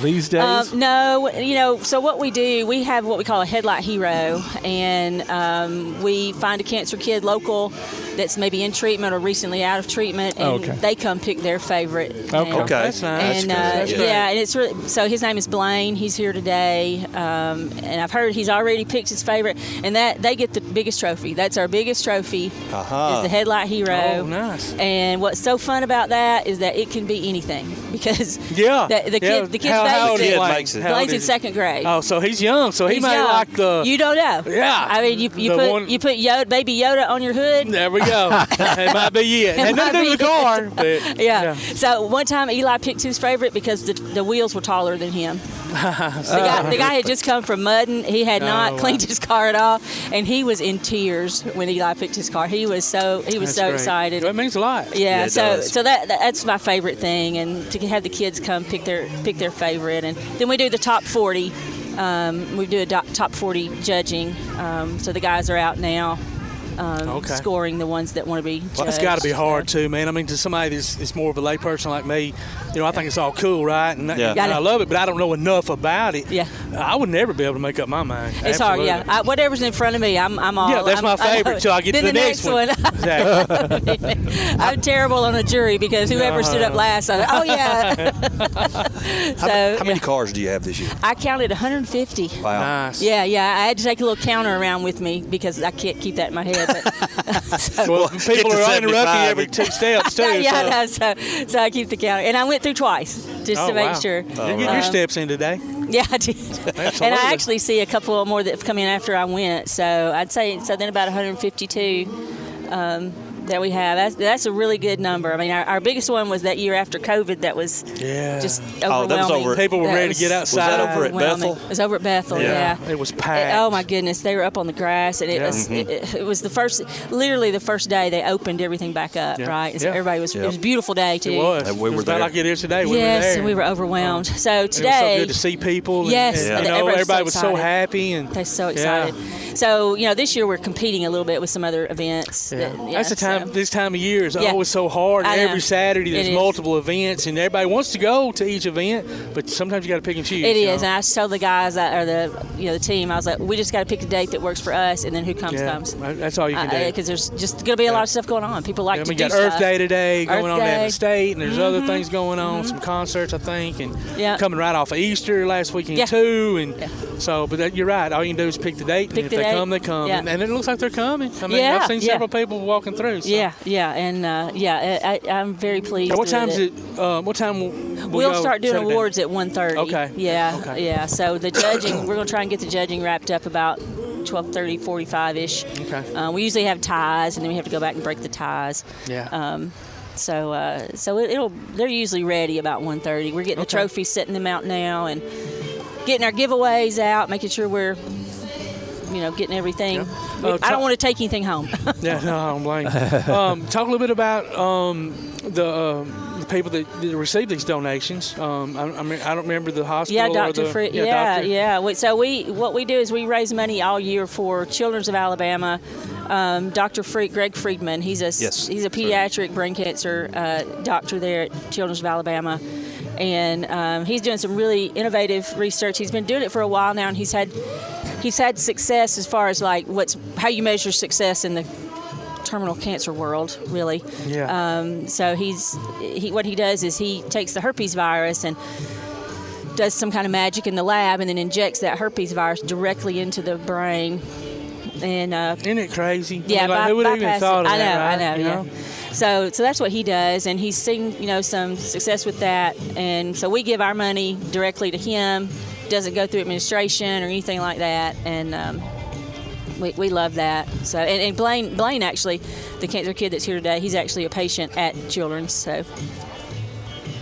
Speaker 5: these days?
Speaker 1: No. So what we do, we have what we call a headlight hero, and we find a cancer kid local that's maybe in treatment or recently out of treatment, and they come pick their favorite.
Speaker 7: Okay.
Speaker 17: That's nice.
Speaker 1: And and it's really, so his name is Blaine. He's here today, and I've heard he's already picked his favorite, and that they get the biggest trophy. That's our biggest trophy. Is the headlight hero.
Speaker 17: Oh, nice.
Speaker 1: And what's so fun about that is that it can be anything because the kid's
Speaker 17: how old
Speaker 7: makes it.
Speaker 1: Blaine's in second grade.
Speaker 17: Oh, so he's young. So he may like the.
Speaker 1: You don't know.
Speaker 17: Yeah.
Speaker 1: I mean, you put baby Yoda on your hood.
Speaker 17: There we go. It might be it. And nothing to do with the car. But,
Speaker 1: yeah. So one time Eli picked his favorite because the wheels were taller than him. The guy had just come from mudding. He had not cleaned his car at all, and he was in tears when Eli picked his car. He was so excited.
Speaker 17: That means a lot.
Speaker 1: Yeah. So that's my favorite thing, and to have the kids come pick their favorite, and then we do the top 40. We do a top 40 judging. So the guys are out now. Scoring the ones that want to be judged.
Speaker 17: Well, it's got to be hard too, man. I mean, to somebody that's more of a layperson like me, I think it's all cool, right? And I love it, but I don't know enough about it.
Speaker 1: Yeah,
Speaker 17: I would never be able to make up my mind.
Speaker 1: It's hard, yeah. Whatever's in front of me, I'm all.
Speaker 17: Yeah, that's my favorite till I get to the next one.
Speaker 1: Exactly. I'm terrible on a jury because whoever stood up last, I'm like, oh yeah.
Speaker 7: How many cars do you have this year?
Speaker 1: I counted 150.
Speaker 7: Wow.
Speaker 17: Nice.
Speaker 1: Yeah. I had to take a little counter around with me because I can't keep that in my head.
Speaker 17: Well, people are interrupting you every 2 steps too.
Speaker 1: So I keep the counter, and I went through twice. just to make sure.
Speaker 17: You get your steps in today.
Speaker 1: Yeah, I did. And I actually see a couple more that have come in after I went. So I'd say then about 152 that we have. That's a really good number. I mean, our biggest one was that year after COVID. That was just overwhelming.
Speaker 7: That was over.
Speaker 17: People were ready to get outside.
Speaker 7: Was that over at Bethel?
Speaker 1: It was over at Bethel. Yeah.
Speaker 17: It was packed.
Speaker 1: Oh my goodness, they were up on the grass, and it was literally the first day they opened everything back up. Right, and so everybody was. It was a beautiful day too.
Speaker 17: It was.
Speaker 7: And we were
Speaker 17: there like it is today. We were
Speaker 1: yes,
Speaker 17: there.
Speaker 1: and we were overwhelmed. So today,
Speaker 17: it was so good to see people.
Speaker 1: Yes,
Speaker 17: and everybody was so happy, and
Speaker 1: they're so excited. So this year we're competing a little bit with some other events.
Speaker 17: That's the time. This time of year is always so hard. Every Saturday there's multiple events, and everybody wants to go to each event, but sometimes you got to pick and choose.
Speaker 1: It is, and I told the guys or the team, I was like, we just got to pick a date that works for us, and then who comes comes.
Speaker 17: That's all you can do.
Speaker 1: Because there's just going to be a lot of stuff going on. People like to do stuff.
Speaker 17: We got Earth Day today going on down the state, and there's other things going on, some concerts I think, and coming right off of Easter last weekend too, and so. But you're right. All you can do is pick the date, and if they come, they come, and it looks like they're coming. I mean, I've seen several people walking through. So.
Speaker 1: I'm very pleased.
Speaker 17: What time is it? What time
Speaker 1: we'll start doing awards at 1:30.
Speaker 17: Okay.
Speaker 1: Yeah. So the judging, we're going to try and get the judging wrapped up about 12:30, 45-ish.
Speaker 17: Okay.
Speaker 1: We usually have ties, and then we have to go back and break the ties.
Speaker 17: Yeah.
Speaker 1: So they're usually ready about 1:30. We're getting the trophies, setting them out now, and getting our giveaways out, making sure we're getting everything.
Speaker 17: Yeah.
Speaker 1: I don't want to take anything home.
Speaker 17: No, I don't blame you. Talk a little bit about the people that receive these donations. I don't remember the hospital.
Speaker 1: Yeah, Dr.
Speaker 17: Frick.
Speaker 1: So what we do is we raise money all year for Children's of Alabama. Dr. Greg Friedman, he's a pediatric brain cancer doctor there at Children's of Alabama. And he's doing some really innovative research. He's been doing it for a while now, and he's had success as far as like how you measure success in the terminal cancer world, really.
Speaker 17: Yeah.
Speaker 1: So what he does is he takes the herpes virus and does some kind of magic in the lab, and then injects that herpes virus directly into the brain. And
Speaker 17: isn't it crazy?
Speaker 1: Yeah,
Speaker 17: who would have even thought of that?
Speaker 1: I know. Yeah. So that's what he does, and he's seen some success with that, and so we give our money directly to him. Doesn't go through administration or anything like that, and we love that. So and Blaine actually, the cancer kid that's here today, he's actually a patient at Children's. So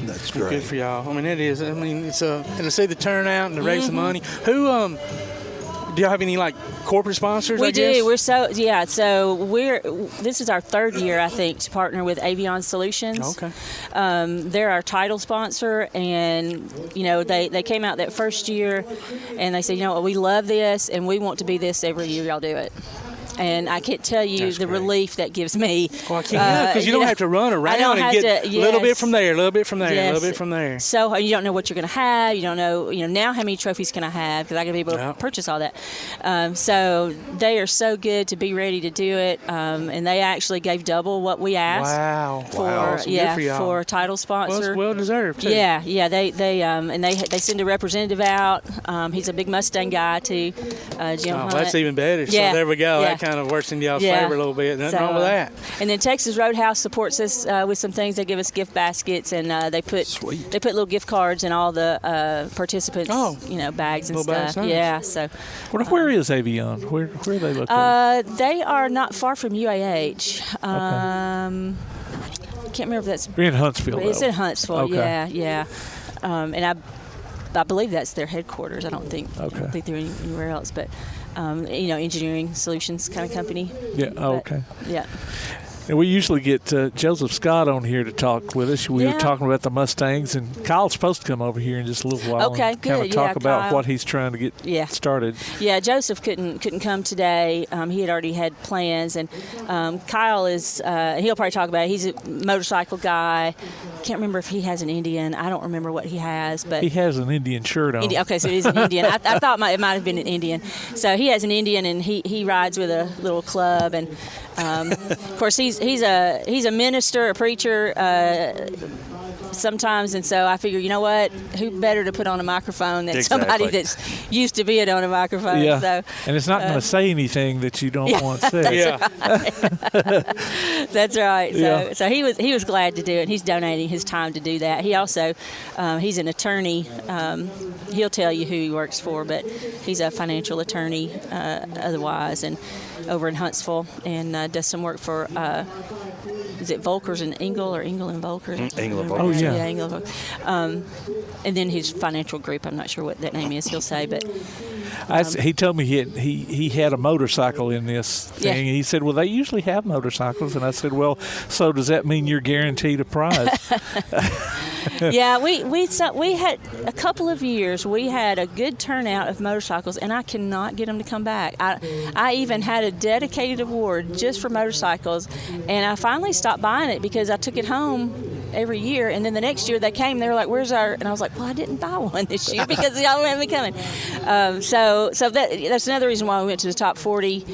Speaker 7: that's great.
Speaker 17: Good for y'all. I mean, it is. I mean, it's and to see the turnout and to raise the money. Who do y'all have any corporate sponsors?
Speaker 1: We do. We're so this is our third year, I think, to partner with Avion Solutions.
Speaker 17: Okay.
Speaker 1: They're our title sponsor, and they came out that first year, and they said, we love this, and we want to be this every year. Y'all do it. And I can't tell you the relief that gives me.
Speaker 17: Well, I can't because you don't have to run around and get a little bit from there, a little bit from there, a little bit from there.
Speaker 1: So you don't know what you're going to have. You don't know, now how many trophies can I have, because I got to be able to purchase all that. So they are so good to be ready to do it, and they actually gave double what we asked.
Speaker 17: Wow.
Speaker 1: For title sponsor.
Speaker 17: Well, it's well deserved too.
Speaker 1: Yeah. They send a representative out. He's a big Mustang guy too, Jim Hunt.
Speaker 17: That's even better. So there we go.
Speaker 1: Yeah.
Speaker 17: That kind of works in y'all's favor a little bit. Nothing wrong with that.
Speaker 1: And then Texas Roadhouse supports us with some things. They give us gift baskets, and they put little gift cards in all the participants, bags and
Speaker 17: little
Speaker 1: stuff.
Speaker 17: Bags, nice.
Speaker 1: Yeah. So.
Speaker 5: Where is Avion? Where are they located?
Speaker 1: They are not far from UAH. I can't remember if that's.
Speaker 5: You're in Huntsville.
Speaker 1: It's in Huntsville.
Speaker 5: Okay.
Speaker 1: Yeah. And I believe that's their headquarters. I don't think they're anywhere else, but. Engineering solutions kind of company.
Speaker 5: Yeah. Okay.
Speaker 1: Yeah.
Speaker 5: And we usually get Joseph Scott on here to talk with us. We were talking about the Mustangs, and Kyle's supposed to come over here in just a little while.
Speaker 1: Okay,
Speaker 5: and
Speaker 1: good.
Speaker 5: Kind of talk about
Speaker 1: Kyle.
Speaker 5: what he's trying to get started.
Speaker 1: Yeah, Joseph couldn't come today. He had already had plans, and Kyle is. He'll probably talk about it. He's a motorcycle guy. Can't remember if he has an Indian. I don't remember what he has, but
Speaker 5: he has an Indian shirt on.
Speaker 1: Okay, so he's an Indian. I thought it might have been an Indian. So he has an Indian, and he rides with a little club, and of course he's a minister, a preacher. sometimes, and so I figure, you know what, who better to put on a microphone than somebody that's used to being on a microphone.
Speaker 5: Yeah.
Speaker 1: So,
Speaker 5: and it's not going to say anything that you don't want to say.
Speaker 1: That's right. So he was glad to do it. He's donating his time to do that. He also he's an attorney. He'll tell you who he works for, but he's a financial attorney otherwise, and over in Huntsville, and does some work for. Is it Volkers and Engel, or Engel and Volkers?
Speaker 7: Engel and Volkers.
Speaker 5: Oh, yeah.
Speaker 1: Engel and Volkers. And then his financial group, I'm not sure what that name is, he'll say, but...
Speaker 5: he told me he had a motorcycle in this thing. And he said, well, they usually have motorcycles. And I said, well, so does that mean you're guaranteed a prize?
Speaker 1: Yeah, we had a couple of years. We had a good turnout of motorcycles, and I cannot get them to come back. I even had a dedicated award just for motorcycles, and I finally stopped buying it because I took it home every year, and then the next year they came. They were like, "Where's our?" And I was like, "Well, I didn't buy one this year because y'all didn't have me coming." So that's another reason why we went to the top 40,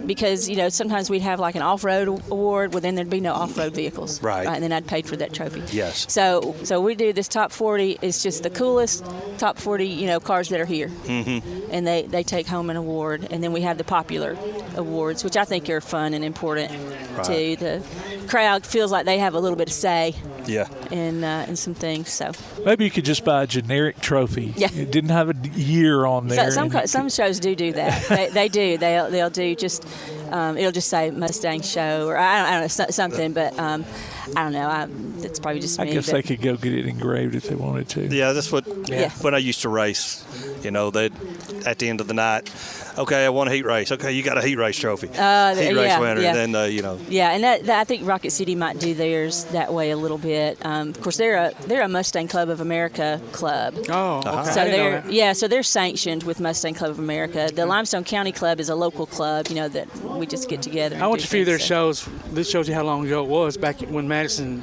Speaker 1: because sometimes we'd have like an off-road award, well then there'd be no off-road vehicles,
Speaker 7: right?
Speaker 1: And then I'd paid for that trophy.
Speaker 7: Yes.
Speaker 1: So we do this top 40. It's just the coolest top 40 cars that are here, and they take home an award, and then we have the popular awards, which I think are fun and important too. The crowd feels like they have a little bit of say in some things. So
Speaker 5: maybe you could just buy a generic trophy.
Speaker 1: Yeah.
Speaker 5: It didn't have a year on there.
Speaker 1: Some shows do that. They do. They'll do just it'll just say Mustang Show, or I don't know, something, but I don't know. That's probably just me.
Speaker 5: I guess they could go get it engraved if they wanted to.
Speaker 7: Yeah, that's what. When I used to race, they at the end of the night, okay, I won a heat race. Okay, you got a heat race trophy. Heat race winner.
Speaker 1: Yeah.
Speaker 7: And then
Speaker 1: Yeah, and that I think Rocket City might do theirs that way a little bit. Of course, they're a Mustang Club of America club.
Speaker 17: Oh, okay.
Speaker 1: So so they're sanctioned with Mustang Club of America. The Limestone County Club is a local club. That we just get together.
Speaker 17: I watched a few of their shows. This shows you how long ago it was, back when Madison.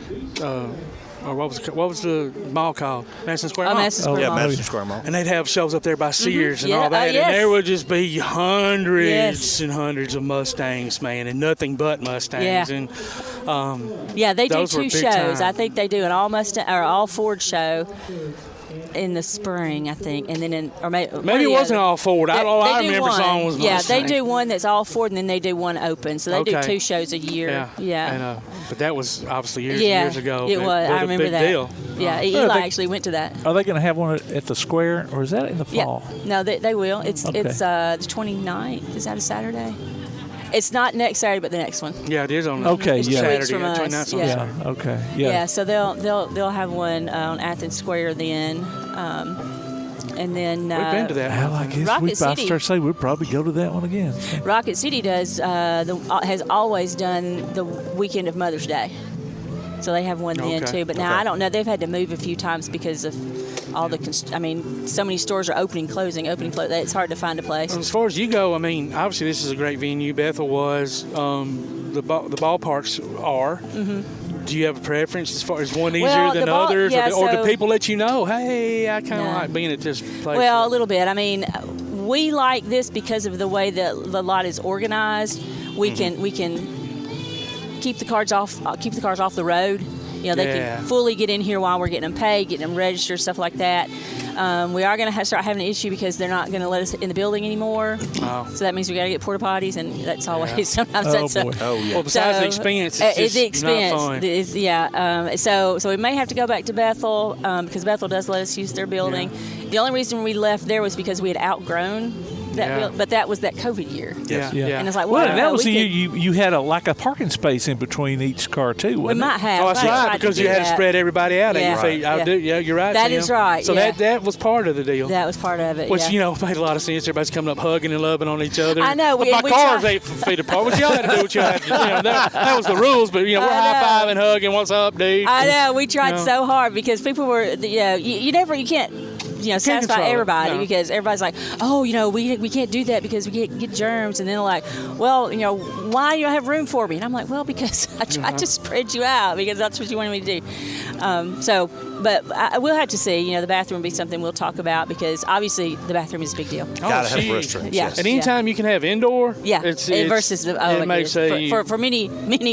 Speaker 17: Or what was the mall called? Madison Square Mall.
Speaker 1: Madison Square Mall.
Speaker 7: Madison Square Mall.
Speaker 17: And they'd have shows up there by Sears and all that, and there would just be hundreds and hundreds of Mustangs, man, and nothing but Mustangs. And
Speaker 1: they do
Speaker 17: those were
Speaker 1: two
Speaker 17: big
Speaker 1: shows.
Speaker 17: time.
Speaker 1: I think they do an all Ford show in the spring, I think, and then
Speaker 17: maybe it wasn't all Ford. I remember someone was Mustang.
Speaker 1: Yeah, they do one that's all Ford, and then they do one open. So they do two shows a year.
Speaker 17: Yeah. But that was obviously years ago.
Speaker 1: It was. I remember
Speaker 17: big
Speaker 1: that.
Speaker 17: Deal.
Speaker 1: Yeah, Eli actually went to that.
Speaker 5: Are they going to have one at the square, or is that in the fall?
Speaker 1: Yeah. No, they will. It's the 29th. Is that a Saturday? It's not next Saturday, but the next one.
Speaker 17: Yeah, it is on
Speaker 1: It's 2 weeks
Speaker 17: Saturday.
Speaker 1: from us.
Speaker 5: Yeah. Okay. Yeah.
Speaker 1: Yeah. So they'll have one on Athens Square then, and then
Speaker 17: we've been to that.
Speaker 5: Well, I guess
Speaker 1: Rocket City.
Speaker 5: We'd probably go to that one again.
Speaker 1: Rocket City has always done the weekend of Mother's Day. So they have one then too, but now I don't know. They've had to move a few times because of all so many stores are opening, closing. It's hard to find a place.
Speaker 17: As far as you go, obviously this is a great venue. Bethel was. The ballparks are. Mm-hmm. Do you have a preference as far as one easier than others, or do people let you know? Hey, I kind of like being at this place.
Speaker 1: Well, a little bit. We like this because of the way that the lot is organized. We can keep the cars off the road. They can fully get in here while we're getting them paid, getting them registered, stuff like that. We are going to start having an issue because they're not going to let us in the building anymore. Oh. So that means we got to get porta potties, and that's always sometimes.
Speaker 17: Well, besides the expense, it's
Speaker 1: the expense.
Speaker 17: Not fun.
Speaker 1: So we may have to go back to Bethel because Bethel does let us use their building. Yeah. The only reason we left there was because we had outgrown that but that was that COVID year.
Speaker 17: Yeah.
Speaker 1: And it's like,
Speaker 5: well, that was the year you had a parking space in between each car too.
Speaker 1: We might have.
Speaker 17: Oh, that's right, because you had to spread everybody out at your feet. Yeah, you're right.
Speaker 1: That is right.
Speaker 17: So that was part of the deal.
Speaker 1: That was part of it.
Speaker 17: Which made a lot of sense. Everybody's coming up hugging and loving on each other.
Speaker 1: I know.
Speaker 17: But my car's 8 feet apart. But y'all had to do what you had to do. That was the rules. But we're high fiving, hugging. What's up, dude?
Speaker 1: I know. We tried so hard because people were. You can't satisfy
Speaker 17: control it,
Speaker 1: everybody
Speaker 17: no.
Speaker 1: because everybody's like, oh, we can't do that because we get germs, and then they're like, well, why do you have room for me? And I'm like, well, because I tried to spread you out because that's what you wanted me to do. But we'll have to see. The bathroom will be something we'll talk about because obviously the bathroom is a big deal.
Speaker 7: Gotta have restrooms.
Speaker 1: Yeah.
Speaker 17: And anytime you can have indoor,
Speaker 1: versus for many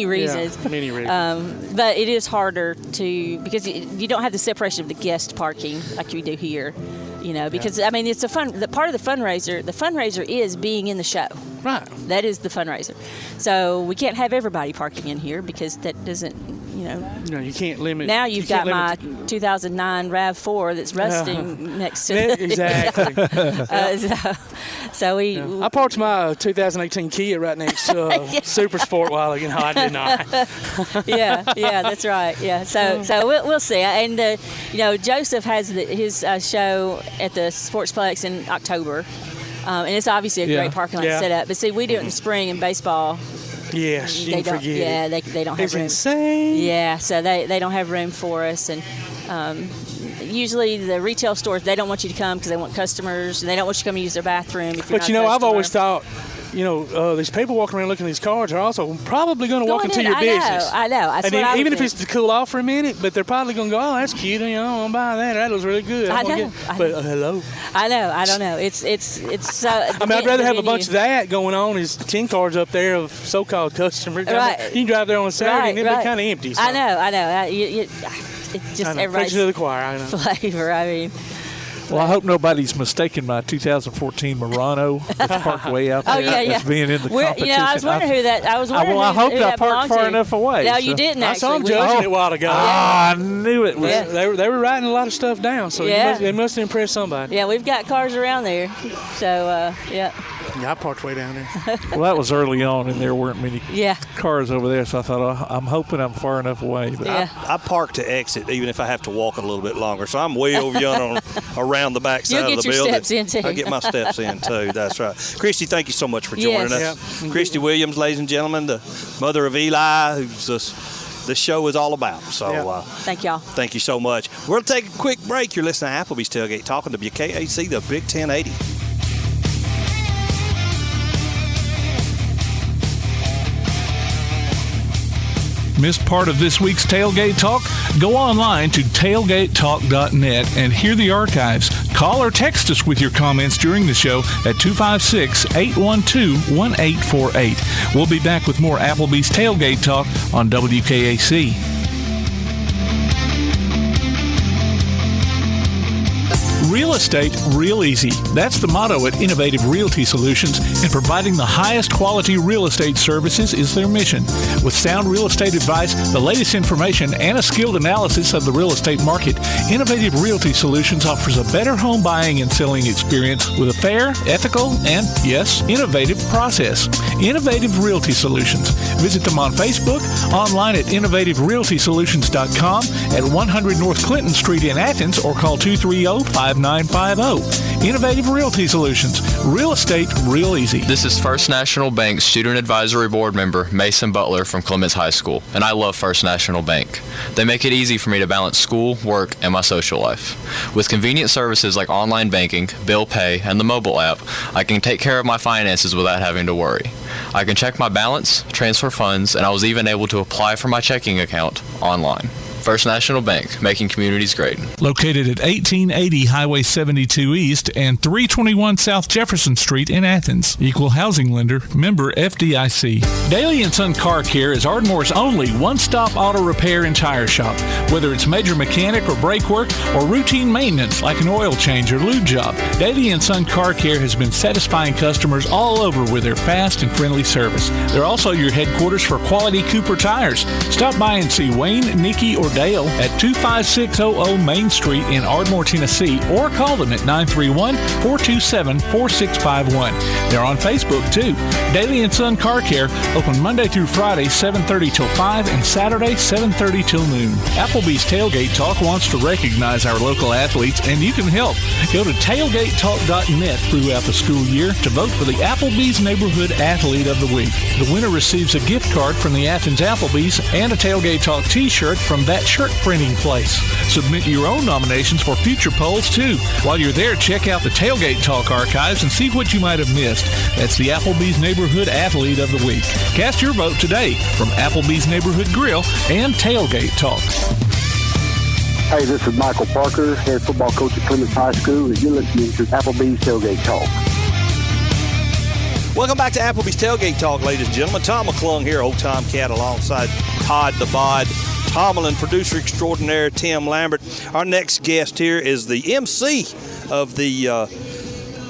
Speaker 1: reasons.
Speaker 17: Yeah, many reasons.
Speaker 1: But it is harder because you don't have the separation of the guest parking like we do here. Because it's a fun. The part of the fundraiser. The fundraiser is being in the show.
Speaker 17: Right.
Speaker 1: That is the fundraiser. So we can't have everybody parking in here because that doesn't.
Speaker 17: You can't limit.
Speaker 1: Now you've got my 2009 RAV4 that's rusting next to it.
Speaker 17: Exactly.
Speaker 1: I
Speaker 17: parked my 2018 Kia right next to Super Sport while ago. No, I did not.
Speaker 1: yeah, that's right. Yeah, so we'll see. And Joseph has his show at the Sportsplex in October, and it's obviously a great parking lot setup. But see, we do it in the spring in baseball.
Speaker 17: Yes, you can forget it.
Speaker 1: Yeah, they don't have
Speaker 17: it's
Speaker 1: room.
Speaker 17: It's insane.
Speaker 1: Yeah, so they don't have room for us. And usually the retail stores, they don't want you to come because they want customers. And they don't want you to come use their bathroom if you're not a customer.
Speaker 17: I've always thought, these people walking around looking at these cars are also probably going to walk into your business.
Speaker 1: I know. That's
Speaker 17: and even if it's to cool off for a minute, but they're probably going to go, oh, that's cute. I want to buy that. That looks really good. Hello.
Speaker 1: I know. I don't know. It's so.
Speaker 17: I'd rather have a bunch of that going on as 10 cars up there of so-called customers.
Speaker 1: Right.
Speaker 17: You can drive there on a Saturday and it'll be kind of empty. So.
Speaker 1: I know. It's just everybody's
Speaker 17: to the choir. I know.
Speaker 1: Flavor.
Speaker 5: Well, I hope nobody's mistaken my 2014 Murrano that's parked way out there as being in the competition.
Speaker 1: I was wondering who that. I was wondering.
Speaker 5: I hope I parked far enough away.
Speaker 1: No, you didn't.
Speaker 17: I saw them judging it a while ago.
Speaker 5: I knew it was.
Speaker 17: Yeah. They were writing a lot of stuff down, so they must have impressed somebody.
Speaker 1: Yeah, we've got cars around there, so
Speaker 17: Yeah, I parked way down there.
Speaker 5: Well, that was early on, and there weren't many cars over there, so I thought, I'm hoping I'm far enough away. But
Speaker 7: I park to exit, even if I have to walk a little bit longer. So I'm way over yonder around the back side of the building.
Speaker 1: Steps in too.
Speaker 7: I get my steps in, too. That's right. Kristie, thank you so much for joining us.
Speaker 17: Yep.
Speaker 7: Kristie Williams, ladies and gentlemen, the mother of Eli, who's this show is all about. So
Speaker 1: thank y'all.
Speaker 7: Thank you so much. We're going to take a quick break. You're listening to Applebee's Tailgate Talk on WKAC, the Big 1080.
Speaker 5: Missed part of this week's Tailgate Talk? Go online to tailgatetalk.net and hear the archives. Call or text us with your comments during the show at 256-812-1848. We'll be back with more Applebee's Tailgate Talk on WKAC. Real estate, real easy. That's the motto at Innovative Realty Solutions, and providing the highest quality real estate services is their mission. With sound real estate advice, the latest information, and a skilled analysis of the real estate market, Innovative Realty Solutions offers a better home buying and selling experience with a fair, ethical, and, yes, innovative process. Innovative Realty Solutions. Visit them on Facebook, online at innovativerealtysolutions.com, at 100 North Clinton Street in Athens, or call 230-5950. Innovative Realty Solutions. Real estate, real easy.
Speaker 6: This is First National Bank Student Advisory Board member Mason Butler from Clements High School, and I love First National Bank. They make it easy for me to balance school, work, and my social life. With convenient services like online banking, bill pay, and the mobile app, I can take care of my finances without having to worry. I can check my balance, transfer funds, and I was even able to apply for my checking account online. First National Bank, making communities great.
Speaker 5: Located at 1880 Highway 72 East and 321 South Jefferson Street in Athens. Equal housing lender, member FDIC. Daly & Son Car Care is Ardmore's only one-stop auto repair and tire shop. Whether it's major mechanic or brake work or routine maintenance like an oil change or lube job, Daly & Son Car Care has been satisfying customers all over with their fast and friendly service. They're also your headquarters for quality Cooper tires. Stop by and see Wayne, Nikki, or Dale at 25600 Main Street in Ardmore, Tennessee, or call them at 931-427-4651. They're on Facebook, too. Daly & Son Car Care, open Monday through Friday, 7:30 till 5, and Saturday, 7:30 till noon. Applebee's Tailgate Talk wants to recognize our local athletes, and you can help. Go to tailgatetalk.net throughout the school year to vote for the Applebee's Neighborhood Athlete of the Week. The winner receives a gift card from the Athens Applebee's and a Tailgate Talk t-shirt from that that shirt printing place. Submit your own nominations for future polls, too. While you're there, check out the Tailgate Talk archives and see what you might have missed. That's the Applebee's Neighborhood Athlete of the Week. Cast your vote today from Applebee's Neighborhood Grill and Tailgate Talk.
Speaker 9: Hey, this is Michael Parker, head football coach at Clemens High School, and you're listening to Applebee's Tailgate Talk.
Speaker 7: Welcome back to Applebee's Tailgate Talk, ladies and gentlemen. Tom McClung here, old Tomcat, alongside Todd the Bod Tomlin, producer extraordinaire Tim Lambert. Our next guest here is the MC of the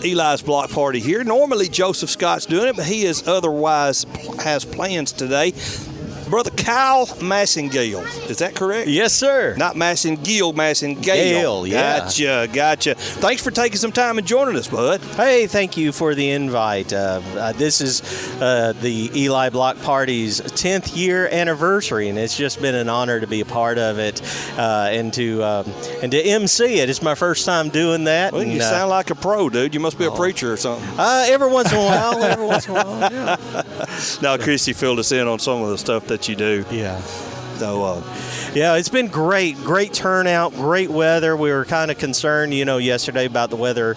Speaker 7: Eli's block party here. Normally Joseph Scott's doing it, but he is otherwise has plans today. Brother Kyle Massengale, is that correct?
Speaker 12: Yes, sir.
Speaker 7: Not Massengale, Massengale.
Speaker 12: Yeah.
Speaker 7: Gotcha. Thanks for taking some time and joining us, bud.
Speaker 12: Hey, thank you for the invite. This is the Eli Block Party's 10th year anniversary, and it's just been an honor to be a part of it and to MC it. It's my first time doing that.
Speaker 7: Well, you sound like a pro, dude. You must be a preacher or something.
Speaker 12: Every once in a while. Yeah.
Speaker 7: Now, Kristie filled us in on some of the stuff that you do.
Speaker 12: Yeah.
Speaker 7: So,
Speaker 12: yeah, it's been great turnout, great weather. We were kind of concerned, yesterday about the weather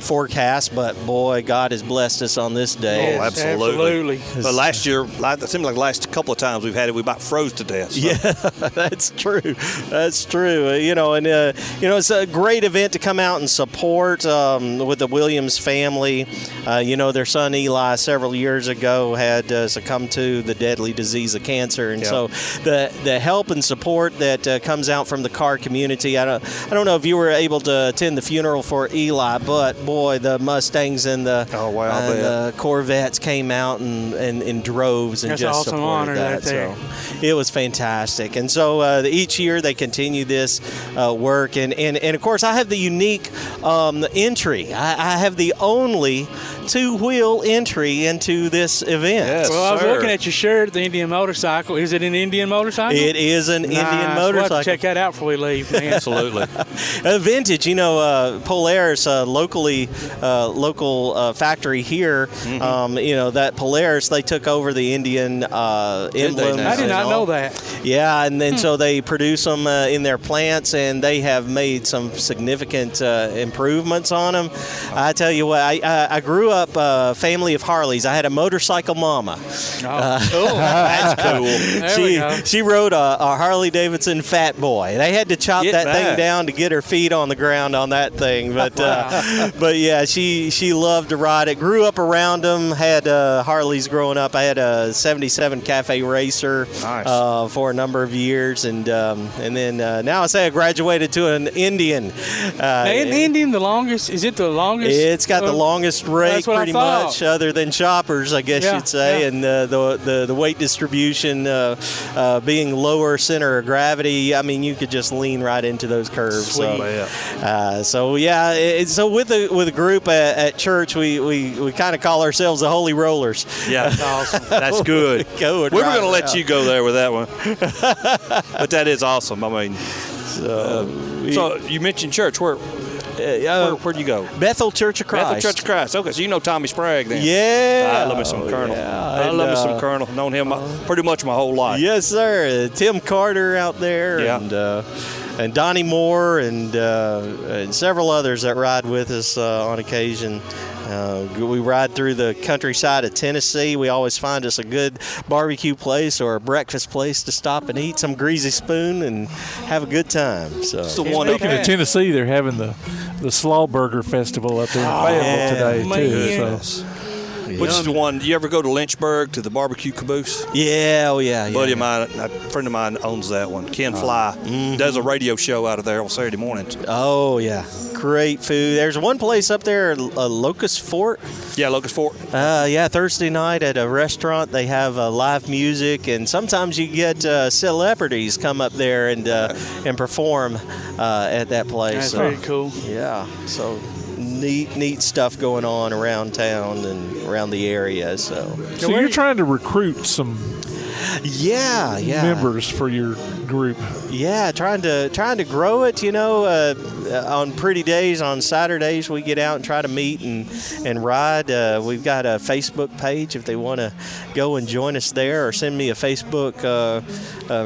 Speaker 12: forecast, but boy, God has blessed us on this day.
Speaker 7: Oh, absolutely. But last year, it seemed like the last couple of times we've had it, we about froze to death. So.
Speaker 12: Yeah, that's true. That's true. It's a great event to come out and support with the Williams family. Their son Eli several years ago had succumbed to the deadly disease of cancer, and so the help and support that comes out from the car community. I don't know if you were able to attend the funeral for Eli, but boy, the Mustangs and the Corvettes came out in droves and
Speaker 17: That's
Speaker 12: just
Speaker 17: awesome
Speaker 12: supported
Speaker 17: honor
Speaker 12: that.
Speaker 17: right there.
Speaker 12: So it was fantastic. And so each year they continue this work, and of course I have the unique entry. I have the only two-wheel entry into this event.
Speaker 7: Yes,
Speaker 17: well, I was looking at your shirt, the Indian motorcycle. Is it an Indian motorcycle?
Speaker 12: It is an Indian motorcycle.
Speaker 17: We'll have to check that out before we leave, man.
Speaker 7: Absolutely.
Speaker 12: Vintage, Polaris, local factory here.
Speaker 7: Mm-hmm.
Speaker 12: That Polaris, they took over the Indian emblems.
Speaker 17: I did not know that.
Speaker 12: Yeah, and then so they produce them in their plants, and they have made some significant improvements on them. I tell you what, I grew up a family of Harleys. I had a motorcycle mama.
Speaker 17: Cool.
Speaker 7: That's cool.
Speaker 12: She rode a Harley Davidson Fat Boy. They had to chop that thing down to get her feet on the ground on that thing. But but yeah, she loved to ride it. Grew up around them. Had Harleys growing up. I had a '77 Cafe Racer for a number of years, and then now I say I graduated to an Indian.
Speaker 17: Isn't Indian the longest? Is it the longest?
Speaker 12: It's got the longest rake pretty much, other than Choppers, I guess you'd say, and the weight distribution being lower center of gravity. I mean, you could just lean right into those curves. So with a group at church, we kind of call ourselves the Holy Rollers.
Speaker 7: Yeah, that's awesome. That's good. We were going to let you go there with that one, but that is awesome. I mean, so you mentioned church. Where'd you go?
Speaker 12: Bethel Church of Christ.
Speaker 7: Bethel Church of Christ. Okay, so you know Tommy Sprague then.
Speaker 12: Yeah.
Speaker 7: I love me some Colonel.
Speaker 12: Yeah.
Speaker 7: I love me some Colonel. Known him pretty much my whole life.
Speaker 12: Yes, sir. Tim Carter out there, and Donnie Moore, and several others that ride with us on occasion. We ride through the countryside of Tennessee. We always find us a good barbecue place or a breakfast place to stop and eat some greasy spoon and have a good time. So,
Speaker 5: speaking of Tennessee, they're having the Slaw Burger Festival up there in Fayetteville today, too.
Speaker 7: Which is the one? Do you ever go to Lynchburg to the barbecue caboose?
Speaker 12: Yeah,
Speaker 7: Buddy of mine, a friend of mine owns that one. Ken Fly does a radio show out of there on Saturday mornings.
Speaker 12: Oh yeah, great food. There's one place up there, Locust Fort.
Speaker 7: Yeah, Locust Fort.
Speaker 12: Thursday night at a restaurant they have live music, and sometimes you get celebrities come up there and perform at that place.
Speaker 17: That's very cool.
Speaker 12: Yeah, so. Neat stuff going on around town and around the area. So
Speaker 5: you're trying to recruit some members for your group.
Speaker 12: Yeah, trying to grow it. On pretty days, on Saturdays, we get out and try to meet and ride. We've got a Facebook page if they want to go and join us there, or send me a Facebook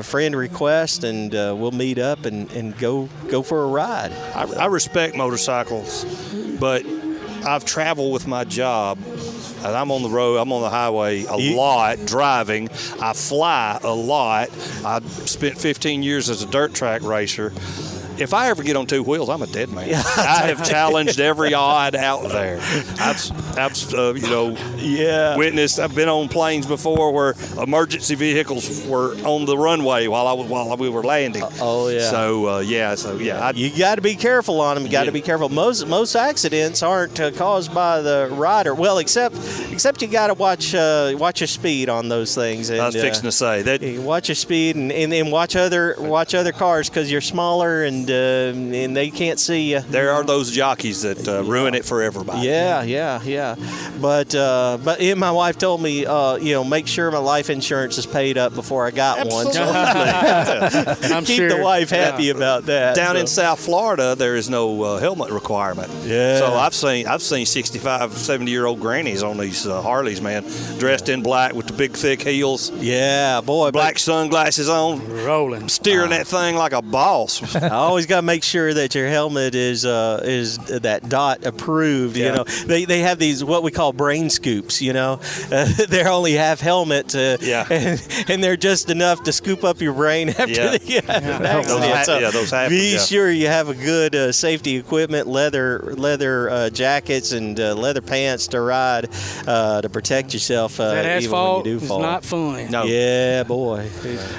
Speaker 12: friend request, and we'll meet up and go for a ride.
Speaker 7: I respect motorcycles, but I've traveled with my job. And I'm on the road, I'm on the highway a lot, driving. I fly a lot. I spent 15 years as a dirt track racer. If I ever get on two wheels, I'm a dead man. I have challenged every odd out there. Witnessed. I've been on planes before where emergency vehicles were on the runway while we were landing. So
Speaker 12: you got to be careful on them. You got to be careful. Most accidents aren't caused by the rider. Well, except you got to watch your speed on those things. And,
Speaker 7: I was fixing to say that.
Speaker 12: Watch your speed and watch other cars, because you're smaller and they can't see you.
Speaker 7: There are those jockeys that ruin it for everybody.
Speaker 12: Yeah. But my wife told me, make sure my life insurance is paid up before I got one. So
Speaker 17: I'm
Speaker 12: keep
Speaker 17: sure.
Speaker 12: the wife happy about that.
Speaker 7: Down in South Florida, there is no helmet requirement.
Speaker 12: Yeah.
Speaker 7: So I've seen 65, 70-year-old grannies on these Harleys, man, dressed in black with the big thick heels.
Speaker 12: Yeah, boy.
Speaker 7: Black sunglasses on,
Speaker 17: rolling,
Speaker 7: steering that thing like a boss.
Speaker 12: I always got to make sure that your helmet is that DOT approved.
Speaker 7: Yeah.
Speaker 12: They have these what we call brain scoops. They're only half helmet, and they're just enough to scoop up your brain after the accident.
Speaker 7: Those happen.
Speaker 12: Be sure you have a good safety equipment, leather jackets and leather pants to ride to protect yourself.
Speaker 17: That asphalt
Speaker 12: even when you do fall.
Speaker 17: is not fun.
Speaker 7: No.
Speaker 12: Yeah, boy,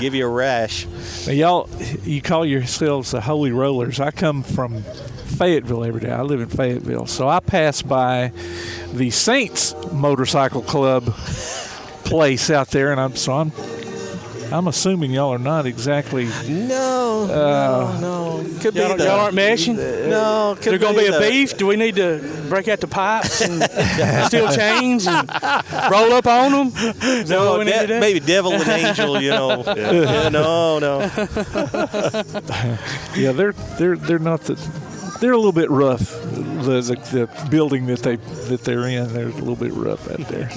Speaker 12: give you a rash.
Speaker 5: Now, y'all, you call yourselves the Holy Rollers. I come from Fayetteville every day. I live in Fayetteville, so I pass by the Saints Motorcycle Club place out there, and I'm assuming y'all are not exactly.
Speaker 12: No. Could be
Speaker 17: y'all aren't meshing.
Speaker 12: No,
Speaker 17: Is there going to be a beef? Do we need to break out the pipes and steel chains and roll up on them? Is that what we need to do?
Speaker 12: Maybe devil and angel. No.
Speaker 5: Yeah, they're not the. They're a little bit rough. The building that they're in, they're a little bit rough out there.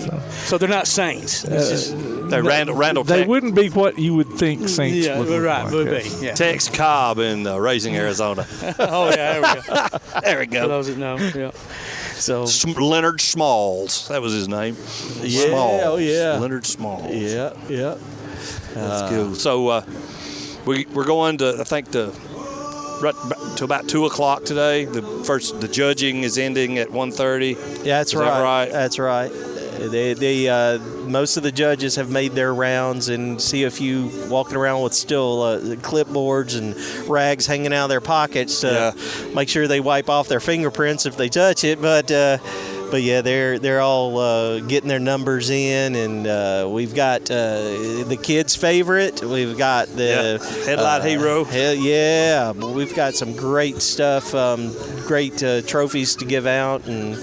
Speaker 5: So
Speaker 17: they're not Saints.
Speaker 7: They're Randall.
Speaker 5: They wouldn't be what you would think Saints would look like.
Speaker 17: Would be. Yeah.
Speaker 7: Tex Cobb in Raising Arizona.
Speaker 17: Oh yeah, there we go.
Speaker 7: There we go.
Speaker 17: For those that know, yeah.
Speaker 12: So
Speaker 7: Leonard Smalls, that was his name.
Speaker 12: Yeah.
Speaker 7: Smalls.
Speaker 12: Oh yeah.
Speaker 7: Leonard Smalls.
Speaker 12: Yeah.
Speaker 7: That's cool. So we're going to, I think, right to about 2 o'clock today. The judging is ending at 1:30.
Speaker 12: Yeah, that's right. That's right. They most of the judges have made their rounds, and see a few walking around with still clipboards and rags hanging out of their pockets to make sure they wipe off their fingerprints if they touch it. But yeah, they're all getting their numbers in, and we've got the kids' favorite. We've got the
Speaker 7: Headlight Hero.
Speaker 12: Yeah, we've got some great stuff, great trophies to give out, and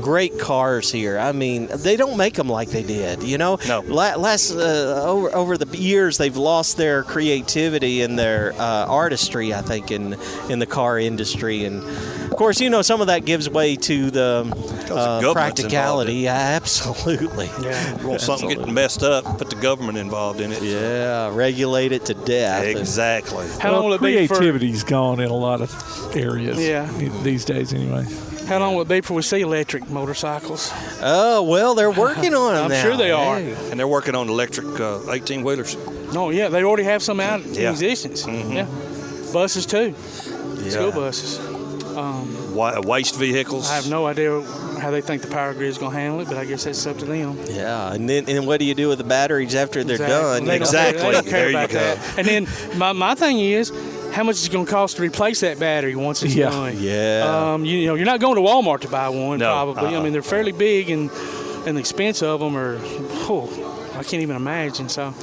Speaker 12: great cars here. I mean, they don't make them like they did. No. Last over the years, they've lost their creativity and their artistry, I think, in the car industry. And of course, some of that gives way to the practicality. Absolutely.
Speaker 7: Yeah. Want something getting messed up, put the government involved in it.
Speaker 12: Yeah, regulate it to death.
Speaker 7: Exactly.
Speaker 17: How long will it be for
Speaker 5: creativity's gone in a lot of areas these days anyway.
Speaker 17: How long will it be before we see electric motorcycles?
Speaker 12: Oh, well, they're working on them.
Speaker 17: I'm sure they are.
Speaker 7: And they're working on electric 18-wheelers.
Speaker 17: Oh, yeah. They already have some out in existence.
Speaker 7: Mm-hmm.
Speaker 17: Yeah. Buses, too. School buses.
Speaker 7: Waste vehicles.
Speaker 17: I have no idea how they think the power grid is going to handle it, but I guess that's up to them.
Speaker 12: Yeah, and what do you do with the batteries after they're done?
Speaker 17: They don't care about
Speaker 7: go.
Speaker 17: that. And then my thing is, how much is it going to cost to replace that battery once it's done?
Speaker 12: Yeah.
Speaker 17: You're not going to Walmart to buy one, probably.
Speaker 12: Uh-uh.
Speaker 17: I mean, they're fairly big, and the expense of them are, I can't even imagine. So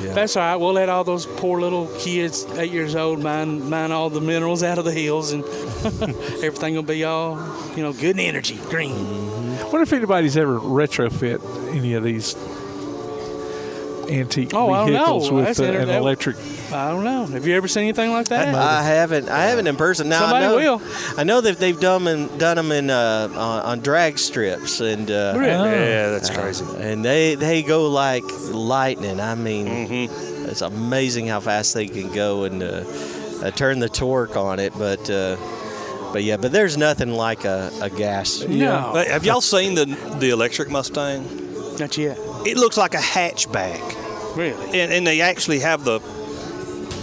Speaker 17: that's all right. We'll let all those poor little kids, 8 years old, mine all the minerals out of the hills, and everything will be all, good and energy, green.
Speaker 5: What if anybody's ever retrofit any of these antique vehicles with an electric.
Speaker 17: I don't know. Have you ever seen anything like that?
Speaker 12: I haven't in person. Now
Speaker 17: Somebody will.
Speaker 12: I know that they've done them in on drag strips and
Speaker 7: yeah, that's crazy.
Speaker 12: And they go like lightning. I mean, it's amazing how fast they can go and turn the torque on it. But there's nothing like a gas.
Speaker 17: No.
Speaker 7: Have y'all seen the electric Mustang?
Speaker 17: Not yet.
Speaker 7: It looks like a hatchback.
Speaker 17: Really?
Speaker 7: And they actually have the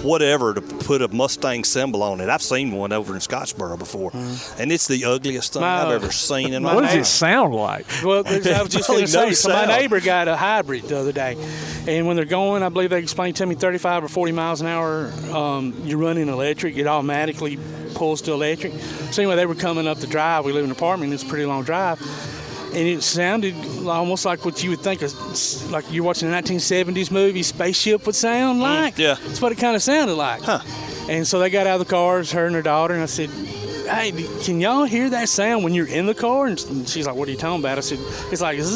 Speaker 7: whatever to put a Mustang symbol on it. I've seen one over in Scottsboro before, and it's the ugliest thing I've ever seen in my life.
Speaker 5: What does it sound like?
Speaker 17: Well, I was just going to say, so my neighbor got a hybrid the other day, and when they're going, I believe they explained to me 35 or 40 miles an hour, you're running electric, it automatically pulls to electric. So anyway, they were coming up the drive. We live in an apartment, it's a pretty long drive. And it sounded almost like what you would think like you're watching a 1970s movie, spaceship would sound like.
Speaker 7: Yeah.
Speaker 17: That's what it kind of sounded like.
Speaker 7: Huh.
Speaker 17: And so they got out of the cars, her and her daughter, and I said, hey, can y'all hear that sound when you're in the car? And she's like, what are you talking about? I said, it's like, it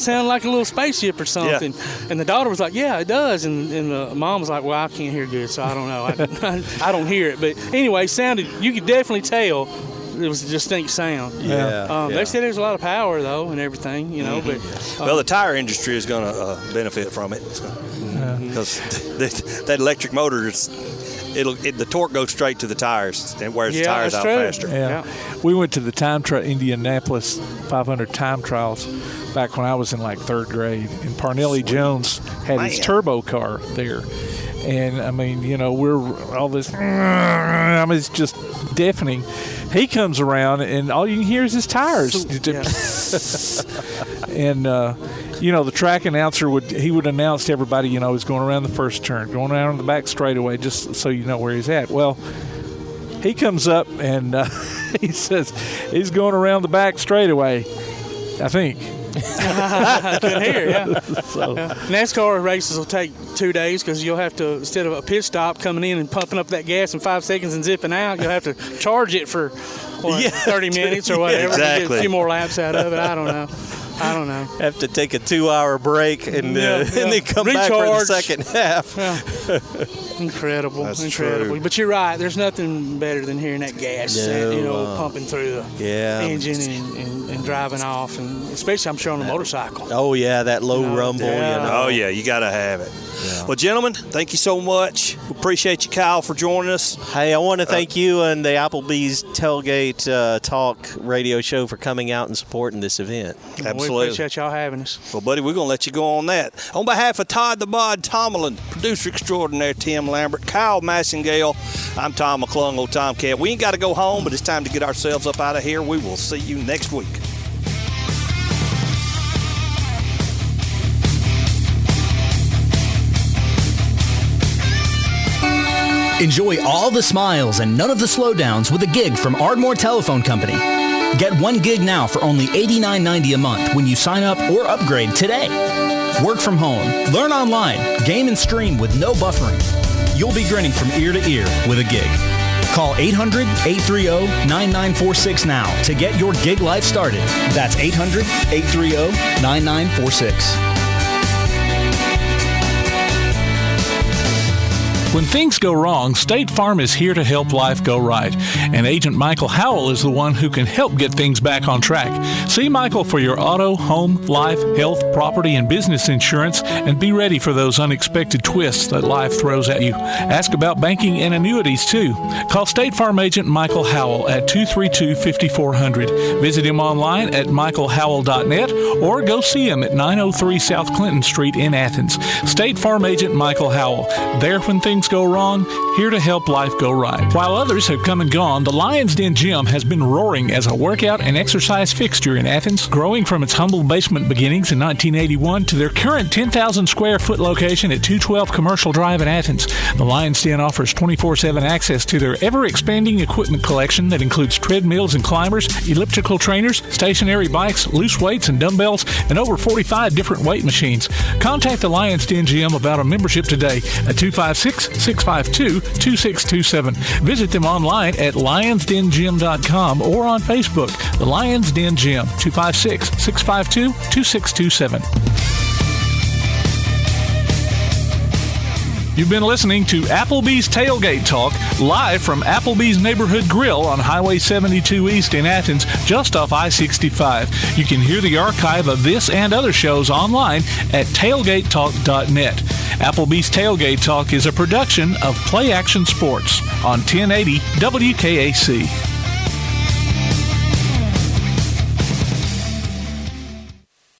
Speaker 17: sounded like a little spaceship or something. Yeah. And the daughter was like, yeah, it does. And the mom was like, well, I can't hear good, so I don't know. I don't hear it. But anyway, you could definitely tell it was a distinct sound. They said there's a lot of power though and everything, but
Speaker 7: well, the tire industry is going to benefit from it because that electric motor the torque goes straight to the tires and wears the tires out faster.
Speaker 5: Yeah. We went to the Indianapolis 500 time trials back when I was in like third grade, and Parnelli Jones had his turbo car there. And I mean, we're all this. It's just deafening. He comes around, and all you can hear is his tires. And the track announcer would announce to everybody, he's going around the first turn, going around the back straightaway, just so you know where he's at. Well, he comes up and he says he's going around the back straightaway, I think.
Speaker 17: I couldn't hear, NASCAR races will take 2 days because you'll have to, instead of a pit stop coming in and pumping up that gas in 5 seconds and zipping out, you'll have to charge it for 30 minutes or whatever to get a few more laps out of it. I don't know.
Speaker 12: Have to take a 2-hour break and then come back for the second half.
Speaker 17: Incredible.
Speaker 7: That's
Speaker 17: incredible.
Speaker 7: True.
Speaker 17: But you're right. There's nothing better than hearing that gas, pumping through the engine and driving off, and especially I'm sure on a motorcycle.
Speaker 12: Oh yeah, that low rumble.
Speaker 7: Oh yeah, you got to have it. Yeah. Well, gentlemen, thank you so much. We appreciate you, Kyle, for joining us.
Speaker 12: Hey, I want to thank you and the Applebee's Tailgate Talk radio show for coming out and supporting this event.
Speaker 7: Absolutely.
Speaker 17: We appreciate y'all having us.
Speaker 7: Well, buddy, we're going to let you go on that. On behalf of Todd the Bod Tomlin, producer extraordinaire Tim Lambert, Kyle Massengale, I'm Tom McClung, old Tomcat. We ain't got to go home, but it's time to get ourselves up out of here. We will see you next week.
Speaker 10: Enjoy all the smiles and none of the slowdowns with a gig from Ardmore Telephone Company. Get 1 gig now for only $89.90 a month when you sign up or upgrade today. Work from home, learn online, game and stream with no buffering. You'll be grinning from ear to ear with a gig. Call 800-830-9946 now to get your gig life started. That's 800-830-9946.
Speaker 5: When things go wrong, State Farm is here to help life go right. And Agent Michael Howell is the one who can help get things back on track. See Michael for your auto, home, life, health, property, and business insurance, and be ready for those unexpected twists that life throws at you. Ask about banking and annuities, too. Call State Farm Agent Michael Howell at 232-5400. Visit him online at michaelhowell.net or go see him at 903 South Clinton Street in Athens. State Farm Agent Michael Howell. There when things go wrong, here to help life go right. While others have come and gone, the Lion's Den Gym has been roaring as a workout and exercise fixture in Athens, growing from its humble basement beginnings in 1981 to their current 10,000 square foot location at 212 Commercial Drive in Athens. The Lion's Den offers 24/7 access to their ever-expanding equipment collection that includes treadmills and climbers, elliptical trainers, stationary bikes, loose weights and dumbbells, and over 45 different weight machines. Contact the Lion's Den Gym about a membership today at 256-652-2627. Visit them online at lionsdengym.com or on Facebook. The Lions Den Gym, 256-652-2627. You've been listening to Applebee's Tailgate Talk, live from Applebee's Neighborhood Grill on Highway 72 East in Athens, just off I-65. You can hear the archive of this and other shows online at tailgatetalk.net. Applebee's Tailgate Talk is a production of Play Action Sports on 1080 WKAC.